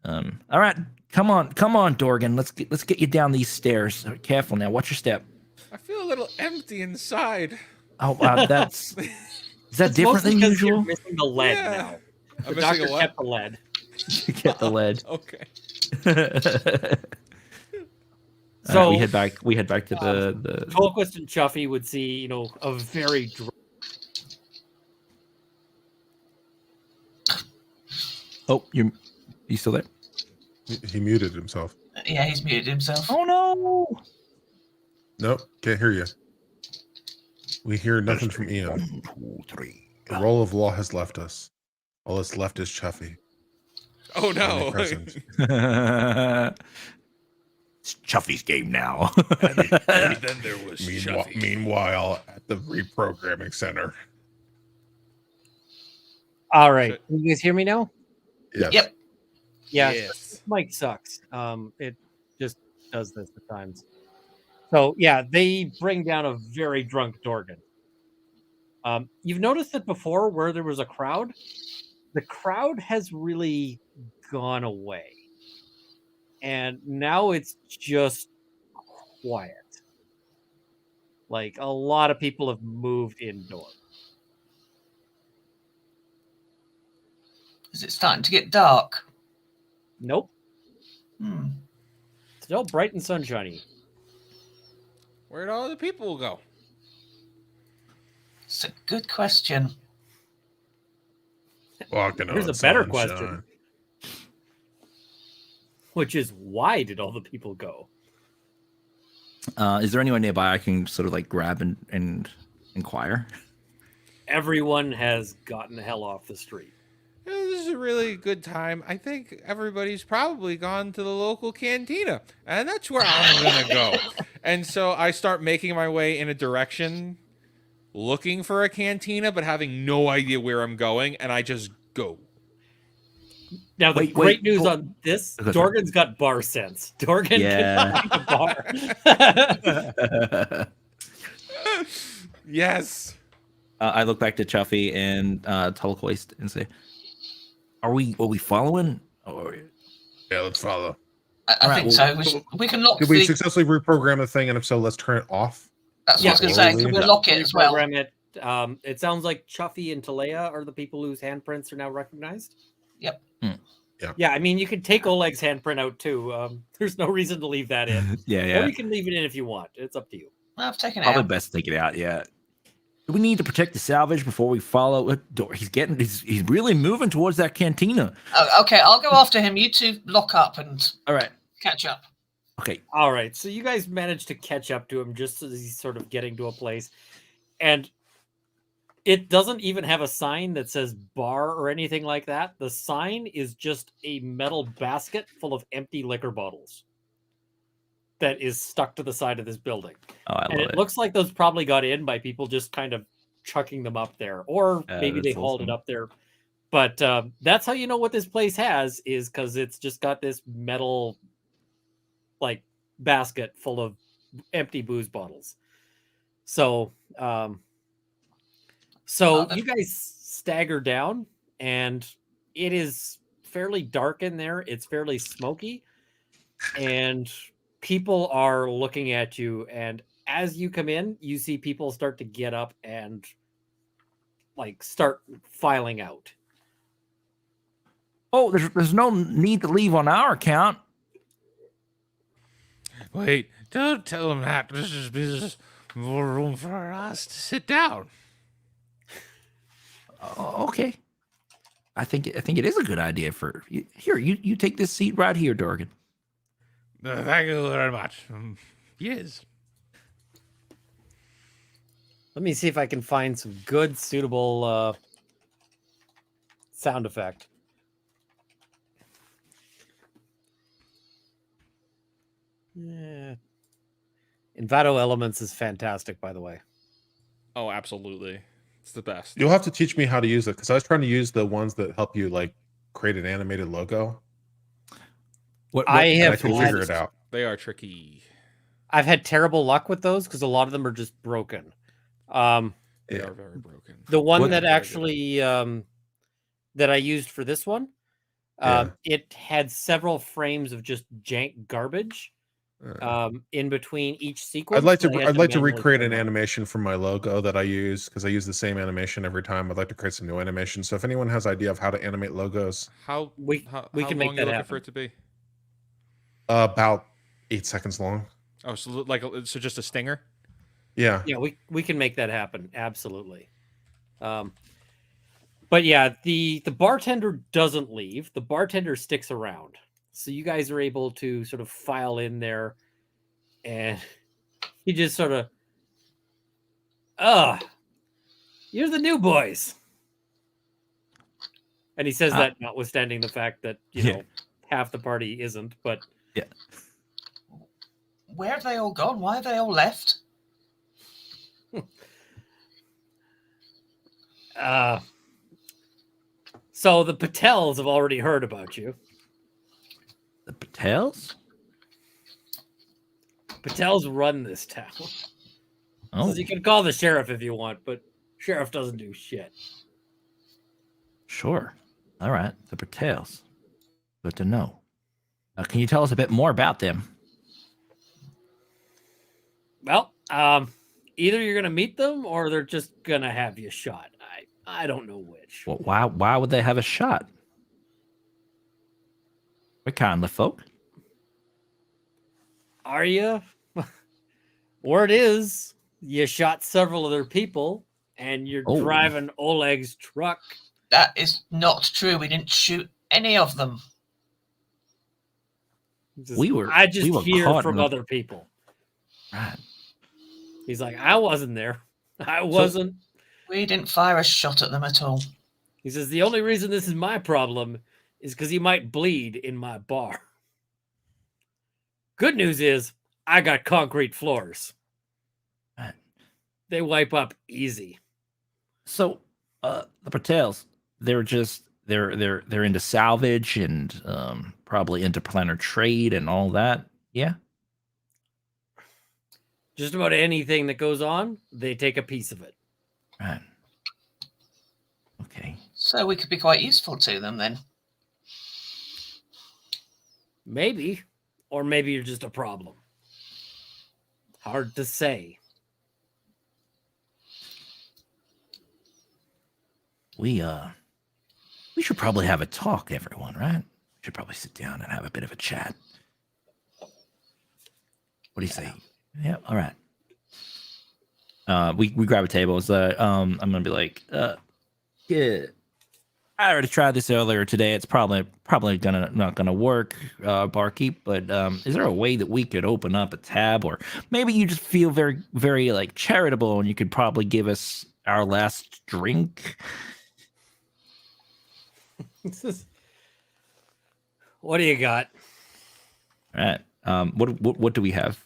All right. Come on, Dorgan. Let's get you down these stairs. Careful now. Watch your step. I feel a little empty inside. Oh, is that different than You're usual? missing the lead now. I'm The missing doctor a what? kept the lead. You get the lead. Okay. So we head back to the. Tolquist and Chuffy would see, a very Oh, you still there? he muted himself. Yeah, he's muted himself. Oh no! Nope, can't hear you. We hear nothing from Ian. 1, 2, 3. The role of law has left us. All that's left is Chuffy. Oh no. Omnipresent. It's Chuffy's game now. And then there was Chuffy. Meanwhile, at the reprogramming center. All right. Can you guys hear me now? Yes. Yep. Yeah. Yes. Mic sucks. It just does this at times. So yeah, they bring down a very drunk Dorgan. You've noticed that before where there was a crowd, the crowd has really gone away. And now it's just quiet. Like a lot of people have moved indoors. Is it starting to get dark? Nope. Hmm. Still bright and sunshiny. Where'd all the people go? It's a good question. Walking Here's on a better sunshine. question. Which is, why did all the people go? Is there anyone nearby I can sort of like grab and inquire? Everyone has gotten the hell off the street. This is a really good time. I think everybody's probably gone to the local cantina, and that's where I'm gonna go. And so I start making my way in a direction, looking for a cantina, but having no idea where I'm going, and I just go. Now, the Wait, great wait, news Dor- on this, Okay, sorry. Dorgan's got bar sense. Dorgan Yeah. can find a bar. Yes. I look back to Chuffy and Tulkoist and say, "Are we following?" Or Yeah, let's follow. I All right, think well, so. We can lock Did we the. successfully reprogram the thing? And if so, let's turn it off. That's what I was going to say. Can we lock it as well? Reprogram it. It sounds like Chuffy and Talea are the people whose handprints are now recognized. Yep. Yeah, I mean, you can take Oleg's handprint out too. There's no reason to leave that in. yeah. Or you can leave it in if you want. It's up to you. I've taken it Probably out. best to take it out. Yeah. Do we need to protect the salvage before we follow it? He's really moving towards that cantina. Oh, okay, I'll go after him. You two lock up and All right. catch up. Okay. All right, so you guys managed to catch up to him just as he's sort of getting to a place. And it doesn't even have a sign that says bar or anything like that. The sign is just a metal basket full of empty liquor bottles that is stuck to the side of this building. Oh, I And love it it. looks like those probably got in by people just kind of chucking them up there. Or maybe they that's hauled it awesome. up there. But that's how you know what this place has, is because it's just got this metal like basket full of empty booze bottles. So you guys stagger down, and it is fairly dark in there. It's fairly smoky, and people are looking at you. And as you come in, you see people start to get up and like start filing out. Oh, there's no need to leave on our account. Wait, don't tell him that. This is more room for us to sit down. Oh, okay. I think it is a good idea for here. You take this seat right here, Dorgan. Thank you very much. Yes. Let me see if I can find some good, suitable sound effect. Yeah. Envato Elements is fantastic, by the way. Oh, absolutely. It's the best. You'll have to teach me how to use it because I was trying to use the ones that help you like create an animated logo. I And I have can figure it out. They are tricky. I've had terrible luck with those because a lot of them are just broken. They Yeah. are very broken. The one What- that actually that I used for this one, it had several frames of just jank garbage in between each sequence. I'd like to manually recreate an turn on. animation from my logo that I use because I use the same animation every time. I'd like to create some new animation. So if anyone has idea of how to animate logos, How We how can make long that you looking happen. for it to be? about 8 seconds long. Oh, so so just a stinger. Yeah. Yeah, we can make that happen. Absolutely. But yeah, the bartender doesn't leave. The bartender sticks around. So you guys are able to sort of file in there, and he just sort of, you're the new boys. And he says that notwithstanding the fact that, you know, half the party isn't, but Where have they all gone? Why have they all left? so the Patels have already heard about you. The Patels? Patels run this town. Oh, You can call the sheriff if you want, but sheriff doesn't do shit. sure. All right, the Patels. Good to know. Can you tell us a bit more about them? Well, either you're gonna meet them or they're just gonna have you shot. I don't know which. Well, why would they have a shot? We're kindly folk. Are you? Word is you shot several other people and you're Oh. driving Oleg's truck. That is not true. We didn't shoot any of them. I just we were hear caught from in a- other people. Right. He's like, I wasn't there. I wasn't. We didn't fire a shot at them at all. He says, the only reason this is my problem is because he might bleed in my bar. Good news is I got concrete floors. Right. They wipe up easy. So, the Patels, they're into salvage and probably into planner trade and all that. Yeah. Just about anything that goes on, they take a piece of it. Right. Okay. So we could be quite useful to them then. Maybe. Or maybe you're just a problem. Hard to say. We should probably have a talk, everyone, right? We should probably sit down and have a bit of a chat. What do you say? Yeah, all right. We grab a table. So I'm gonna be like, yeah, I already tried this earlier today. It's probably not gonna work, barkeep. But is there a way that we could open up a tab, or maybe you just feel very, very like charitable, and you could probably give us our last drink? What do you got? All right. What do we have?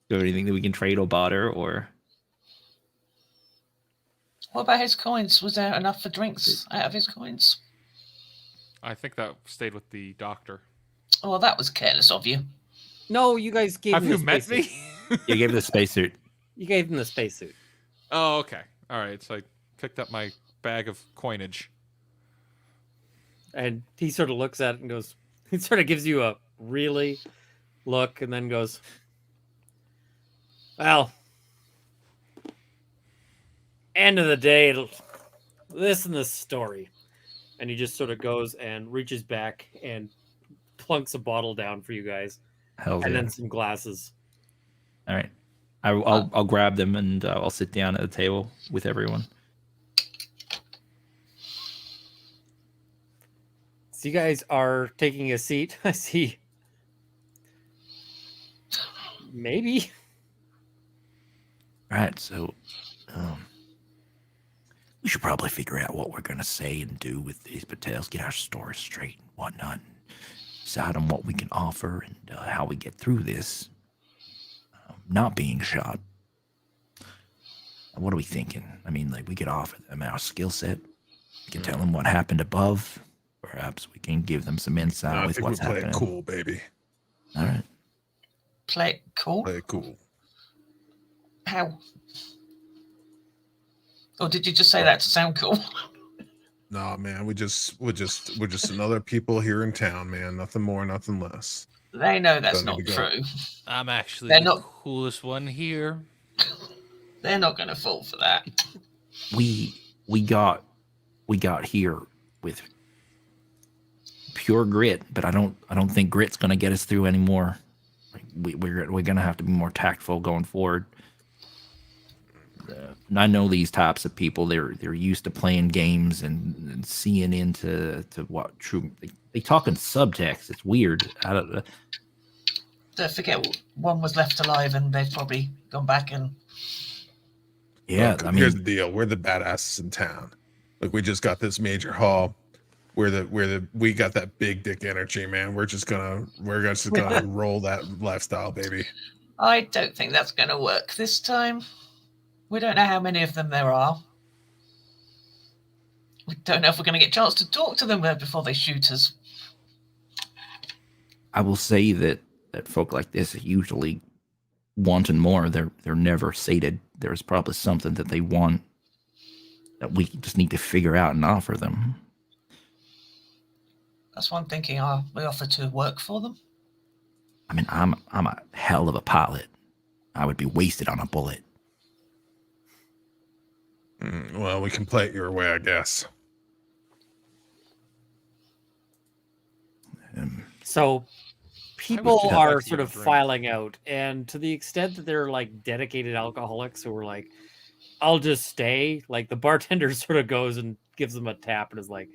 Do you have anything that we can trade or barter or? What about his coins? Was there enough for drinks out of his coins? I think that stayed with the doctor. Oh, well, that was careless of you. No, you guys gave Have him you the met spacesuit. me? You gave the spacesuit. You gave him the spacesuit. Oh, okay. All right. So I picked up my bag of coinage. And he sort of looks at it and goes, he sort of gives you a really look and then goes, well, end of the day, it'll listen to this story. And he just sort of goes and reaches back and plunks a bottle down for you guys. Hell And yeah. then some glasses. All right. I'll grab them and I'll sit down at the table with everyone. So you guys are taking a seat. I see. Maybe. All right. So, we should probably figure out what we're gonna say and do with these Patels. Get our stories straight and whatnot. Decide on what we can offer and how we get through this. Not being shot. What are we thinking? I mean, like, we could offer them our skill set. We can tell them what happened above. Perhaps we can give them some insight I with think what's we play happening. it cool, baby. All right. Play it cool? Play it cool. How? Or did you just say that to sound cool? Nah, man, we're just another people here in town, man. Nothing more, nothing less. They know that's Don't not need to go. true. I'm actually They're the not- coolest one here. They're not going to fall for that. We got here with pure grit, but I don't think grit's gonna get us through anymore. Like, we're gonna have to be more tactful going forward. And I know these types of people. They're used to playing games and seeing into what true. They talk in subtext. It's weird. I don't know. Don't forget, one was left alive, and they've probably gone back and. Yeah, Look, I here's the mean, deal. We're the badasses in town. Like, we just got this major haul. We got that big dick energy, man. We're just gonna roll that lifestyle, baby. I don't think that's going to work this time. We don't know how many of them there are. We don't know if we're going to get a chance to talk to them before they shoot us. I will say that folk like this are usually wanting more. They're never sated. There's probably something that they want that we just need to figure out and offer them. That's one thinking. We offer to work for them. I mean, I'm a hell of a pilot. I would be wasted on a bullet. Well, we can play it your way, I guess. So people just are like to sort get a of drink. filing out, and to the extent that they're like dedicated alcoholics who are like, I'll just stay, like the bartender sort of goes and gives them a tap and is like,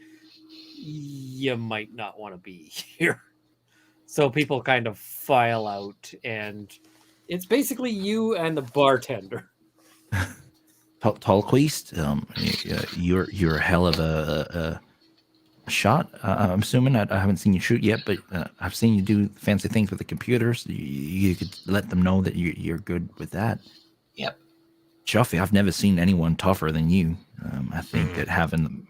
you might not want to be here. So people kind of file out, and it's basically you and the bartender. Tallquist, you're a hell of a shot. I'm assuming I haven't seen you shoot yet, but I've seen you do fancy things with the computers. You could let them know that you're good with that. Yep. Chuffy, I've never seen anyone tougher than you. I think that having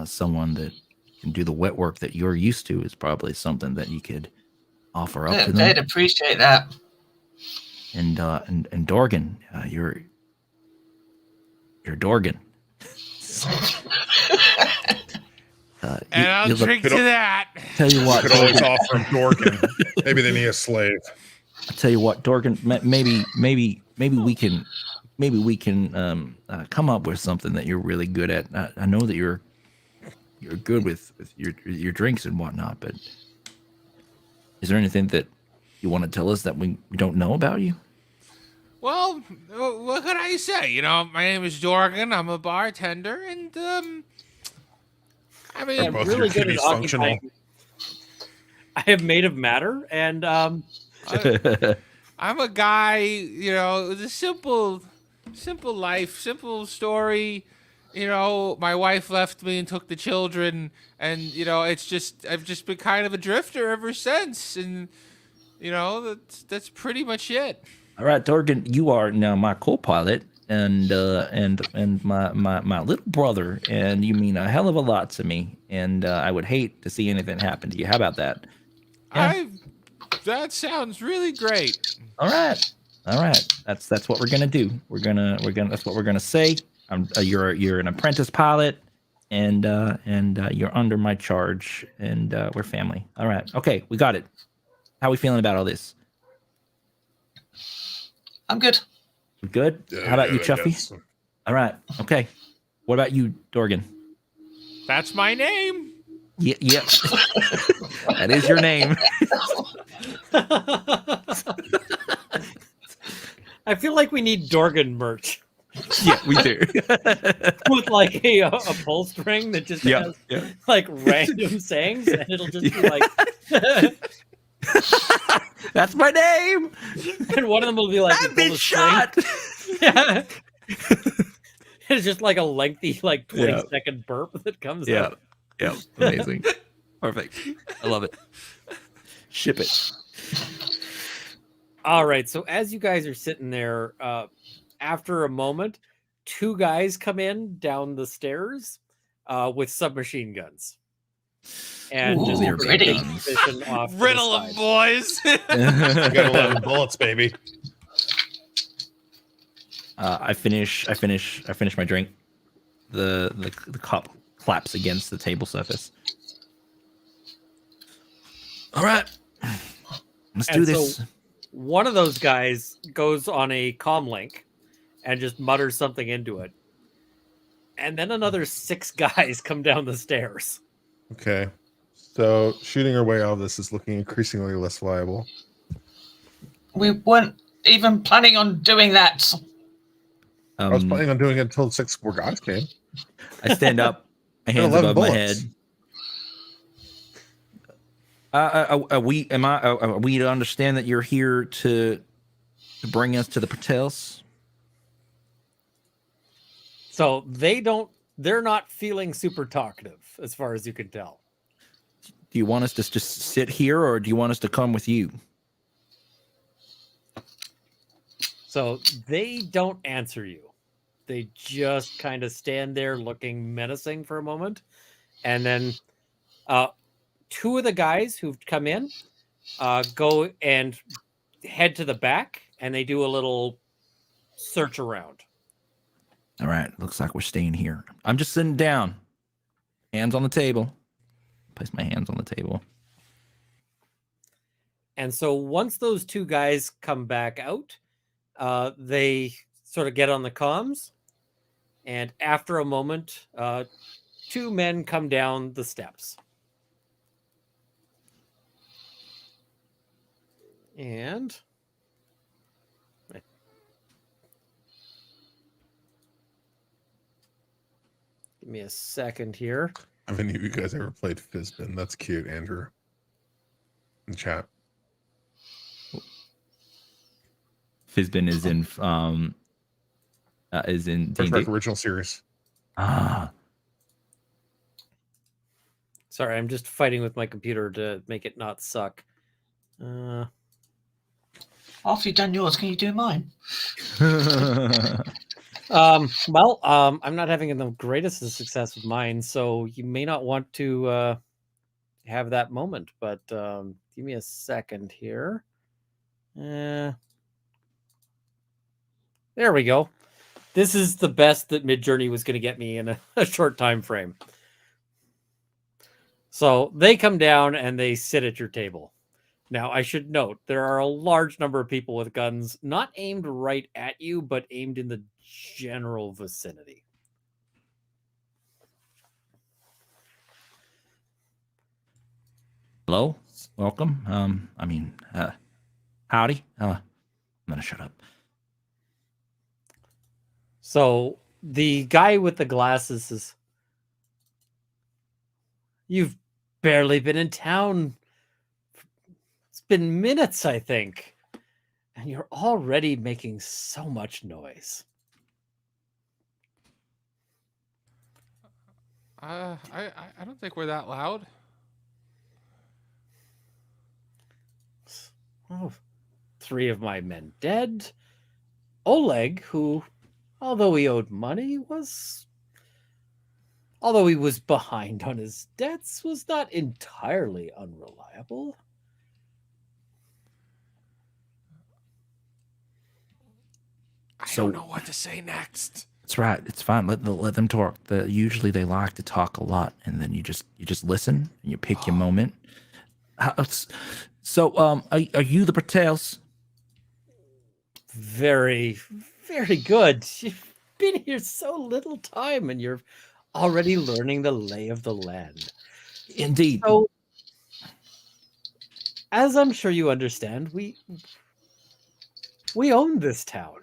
someone that can do the wet work that you're used to is probably something that you could offer up to them. They'd appreciate that. And Dorgan, you're Dorgan. And I'll drink to that. Tell you what, You could always offer him Dorgan. Maybe they need a slave. I'll tell you what, Dorgan. Maybe we can come up with something that you're really good at. I know that you're good with your drinks and whatnot, but is there anything that you want to tell us that we don't know about you? Well, what can I say? You know, my name is Dorgan. I'm a bartender, and I mean, I'm Both really your good at kitties functional. occupying. I am made of matter, and I'm a guy, you know, with a simple life, simple story. You know, my wife left me and took the children, and you know, I've just been kind of a drifter ever since, and you know, that's pretty much it. All right, Dorgan, you are now my co-pilot and my little brother, and you mean a hell of a lot to me. And I would hate to see anything happen to you. How about that? Yeah. That sounds really great. All right. That's what we're gonna do. We're gonna that's what we're gonna say. You're an apprentice pilot, and you're under my charge, and we're family. All right. Okay, we got it. How are we feeling about all this? I'm good. We good? How about you, Chuffy? Yes. All right. Okay. What about you, Dorgan? That's my name. Yeah. That is your name. I feel like we need Dorgan merch Yeah, we do. with like a pull string that just has like random sayings, and it'll just be like, That's my name. and one of them will be like, I've pull been the shot. string. Yeah. It's just like a lengthy, like 20-second burp that comes out. Yeah. Amazing. Perfect. I love it. Ship it. All right. So as you guys are sitting there, after a moment, two guys come in down the stairs with submachine guns. And Ooh, just they're take pretty. position off to the Riddle them, side. boys. You got 11 bullets, baby. I finish my drink. The cup claps against the table surface. All right. Let's do And this. so one of those guys goes on a comm link and just mutters something into it. And then another 6 guys come down the stairs. Okay. So shooting our way out of this is looking increasingly less viable. We weren't even planning on doing that. I was planning on doing it until 6 more guys came. I stand up, my hands 11 above my bullets. head. Are we to understand that you're here to bring us to the Patels? So they're not feeling super talkative as far as you can tell. Do you want us to just sit here, or do you want us to come with you? So they don't answer you. They just kind of stand there looking menacing for a moment. And then 2 of the guys who've come in go and head to the back, and they do a little search around. All right, looks like we're staying here. I'm just sitting down, hands on the table. Place my hands on the table. And so once those 2 guys come back out, they sort of get on the comms. And after a moment, 2 men come down the steps. And give me a second here. Have any of you guys ever played Fizbin? That's cute, Andrew. In chat. Fizbin is in Is in Star D&D? Trek original series. Ah, Sorry, I'm just fighting with my computer to make it not suck. After you've done yours, can you do mine? Well, I'm not having the greatest of success with mine, so you may not want to have that moment, but give me a second here. There we go. This is the best that Midjourney was going to get me in a short time frame. So they come down and they sit at your table. Now, I should note, there are a large number of people with guns, not aimed right at you, but aimed in the general vicinity. hello, welcome. Howdy. I'm gonna shut up. So the guy with the glasses says, "You've barely been in town. It's been minutes, I think. And you're already making so much noise." I don't think we're that loud. Oh, 3 of my men dead. Oleg, who, although he owed money, although he was behind on his debts, was not entirely unreliable. I So- don't know what to say next. That's right. It's fine. Let them talk. Usually they like to talk a lot, and then you just listen and you pick your moment. So, are you the Patels? Very, very good. You've been here so little time and you're already learning the lay of the land. Indeed. So, as I'm sure you understand, we own this town.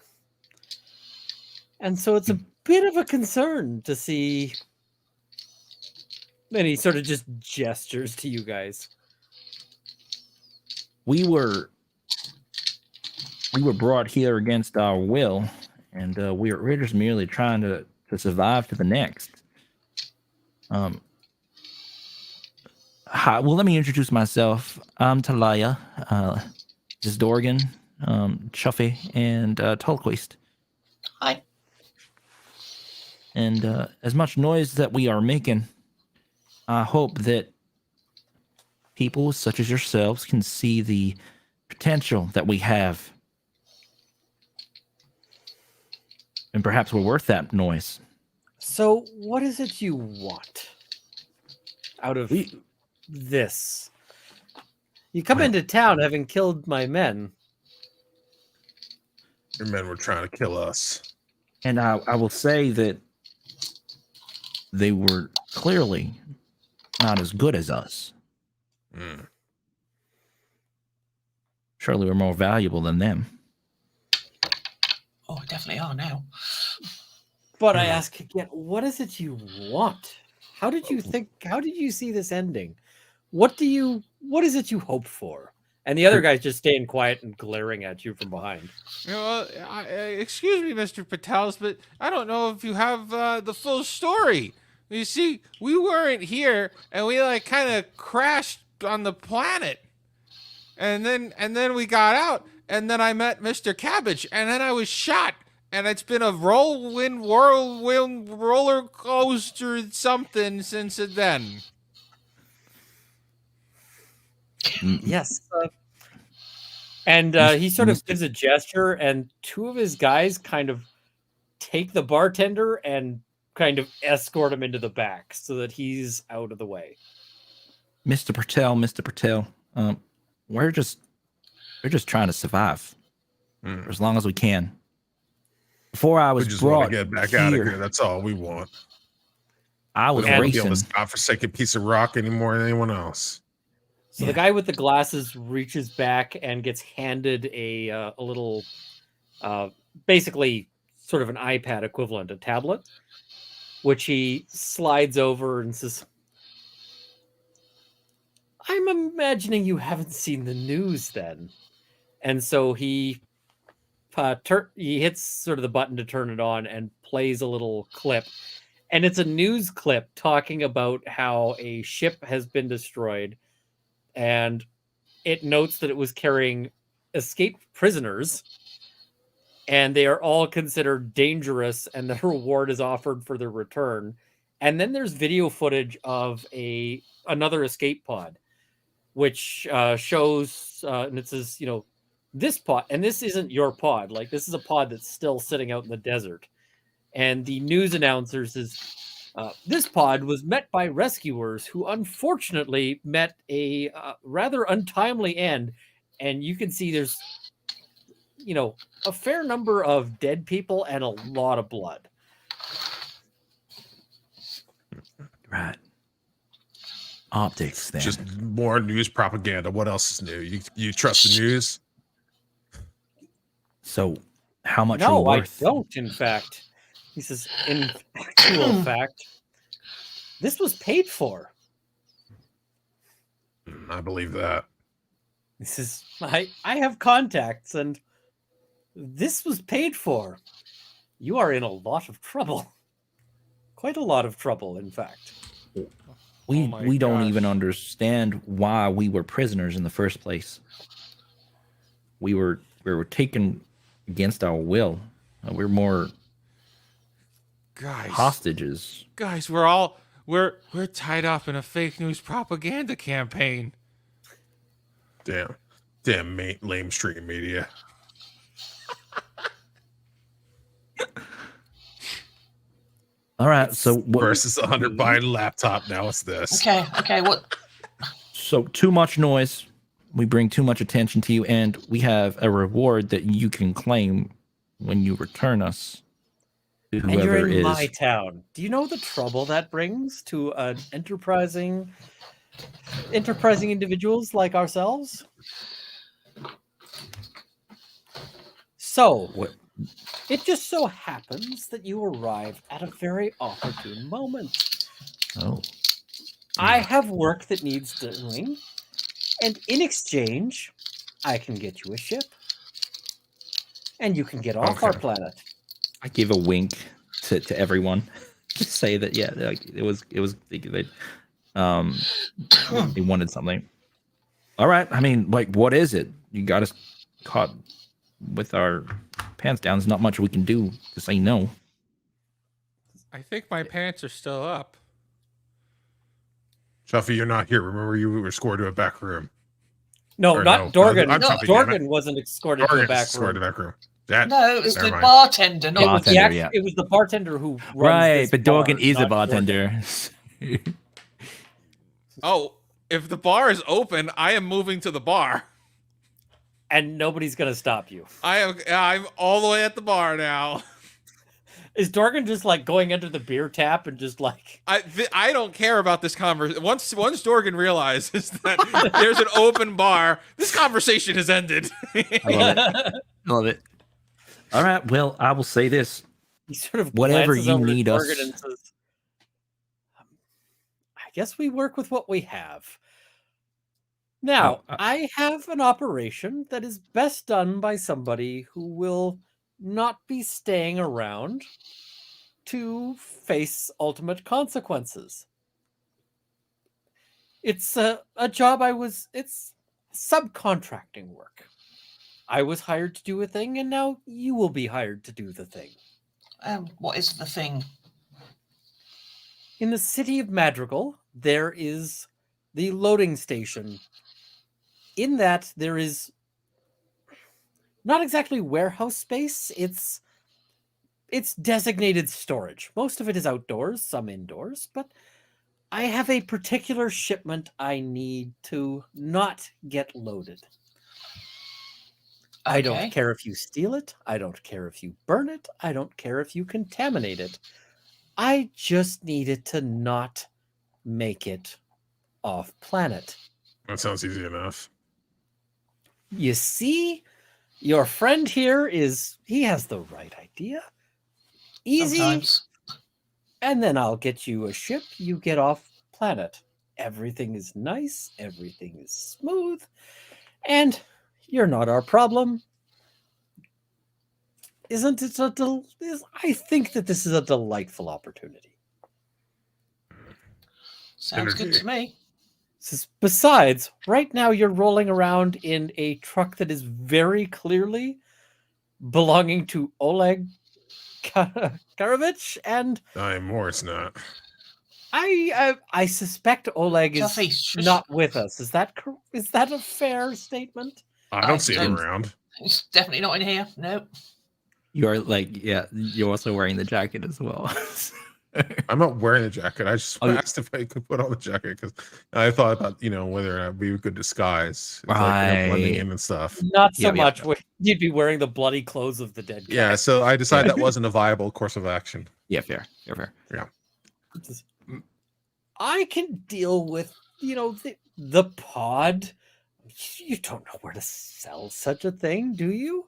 And so it's a bit of a concern to see. And he sort of just gestures to you guys. We were brought here against our will, and we're just merely trying to survive to the next. Hi, well, let me introduce myself. I'm Talaya. This is Dorgan, Chuffy, and Tolquist. Hi. And as much noise that we are making, I hope that people such as yourselves can see the potential that we have. And perhaps we're worth that noise. So, what is it you want out of this? You come Well- into town having killed my men. Your men were trying to kill us. And I will say that they were clearly not as good as us. Mm. Surely we're more valuable than them. Oh, definitely are now. But I ask again, what is it you want? How did you see this ending? What is it you hope for? And the other guy's just staying quiet and glaring at you from behind. You know, excuse me, Mr. Patels, but I don't know if you have the full story. You see, we weren't here, and we like kind of crashed on the planet, and then we got out, and then I met Mr. Cabbage, and then I was shot, and it's been a whirlwind roller coaster something since then. Yes. And he sort of gives a gesture, and 2 of his guys kind of take the bartender and kind of escort him into the back so that he's out of the way. Mr. Patel, we're just trying to survive for as long as we can. Before I We was just want brought to get back here, out of here. That's all we want. I We was don't want to be on racing. this godforsaken piece of rock anymore than anyone else. So the guy with the glasses reaches back and gets handed a little, basically sort of an iPad equivalent, a tablet, which he slides over and says, "I'm imagining you haven't seen the news then." And so he he hits sort of the button to turn it on and plays a little clip. And it's a news clip talking about how a ship has been destroyed. And it notes that it was carrying escaped prisoners. And they are all considered dangerous, and the reward is offered for their return. And then there's video footage of another escape pod, which shows, and it says, this pod, and this isn't your pod. Like, this is a pod that's still sitting out in the desert. And the news announcer says, this pod was met by rescuers who unfortunately met a rather untimely end. And you can see there's, a fair number of dead people and a lot of blood. Right. Optics then. Just more news propaganda. What else is new? You trust the news? So how much No, are I you worth? don't, in fact. He says, in actual fact, this was paid for. I believe that. He says, I have contacts, and this was paid for. You are in a lot of trouble. Quite a lot of trouble, in fact. We Oh my we don't gosh. even understand why we were prisoners in the first place. We were taken against our will. We're more Guys, hostages. guys, we're tied up in a fake news propaganda campaign. Damn lamestream media. All right, so what, Versus 100 buying a laptop. Now it's this. Okay, what? so too much noise. We bring too much attention to you, and we have a reward that you can claim when you return us. To And you're whoever in is. my town. Do you know the trouble that brings to enterprising individuals like ourselves? So, What? it just so happens that you arrive at a very opportune moment. Oh, I have work that needs doing, and in exchange, I can get you a ship. And you can get off our Okay. planet. I give a wink to everyone to say that like it was they wanted something. All right, I mean, like, what is it? You got us caught with our pants down. There's not much we can do to say no. I think my pants are still up. Shuffy, you're not here. Remember, you were scored to a back room. No, Or not no, Dorgan. I'm No, jumping, Dorgan wasn't escorted to the Dorgan's back scored room. to the back room. That, No, it was never the mind. bartender, not It was, Bartender, the yeah. it was the bartender who runs Right, this but Dorgan bar, is a not Dorgan. bartender. Oh, if the bar is open, I am moving to the bar. And nobody's gonna stop you. I'm all the way at the bar now. Is Dorgan just like going under the beer tap and just like I don't care about this conversation. Once Dorgan realizes that there's an open bar, this conversation has ended. I love it. Love it. All right, well, I will say this. he sort of Whatever glances you over to need Dorgan us- and says, I guess we work with what we have. Now, Oh, I have an operation that is best done by somebody who will not be staying around to face ultimate consequences. It's a job it's subcontracting work. I was hired to do a thing, and now you will be hired to do the thing. What is the thing? In the city of Madrigal, there is the loading station. In that, there is not exactly warehouse space. It's designated storage. Most of it is outdoors, some indoors, but I have a particular shipment I need to not get loaded. I don't Okay. care if you steal it. I don't care if you burn it. I don't care if you contaminate it. I just need it to not make it off planet. That sounds easy enough. You see, your friend here he has the right idea. Easy, Sometimes. and then I'll get you a ship. You get off planet. Everything is nice. Everything is smooth. And you're not our problem. Isn't it I think that this is a delightful opportunity. Sounds good to me. Besides, right now you're rolling around in a truck that is very clearly belonging to Oleg Karovich, and More it's not. I suspect Oleg is Chuffy, shush. not with us. Is that a fair statement? I don't see him around. He's definitely not in here. Nope. You're like, yeah, you're also wearing the jacket as well. I'm not wearing the jacket. I just asked if I could put on the jacket because I thought about, whether or not we could disguise. It's like, blending in and stuff. Not so much. You'd be wearing the bloody clothes of the dead guy. Yeah, so I decided that wasn't a viable course of action. Yeah, fair. Yeah. I can deal with, the pod. You don't know where to sell such a thing, do you?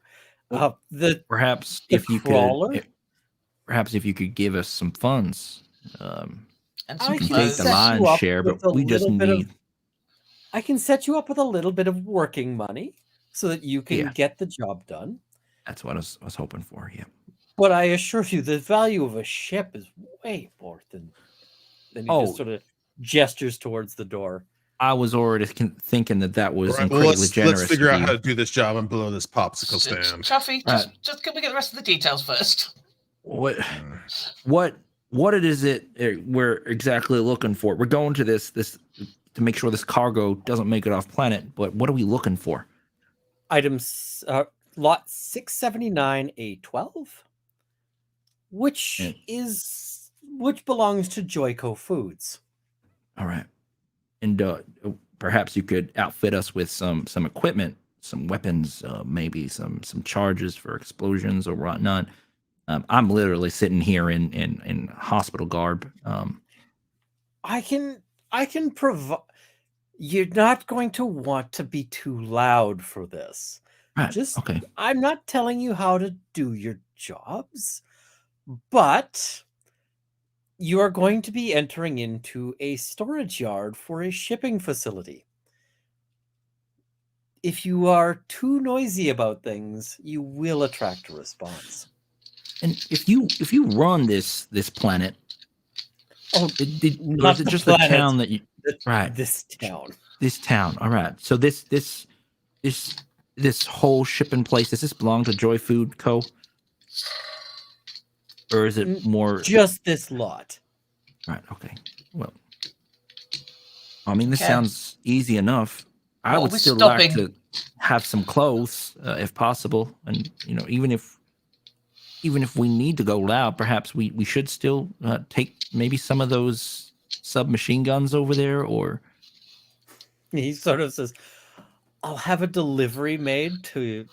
Perhaps the if you crawler? perhaps if you could give us some funds, And I some we can can take the set clothes. you lion's up share, with but a we just little bit of- need. I can set you up with a little bit of working money so that you can Yeah. get the job done. That's what I was hoping for. Yeah. But I assure you, the value of a ship is way more than he just sort of gestures towards the door. I was already thinking that was Right, well, incredibly generous. let's figure of out you. how to do this job and blow this popsicle stand. Chuffy, just can we get the rest of the details first? What it is we're exactly looking for. We're going to this to make sure this cargo doesn't make it off planet, but what are we looking for? Items lot 679A12, which belongs to Joico Foods. All right. And perhaps you could outfit us with some equipment, some weapons, maybe some charges for explosions or whatnot. I'm literally sitting here in hospital garb. I can provide. You're not going to want to be too loud for this. Right. Okay. I'm not telling you how to do your jobs, but you are going to be entering into a storage yard for a shipping facility. If you are too noisy about things, you will attract a response. And if you run this planet, or is it just the town that you? Right. This town. This town. All right. So this whole shipping place, does this belong to Joy Food Co? Or is it more just this lot? Right. Okay. Well, I mean, this sounds easy enough. I would still like to have some clothes, if possible, and even if we need to go loud, perhaps we should still take maybe some of those submachine guns over there. Or he sort of says, "I'll have a delivery made to you.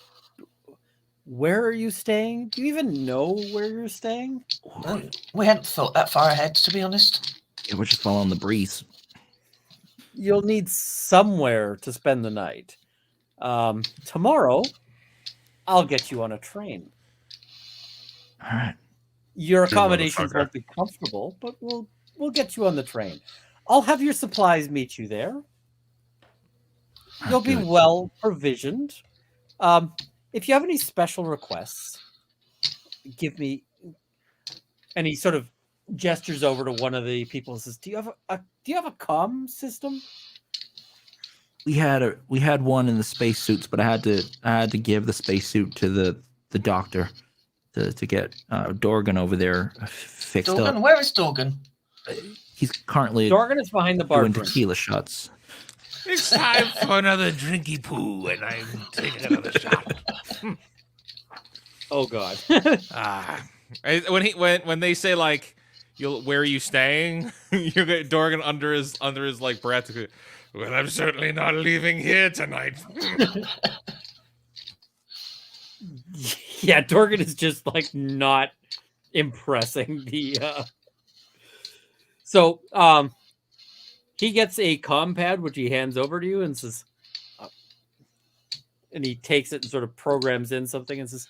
Where are you staying? Do you even know where you're staying?" We hadn't thought that far ahead, to be honest. Yeah, we're just following the breeze. You'll need somewhere to spend the night. Tomorrow, I'll get you on a train. All right. Your accommodations won't be comfortable, but we'll get you on the train. I'll have your supplies meet you there. You'll be well provisioned. If you have any special requests, give me. And he sort of gestures over to one of the people and says, "Do you have a comm system?" We had one in the spacesuits, but I had to give the spacesuit to the doctor to get Dorgan over there fixed Dorgan? up. Where is Dorgan? He's currently Dorgan is behind the bar doing drinking. tequila shots. It's time for another drinky poo, and I'm taking another shot. Oh God. When they say like, where are you staying? You get Dorgan under his like breath. Well, I'm certainly not leaving here tonight. Yeah, Dorgan is just like not impressing the. So he gets a comm pad which he hands over to you and says, and he takes it and sort of programs in something and says,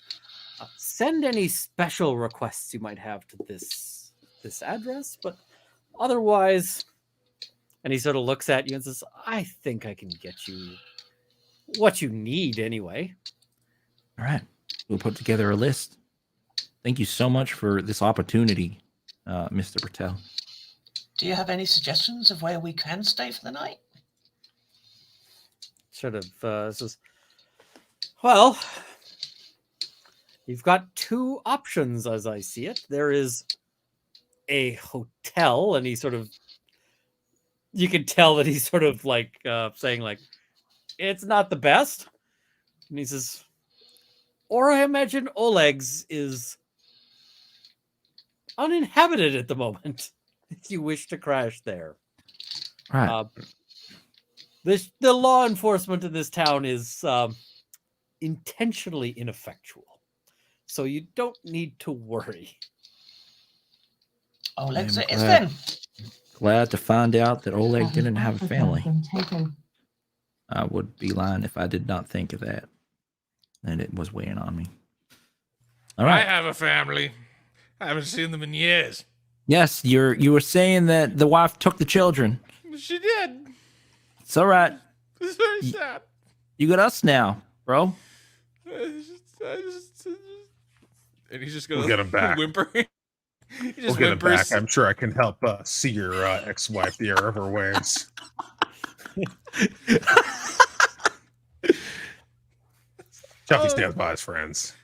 "Send any special requests you might have to this address, but otherwise." And he sort of looks at you and says, "I think I can get you what you need anyway." All right. We'll put together a list. Thank you so much for this opportunity, Mr. Patel. Do you have any suggestions of where we can stay for the night? Sort of says, well, you've got two options as I see it. There is a hotel, and he sort of, you can tell that he's sort of like saying like, it's not the best. And he says, or I imagine Oleg's is uninhabited at the moment. If you wish to crash there. Right. The law enforcement in this town is intentionally ineffectual. So you don't need to worry. Oleg's I'm it is then. Glad to find out that Oleg didn't have a family. I would be lying if I did not think of that. And it was weighing on me. All right. I have a family. I haven't seen them in years. Yes, you were saying that the wife took the children. She did. It's all right. It's very sad. You got us now, bro. And he's just gonna We'll get him back. whimper. He We'll just get him whimpers. back. I'm sure I can help see your ex-wife the error of her ways. Chucky stands by his friends.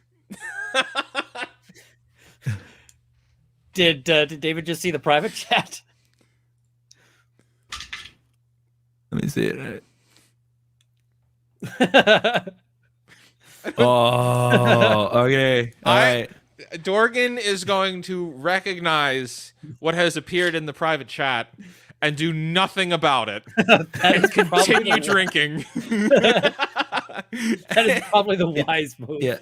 Did David just see the private chat? Let me see it. Oh, okay. All right. Dorgan is going to recognize what has appeared in the private chat and do nothing about it. And Continue drinking. That is probably the wise move. Yeah,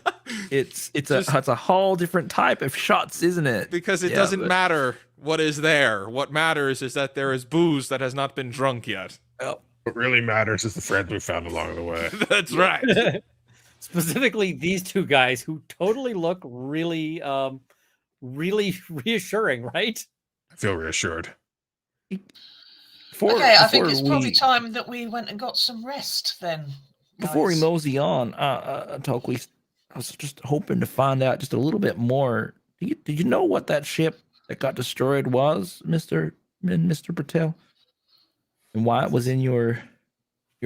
it's a whole different type of shots, isn't it? Because it Yeah, doesn't but- matter what is there. What matters is that there is booze that has not been drunk yet. What really matters is the friends we found along the way. That's right. Specifically, these two guys who totally look really, really reassuring, right? I feel reassured. Okay, I think it's probably time that we went and got some rest then. Before we guys. mosey on, Tokwi, I was just hoping to find out just a little bit more. Did you know what that ship that got destroyed was, Mr. Patel? And why it was in your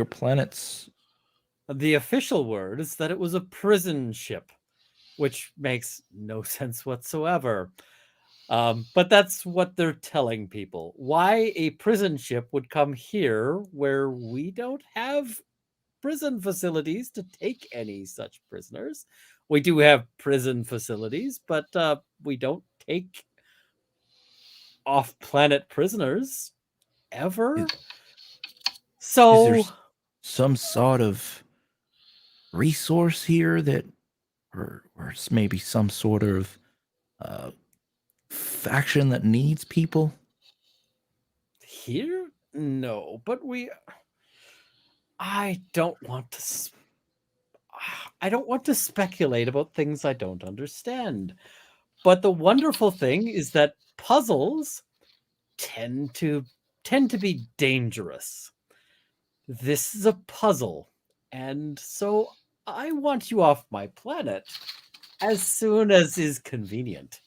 planet's... The official word is that it was a prison ship, which makes no sense whatsoever. But that's what they're telling people. Why a prison ship would come here where we don't have prison facilities to take any such prisoners. We do have prison facilities, but we don't take off-planet prisoners ever. So Is there some sort of resource here that, or maybe some sort of faction that needs people? here? No, but I don't want to speculate about things I don't understand. But the wonderful thing is that puzzles tend to be dangerous. This is a puzzle, and so I want you off my planet as soon as is convenient.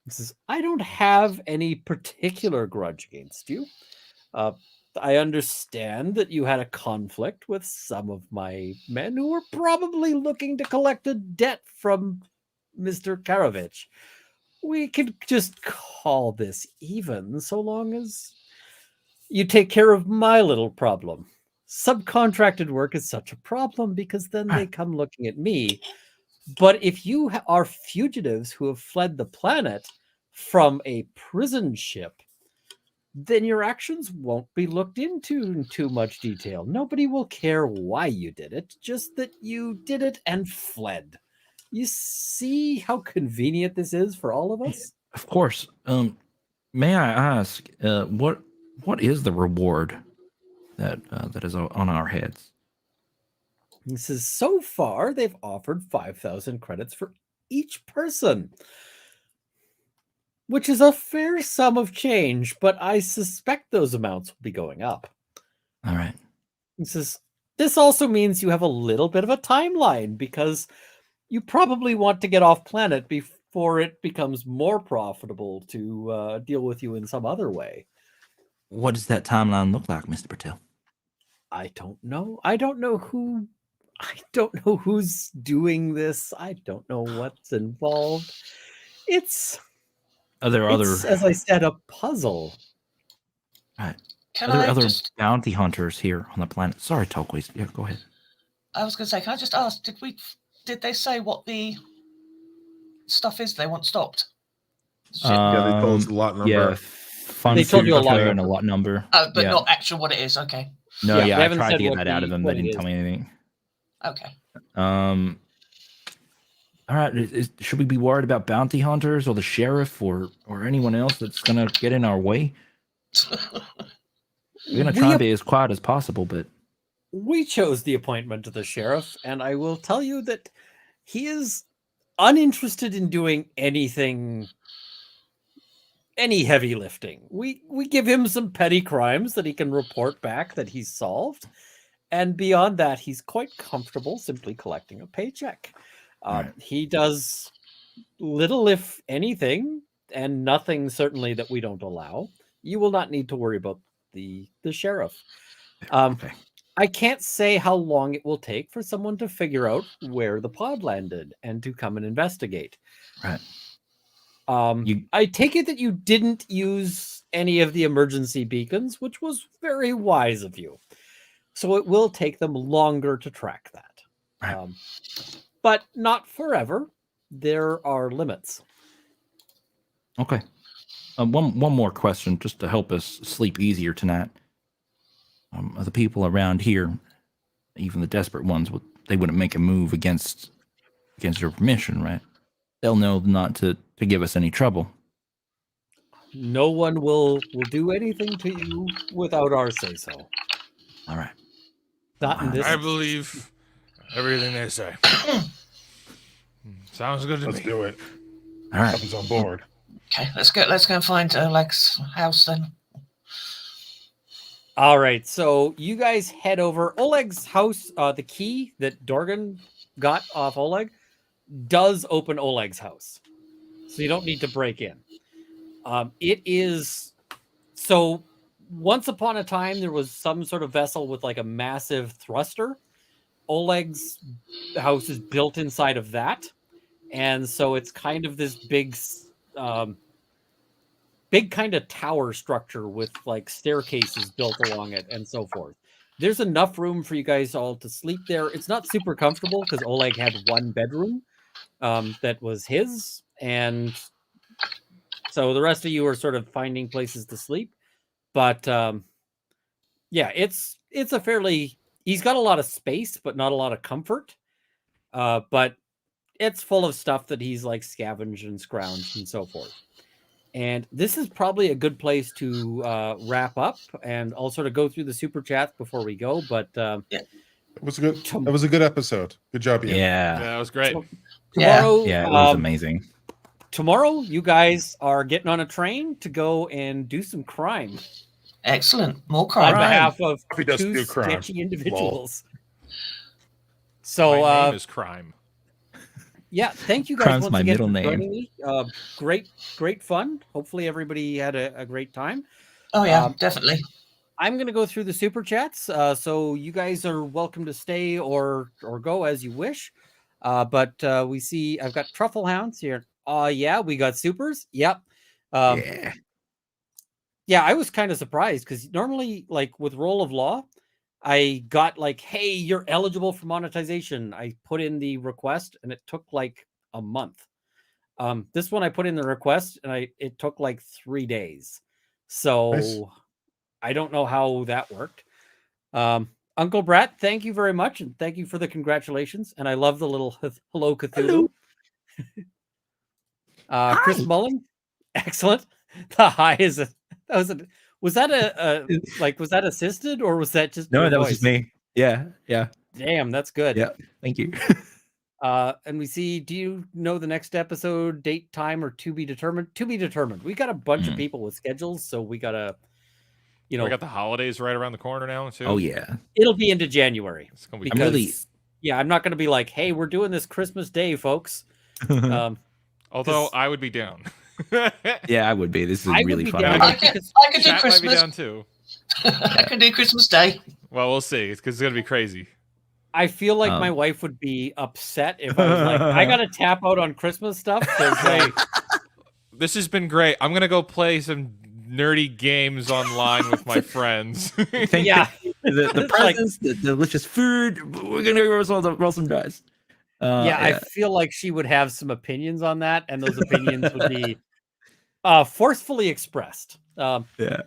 He says, I don't have any particular grudge against you. I understand that you had a conflict with some of my men who were probably looking to collect a debt from Mr. Karovich. We could just call this even so long as you take care of my little problem. Subcontracted work is such a problem because then they come looking at me. But if you are fugitives who have fled the planet from a prison ship, then your actions won't be looked into in too much detail. Nobody will care why you did it, just that you did it and fled. You see how convenient this is for all of us? Of course. May I ask, what is the reward that is on our heads? He says, so far, they've offered 5,000 credits for each person, which is a fair sum of change, but I suspect those amounts will be going up. All right. He says, this also means you have a little bit of a timeline because you probably want to get off planet before it becomes more profitable to deal with you in some other way. What does that timeline look like, Mr. Patel? I don't know. I don't know who's doing this. I don't know what's involved. It's Are there as I said, a puzzle. Right. Can Are there I other just? bounty hunters here on the planet? Sorry, Tolkways. Yeah, go ahead. I was going to say, can I just ask? Did they say what the stuff is they want stopped? Shit. Yeah, they told us a lot number. Yeah, They told you a lot and a lot number. But yeah. not actual what it is. Okay. No, Yeah, yeah, they I haven't tried said to get what that out of them. They what it didn't tell is. me anything. Okay. All right. Should we be worried about bounty hunters or the sheriff or anyone else that's gonna get in our way? We're gonna try and be as quiet as possible, but We chose the appointment of the sheriff, and I will tell you that he is uninterested in doing anything, any heavy lifting. We give him some petty crimes that he can report back that he's solved, and beyond that, he's quite comfortable simply collecting a paycheck. Right. He does little, if anything, and nothing certainly that we don't allow. You will not need to worry about the sheriff. okay. I can't say how long it will take for someone to figure out where the pod landed and to come and investigate. Right. I take it that you didn't use any of the emergency beacons, which was very wise of you. So it will take them longer to track that. Right. But not forever. There are limits. Okay. One more question, just to help us sleep easier tonight. The people around here, even the desperate ones, they wouldn't make a move against your permission, right? They'll know not to give us any trouble. No one will do anything to you without our say so. All right. Not in this. I believe everything they say. Sounds good to me. Let's do it. All right. Comes on board. Okay. Let's go and find Oleg's house then. All right, so you guys head over. Oleg's house, the key that Dorgan got off Oleg does open Oleg's house. So you don't need to break in. It is... So once upon a time, there was some sort of vessel with like a massive thruster. Oleg's house is built inside of that. And so it's kind of this big kind of tower structure with like staircases built along it and so forth. There's enough room for you guys all to sleep there. It's not super comfortable because Oleg had one bedroom that was his. And so the rest of you are sort of finding places to sleep. But yeah, it's a fairly... He's got a lot of space, but not a lot of comfort. But it's full of stuff that he's like scavenged and scrounged and so forth. And this is probably a good place to wrap up, and I'll sort of go through the super chats before we go. But It was good. It was a good episode. Good job, Ian. Yeah. Yeah, that was great. tomorrow, Yeah, it was amazing. tomorrow, you guys are getting on a train to go and do some crime Excellent. More on crime. behalf of He does two do crime. sketchy individuals. So My name is Crime. yeah, thank you guys Crime's once my again middle for name. joining me. Great fun. Hopefully everybody had a great time. Oh yeah, definitely. I'm going to go through the super chats. So you guys are welcome to stay or go as you wish. But we see I've got Truffle Hounds here. Yeah, we got supers. Yep. Yeah. Yeah, I was kind of surprised because normally, like with Roll of Law, I got like, hey, you're eligible for monetization. I put in the request and it took like a month. This one I put in the request and it took like 3 days. So Nice. I don't know how that worked. Uncle Brat, thank you very much. And thank you for the congratulations. And I love the little hello Cthulhu. Chris Mullen, excellent. The high is was that assisted or was that just No, your that was voice? just me. Yeah. Damn, that's good. Yeah. Thank you. And we see, do you know the next episode date, time, or to be determined? To be determined. We got a bunch of people with schedules, so we gotta, We got the holidays right around the corner now too. Oh yeah. it'll be into January It's gonna be because really- Yeah, I'm not going to be like, hey, we're doing this Christmas Day, folks. Although 'cause- I would be down. Yeah, I would be. This is I would really be fun. down. I could do Chat might be Christmas. down too. I can do Christmas Day. Well, we'll see. It's because it's gonna be crazy. I feel like my wife would be upset if I was like, I got to tap out on Christmas stuff. 'cause, Hey, this has been great. I'm gonna go play some nerdy games online with my friends. yeah. the It's like- presents, the delicious food. We're gonna roll some dice. Yeah, I feel like she would have some opinions on that, and those opinions would be forcefully expressed. Yeah.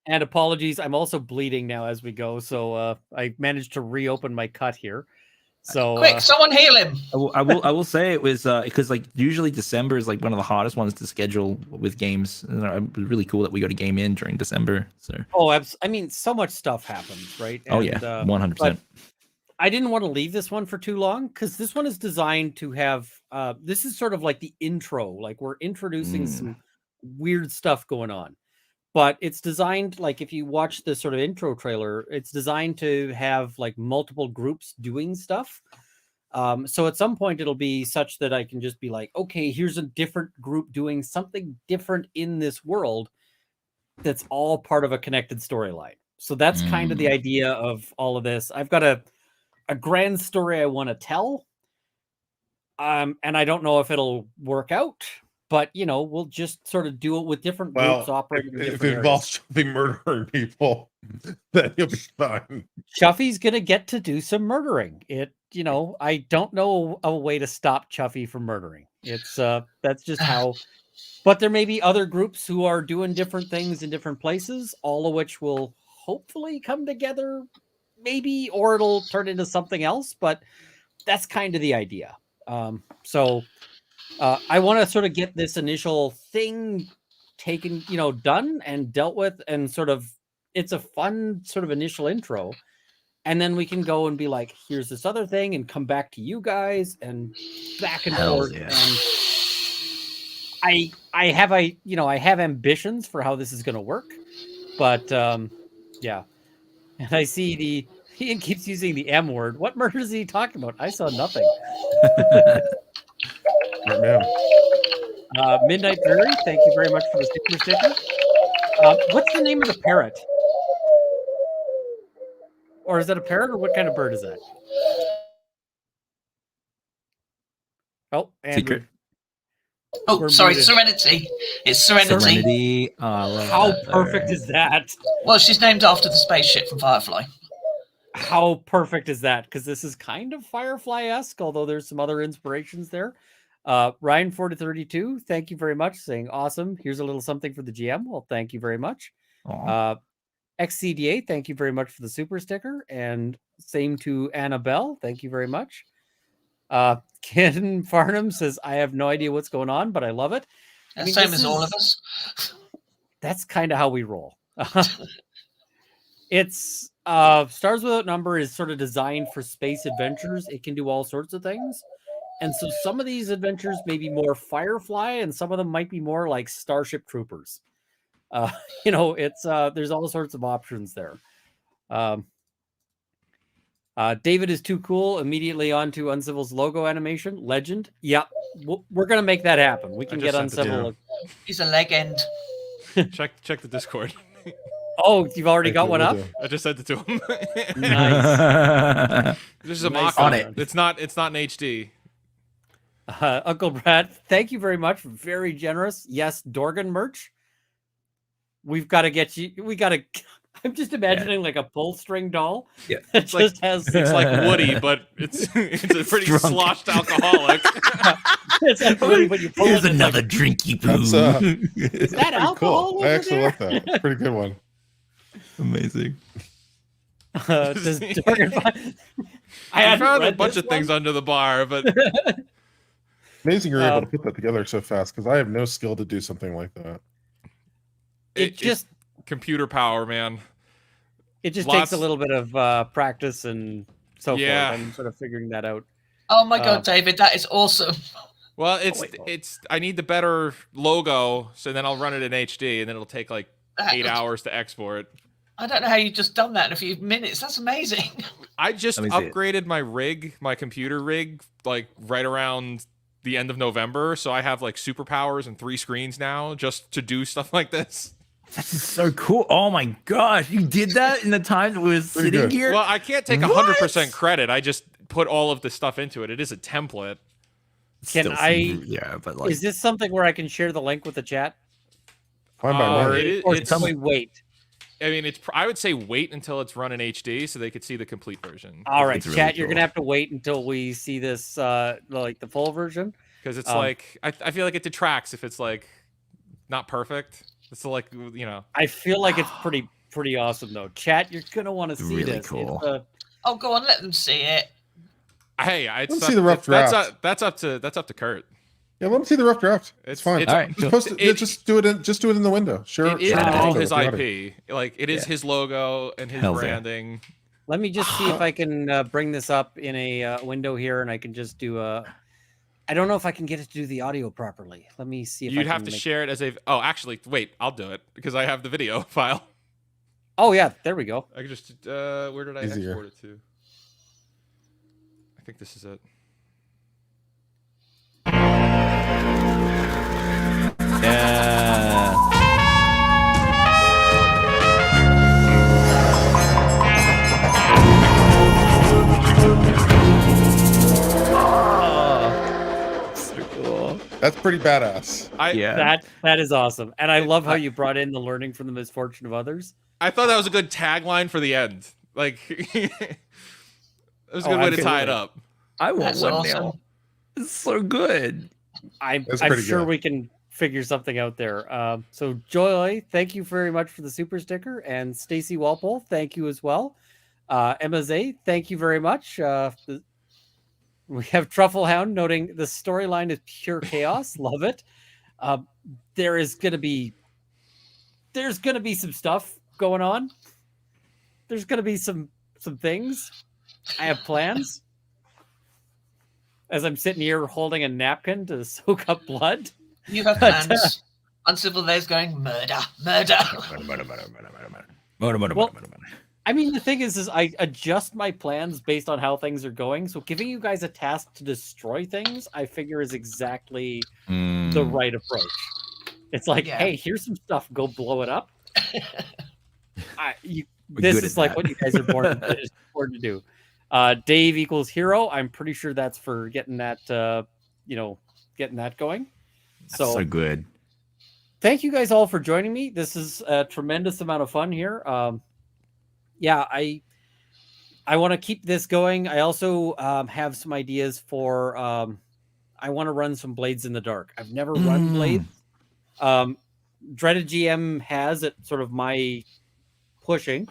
And apologies, I'm also bleeding now as we go, so I managed to reopen my cut here. So Quick, someone heal him. I will say it was because like usually December is like one of the hardest ones to schedule with games. And it was really cool that we got a game in during December. So I mean, so much stuff happens, right? oh And, yeah, 100%. I didn't want to leave this one for too long because this one is designed to have this is sort of like the intro, like we're introducing some weird stuff going on. But it's designed like if you watch the sort of intro trailer, it's designed to have like multiple groups doing stuff. So at some point it'll be such that I can just be like, okay, here's a different group doing something different in this world that's all part of a connected storyline. So that's kind of the idea of all of this. I've got a grand story I want to tell. And I don't know if it'll work out. But we'll just sort of do it with different groups operating. If it involves murdering people, then you'll be fine. Chuffy's gonna get to do some murdering. I don't know a way to stop Chuffy from murdering. It's that's just how. But there may be other groups who are doing different things in different places, all of which will hopefully come together, maybe, or it'll turn into something else. But that's kind of the idea. I want to sort of get this initial thing taken, done and dealt with, and sort of it's a fun sort of initial intro. And then we can go and be like, here's this other thing, and come back to you guys and back and forth. Yeah. And I have ambitions for how this is going to work, but yeah. And I see Ian keeps using the M word. What murder is he talking about? I saw nothing. Right, man. Midnight Dreary, thank you very much for the super sticker. What's the name of the parrot? Or is that a parrot, or what kind of bird is that? Oh, Andrew. Secret. Oh, We're sorry, muted. Serenity. It's Serenity. Serenity. Oh, I love How that. perfect is that? Well, she's named after the spaceship from Firefly. How perfect is that? Because this is kind of Firefly-esque, although there's some other inspirations there. Ryan 4032, thank you very much, saying awesome. Here's a little something for the GM. Well, thank you very much. XCDA, thank you very much for the super sticker, and same to Annabelle, thank you very much. Ken Farnham says, I have no idea what's going on, but I love it. I mean, Same as all of us. That's kind of how we roll. It's Stars Without Number is sort of designed for space adventures. It can do all sorts of things. And so some of these adventures may be more Firefly, and some of them might be more like Starship Troopers. It's there's all sorts of options there. David is too cool. Immediately onto Uncivil's logo animation. Legend. Yeah, we're gonna make that happen. We can get Uncivil. He's a legend. Check the Discord. Oh, you've already got one up? I just sent it to him. Nice. This is a Nice mock on up. it. It's not in HD. Uncle Brad, thank you very much. Very generous. Yes, Dorgan merch. We've got to get you. I'm just imagining like a pull string doll. Yeah. That It's like- just has. It's like Woody, but it's a pretty Drunk. sloshed alcoholic. It's like when you pull Here's it, it's another like, drinky That's, poo. is that Pretty alcohol? cool. Over I actually there? like that. It's a pretty good one. Amazing. Does Dorgan find... I found a read bunch this of things one. under the bar, but Amazing you're able to put that together so fast, because I have no skill to do something like that. It just computer power, man. takes lots- a little bit of practice and so Yeah. forth. I'm sort of figuring that out. Oh my god, David, that is awesome. Well, wait. it's I need the better logo, so then I'll run it in HD, and then it'll take like 8 hours to export. I don't know how you've just done that in a few minutes. That's amazing. I just Let me see it. upgraded my rig, my computer rig, like right around the end of November. So I have like superpowers and 3 screens now just to do stuff like this. That's so cool. Oh my gosh, you did that in the time that we was Pretty sitting good. here? Well, I can't take 100% credit. I just put all of the stuff into it. It is a template. Can Still some- I- Yeah, but like, Is this something where I can share the link with the chat? Fine by Or me. it is- Or it's- can we wait? I mean, I would say wait until it's run in HD so they could see the complete version. All right, It's really chat, you're cool. gonna have to wait until we see this, like the full version. Because it's Um, like, I feel like it detracts if it's like not perfect. It's like, you know. I feel like it's pretty awesome though. Chat, you're gonna want to see Really this. cool. It's, Oh, go on, let them see it. Hey, Let's see the rough draft. That's up to Kurt. Yeah, let me see the rough draft. It's It's- fine. it's- all right, Just cool. post it, It- just do it in the window. Sure. It is share the all window his with the audience. IP. Like it is Yeah. his logo and his Hell's yeah. branding. Let me just see if I can bring this up in a window here, and I can just do a. I don't know if I can get it to do the audio properly. Let me see if You'd I have can to make- share it as a. Oh, actually, wait. I'll do it because I have the video file. Oh yeah, there we go. I could just. Where did I Easier. export it to? I think this is it. Yeah. Oh, so cool. That's pretty badass. Yeah. That is awesome, and I love how you brought in the learning from the misfortune of others. I thought that was a good tagline for the end. Like, it was a Oh, good way to tie it absolutely. up. I want That's one awesome. now. It's so good. I'm That's I'm pretty sure good. we can figure something out there. So Joy, thank you very much for the super sticker, and Stacy Walpole, thank you as well. Emma Zay, thank you very much. We have Truffle Hound noting the storyline is pure chaos. Love it. There's gonna be some stuff going on. There's gonna be some things. I have plans. As I'm sitting here holding a napkin to soak up blood. You have plans. Uncivil there's going murder, murder. Well, I mean, the thing is I adjust my plans based on how things are going. So giving you guys a task to destroy things, I figure is exactly the right approach. It's like, Yeah. hey, here's some stuff. Go blow it up. We're This good is at like that. what you guys are born to do. Dave equals hero. I'm pretty sure that's for getting that, getting that going. That's so good. Thank you guys all for joining me. This is a tremendous amount of fun here. Yeah, I want to keep this going. I also have some ideas for. I want to run some Blades in the Dark. I've never run Blades. Dreaded GM has it sort of my pushing,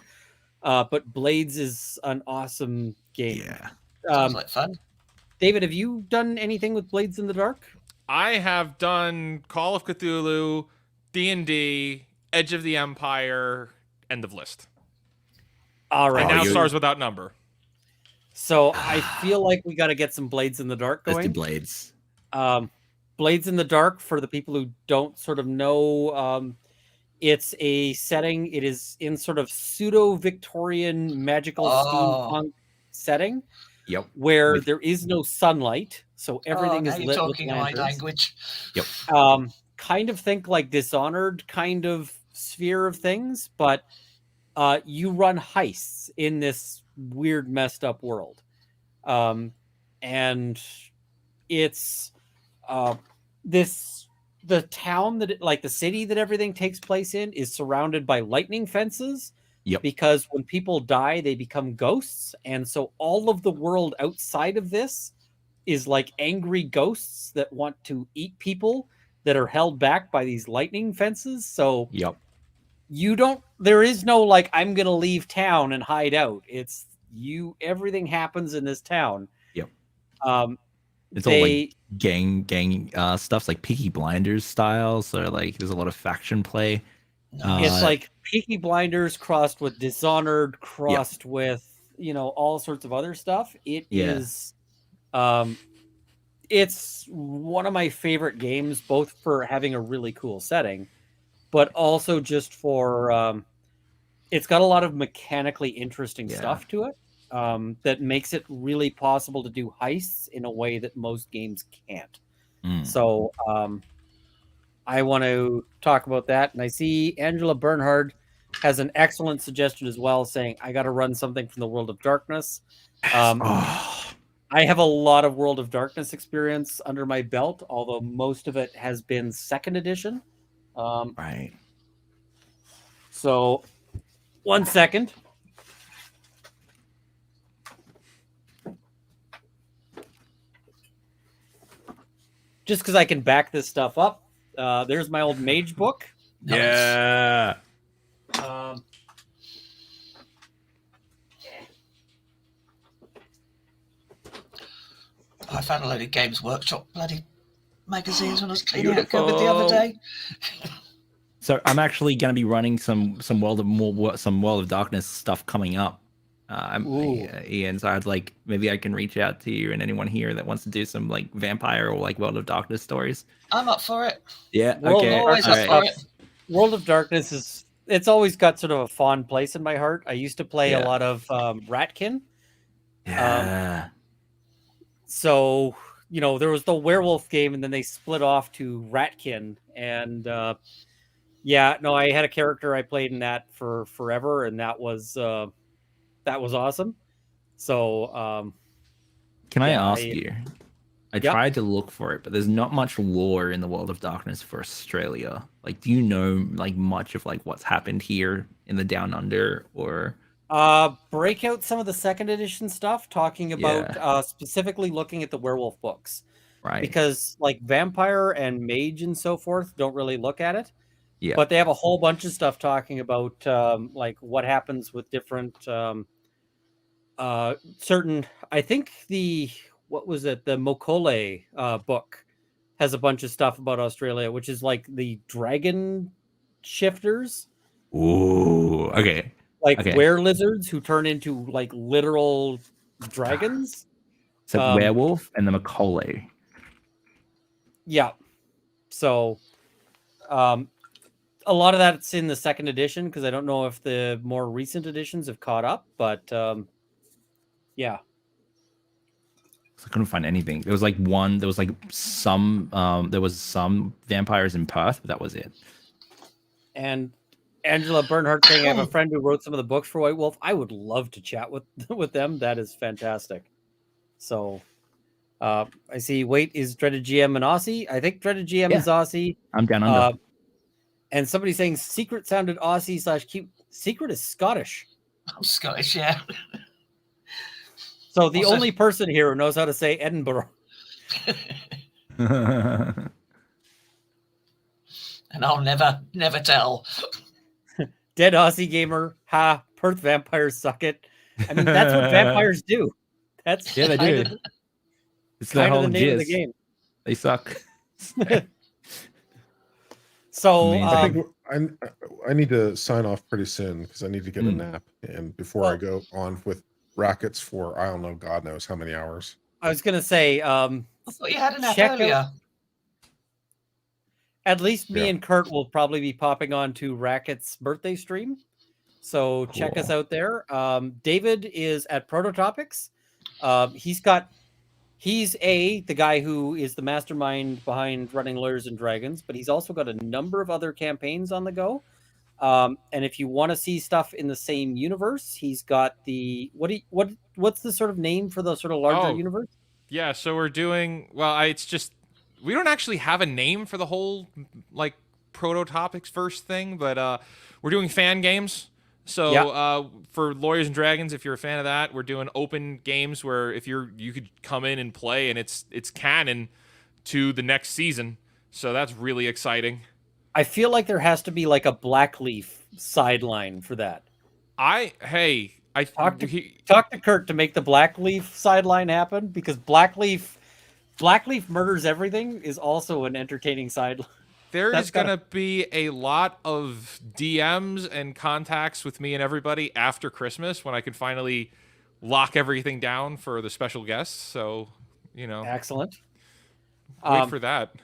but Blades is an awesome game. Yeah. Sounds like fun. David, have you done anything with Blades in the Dark? I have done Call of Cthulhu, D&D, Edge of the Empire, end of list. All right. And now you- Stars Without Number. So I feel like we got to get some Blades in the Dark Let's do going. Blades. Blades in the Dark, for the people who don't sort of know, it's a setting. It is in sort of pseudo-Victorian magical steampunk setting Yep. where With- there is no sunlight, so everything now is you're lit with talking my lanterns. language. Kind of think like Dishonored kind of sphere of things, but you run heists in this weird, messed up world. And it's the town that the city that everything takes place in is surrounded by lightning fences. Yep. Because when people die, they become ghosts. And so all of the world outside of this is like angry ghosts that want to eat people that are held back by these lightning fences. So Yep. there is no like, I'm going to leave town and hide out. It's everything happens in this town. Yep. It's all They, like gang stuff's like Peaky Blinders style. So like there's a lot of faction play. it's like Peaky Blinders crossed with Dishonored, crossed with, all sorts of other stuff. It is, it's one of my favorite games, both for having a really cool setting, but also just for, it's got a lot of mechanically interesting Yeah. stuff to it that makes it really possible to do heists in a way that most games can't. So I want to talk about that. And I see Angela Bernhard has an excellent suggestion as well, saying, I got to run something from the World of Darkness. I have a lot of World of Darkness experience under my belt, although most of it has been 2nd edition. Right. So, 1 second. Just because I can back this stuff up. There's my old mage book. Yeah. I found a load of Games Workshop bloody magazines when I was cleaning out a cupboard the other day. So I'm actually going to be running some World of Darkness stuff coming up. Ian, so I'd like, maybe I can reach out to you and anyone here that wants to do some like vampire or like World of Darkness stories. I'm up for it. Yeah. World Okay. of Always Darkness up for it. World of Darkness it's always got sort of a fond place in my heart. I used to play a lot of Ratkin. Yeah. So, you know, there was the werewolf game and then they split off to Ratkin. And I had a character I played in that for forever, and that was awesome. So can I ask you? I tried to look for it, but there's not much lore in the World of Darkness for Australia. Like, do you know like much of like what's happened here in the Down Under, or break out some of the 2nd edition stuff, talking about specifically looking at the werewolf books, right? Because like vampire and mage and so forth don't really look at it. Yeah, but they have a whole bunch of stuff talking about like what happens with different certain. I think the Mokole book has a bunch of stuff about Australia, which is like the dragon shifters. Ooh, okay. Like were lizards who turn into like literal dragons. So werewolf and the Macaulay. Yeah. So a lot of that's in the 2nd edition, because I don't know if the more recent editions have caught up, but yeah. I couldn't find anything. There was some vampires in Perth, but that was it. And Angela Bernhardt saying, I have a friend who wrote some of the books for White Wolf. I would love to chat with them. That is fantastic. So I see Wait is Dreaded GM an Aussie. I think Dreaded GM is Aussie. I'm down under. And somebody saying Secret sounded Aussie / cute. Secret is Scottish. I'm Scottish, yeah. So the only person here who knows how to say Edinburgh. And I'll never tell. Dead Aussie gamer. Ha. Perth vampires suck it. I mean, that's what vampires do. That's they do. It's the whole name of the game. They suck. So I think I need to sign off pretty soon because I need to get a nap and before I go on with rackets for I don't know, God knows how many hours. I was gonna say, I thought you had a nap earlier. At least me and Kurt will probably be popping on to Racket's birthday stream. So check us out there. David is at Prototopics. He's the guy who is the mastermind behind running Lawyers and Dragons, but he's also got a number of other campaigns on the go. And if you want to see stuff in the same universe, he's got the what's the sort of name for the sort of larger universe? Yeah, so we're doing it's just we don't actually have a name for the whole like Prototopics first thing, but we're doing fan games. So for Lawyers and Dragons, if you're a fan of that, we're doing open games where if you could come in and play, and it's canon to the next season. So that's really exciting. I feel like there has to be like a Blackleaf sideline for that. I talk to Kurt to make the Blackleaf sideline happen, because Blackleaf murders everything is also an entertaining sideline. There is going to be a lot of DMs and contacts with me and everybody after Christmas when I can finally lock everything down for the special guests. So, Excellent. Wait for that.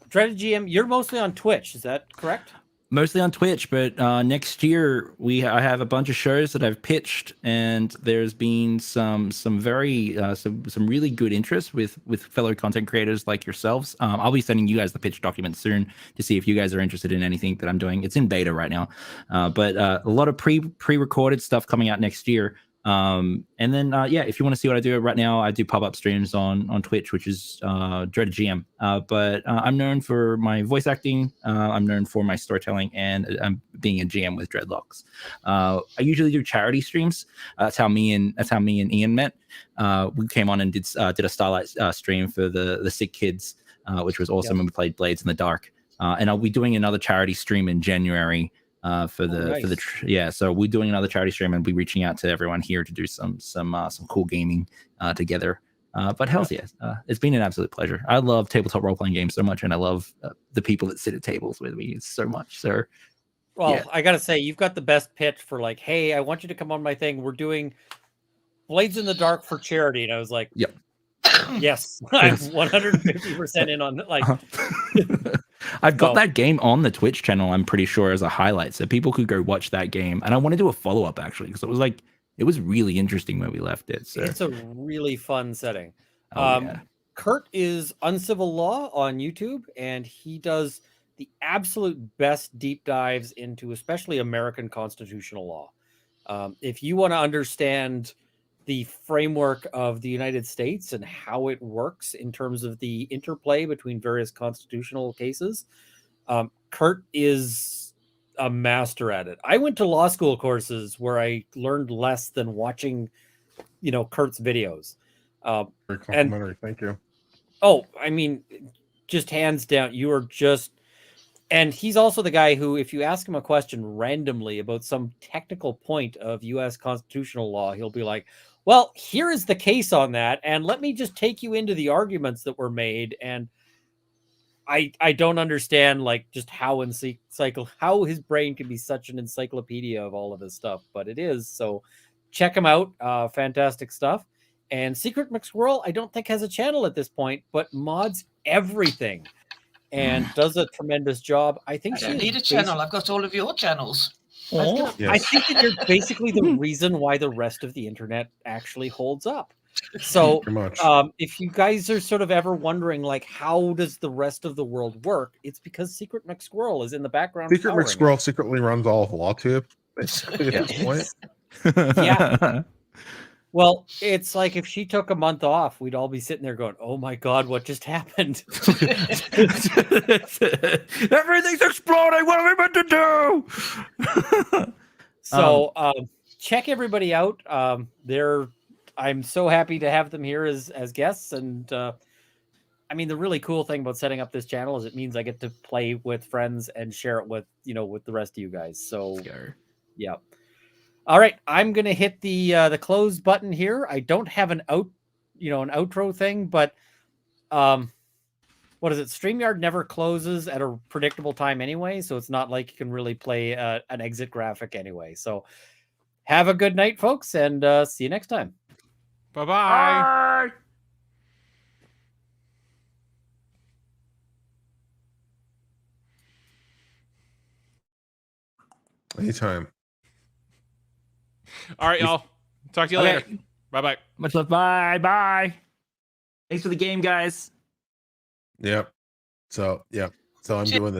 Dreaded GM, you're mostly on Twitch. Is that correct? Mostly on Twitch, but next year I have a bunch of shows that I've pitched, and there's been some very some really good interest with fellow content creators like yourselves. I'll be sending you guys the pitch document soon to see if you guys are interested in anything that I'm doing. It's in beta right now, but a lot of pre-recorded stuff coming out next year. And then yeah, if you want to see what I do right now, I do pop-up streams on Twitch, which is Dreaded GM. But I'm known for my voice acting, I'm known for my storytelling, and I'm being a GM with dreadlocks. I usually do charity streams. That's how me and Ian met. We came on and did a Starlight stream for the sick kids, which was awesome. Yep. And we played Blades in the Dark. And I'll be doing another charity stream in January. So we're doing another charity stream and we're reaching out to everyone here to do some cool gaming together. But hell yeah, it's been an absolute pleasure. I love tabletop role-playing games so much, and I love the people that sit at tables with me so much. So, well, yeah. I gotta say, you've got the best pitch for like, hey, I want you to come on my thing. We're doing Blades in the Dark for charity, and I was like, yep. Yes, I'm 150% in on like. I've got that game on the Twitch channel, I'm pretty sure, as a highlight, so people could go watch that game. And I want to do a follow-up actually, because it was really interesting when we left it. So it's a really fun setting. Yeah. Kurt is Uncivil Law on YouTube, and he does the absolute best deep dives into especially American constitutional law. If you want to understand the framework of the United States and how it works in terms of the interplay between various constitutional cases, Kurt is a master at it. I went to law school courses where I learned less than watching, Kurt's videos. Very complimentary. Thank you. Oh, I mean, just hands down, you are just... And he's also the guy who, if you ask him a question randomly about some technical point of U.S. constitutional law, he'll be like, well, here is the case on that, and let me just take you into the arguments that were made. And I don't understand, like, just how how his brain can be such an encyclopedia of all of this stuff, but it is. So check him out. Fantastic stuff. And Secret McSquirrel, I don't think has a channel at this point, but mods everything and does a tremendous job. I think I don't need a channel. I've got all of your channels. Oh, yes. I think that you're basically the reason why the rest of the internet actually holds up. So if you guys are sort of ever wondering, like, how does the rest of the world work? It's because Secret McSquirrel is in the background. Secret McSquirrel secretly runs all of LawTube, basically, at this point. Yeah. Well, it's like if she took a month off, we'd all be sitting there going, oh my God, what just happened? Everything's exploding. What are we meant to do? So check everybody out. I'm so happy to have them here as guests. And I mean, the really cool thing about setting up this channel is it means I get to play with friends and share it with, with the rest of you guys. So yeah. All right, I'm gonna hit the close button here. I don't have an outro thing, but what is it? StreamYard never closes at a predictable time anyway, so it's not like you can really play an exit graphic anyway. So have a good night, folks, and see you next time. Bye-bye. Bye. Anytime. All right, y'all. Talk to you later. Bye-bye. Much love. Bye. Thanks for the game, guys. Yep. So I'm doing this.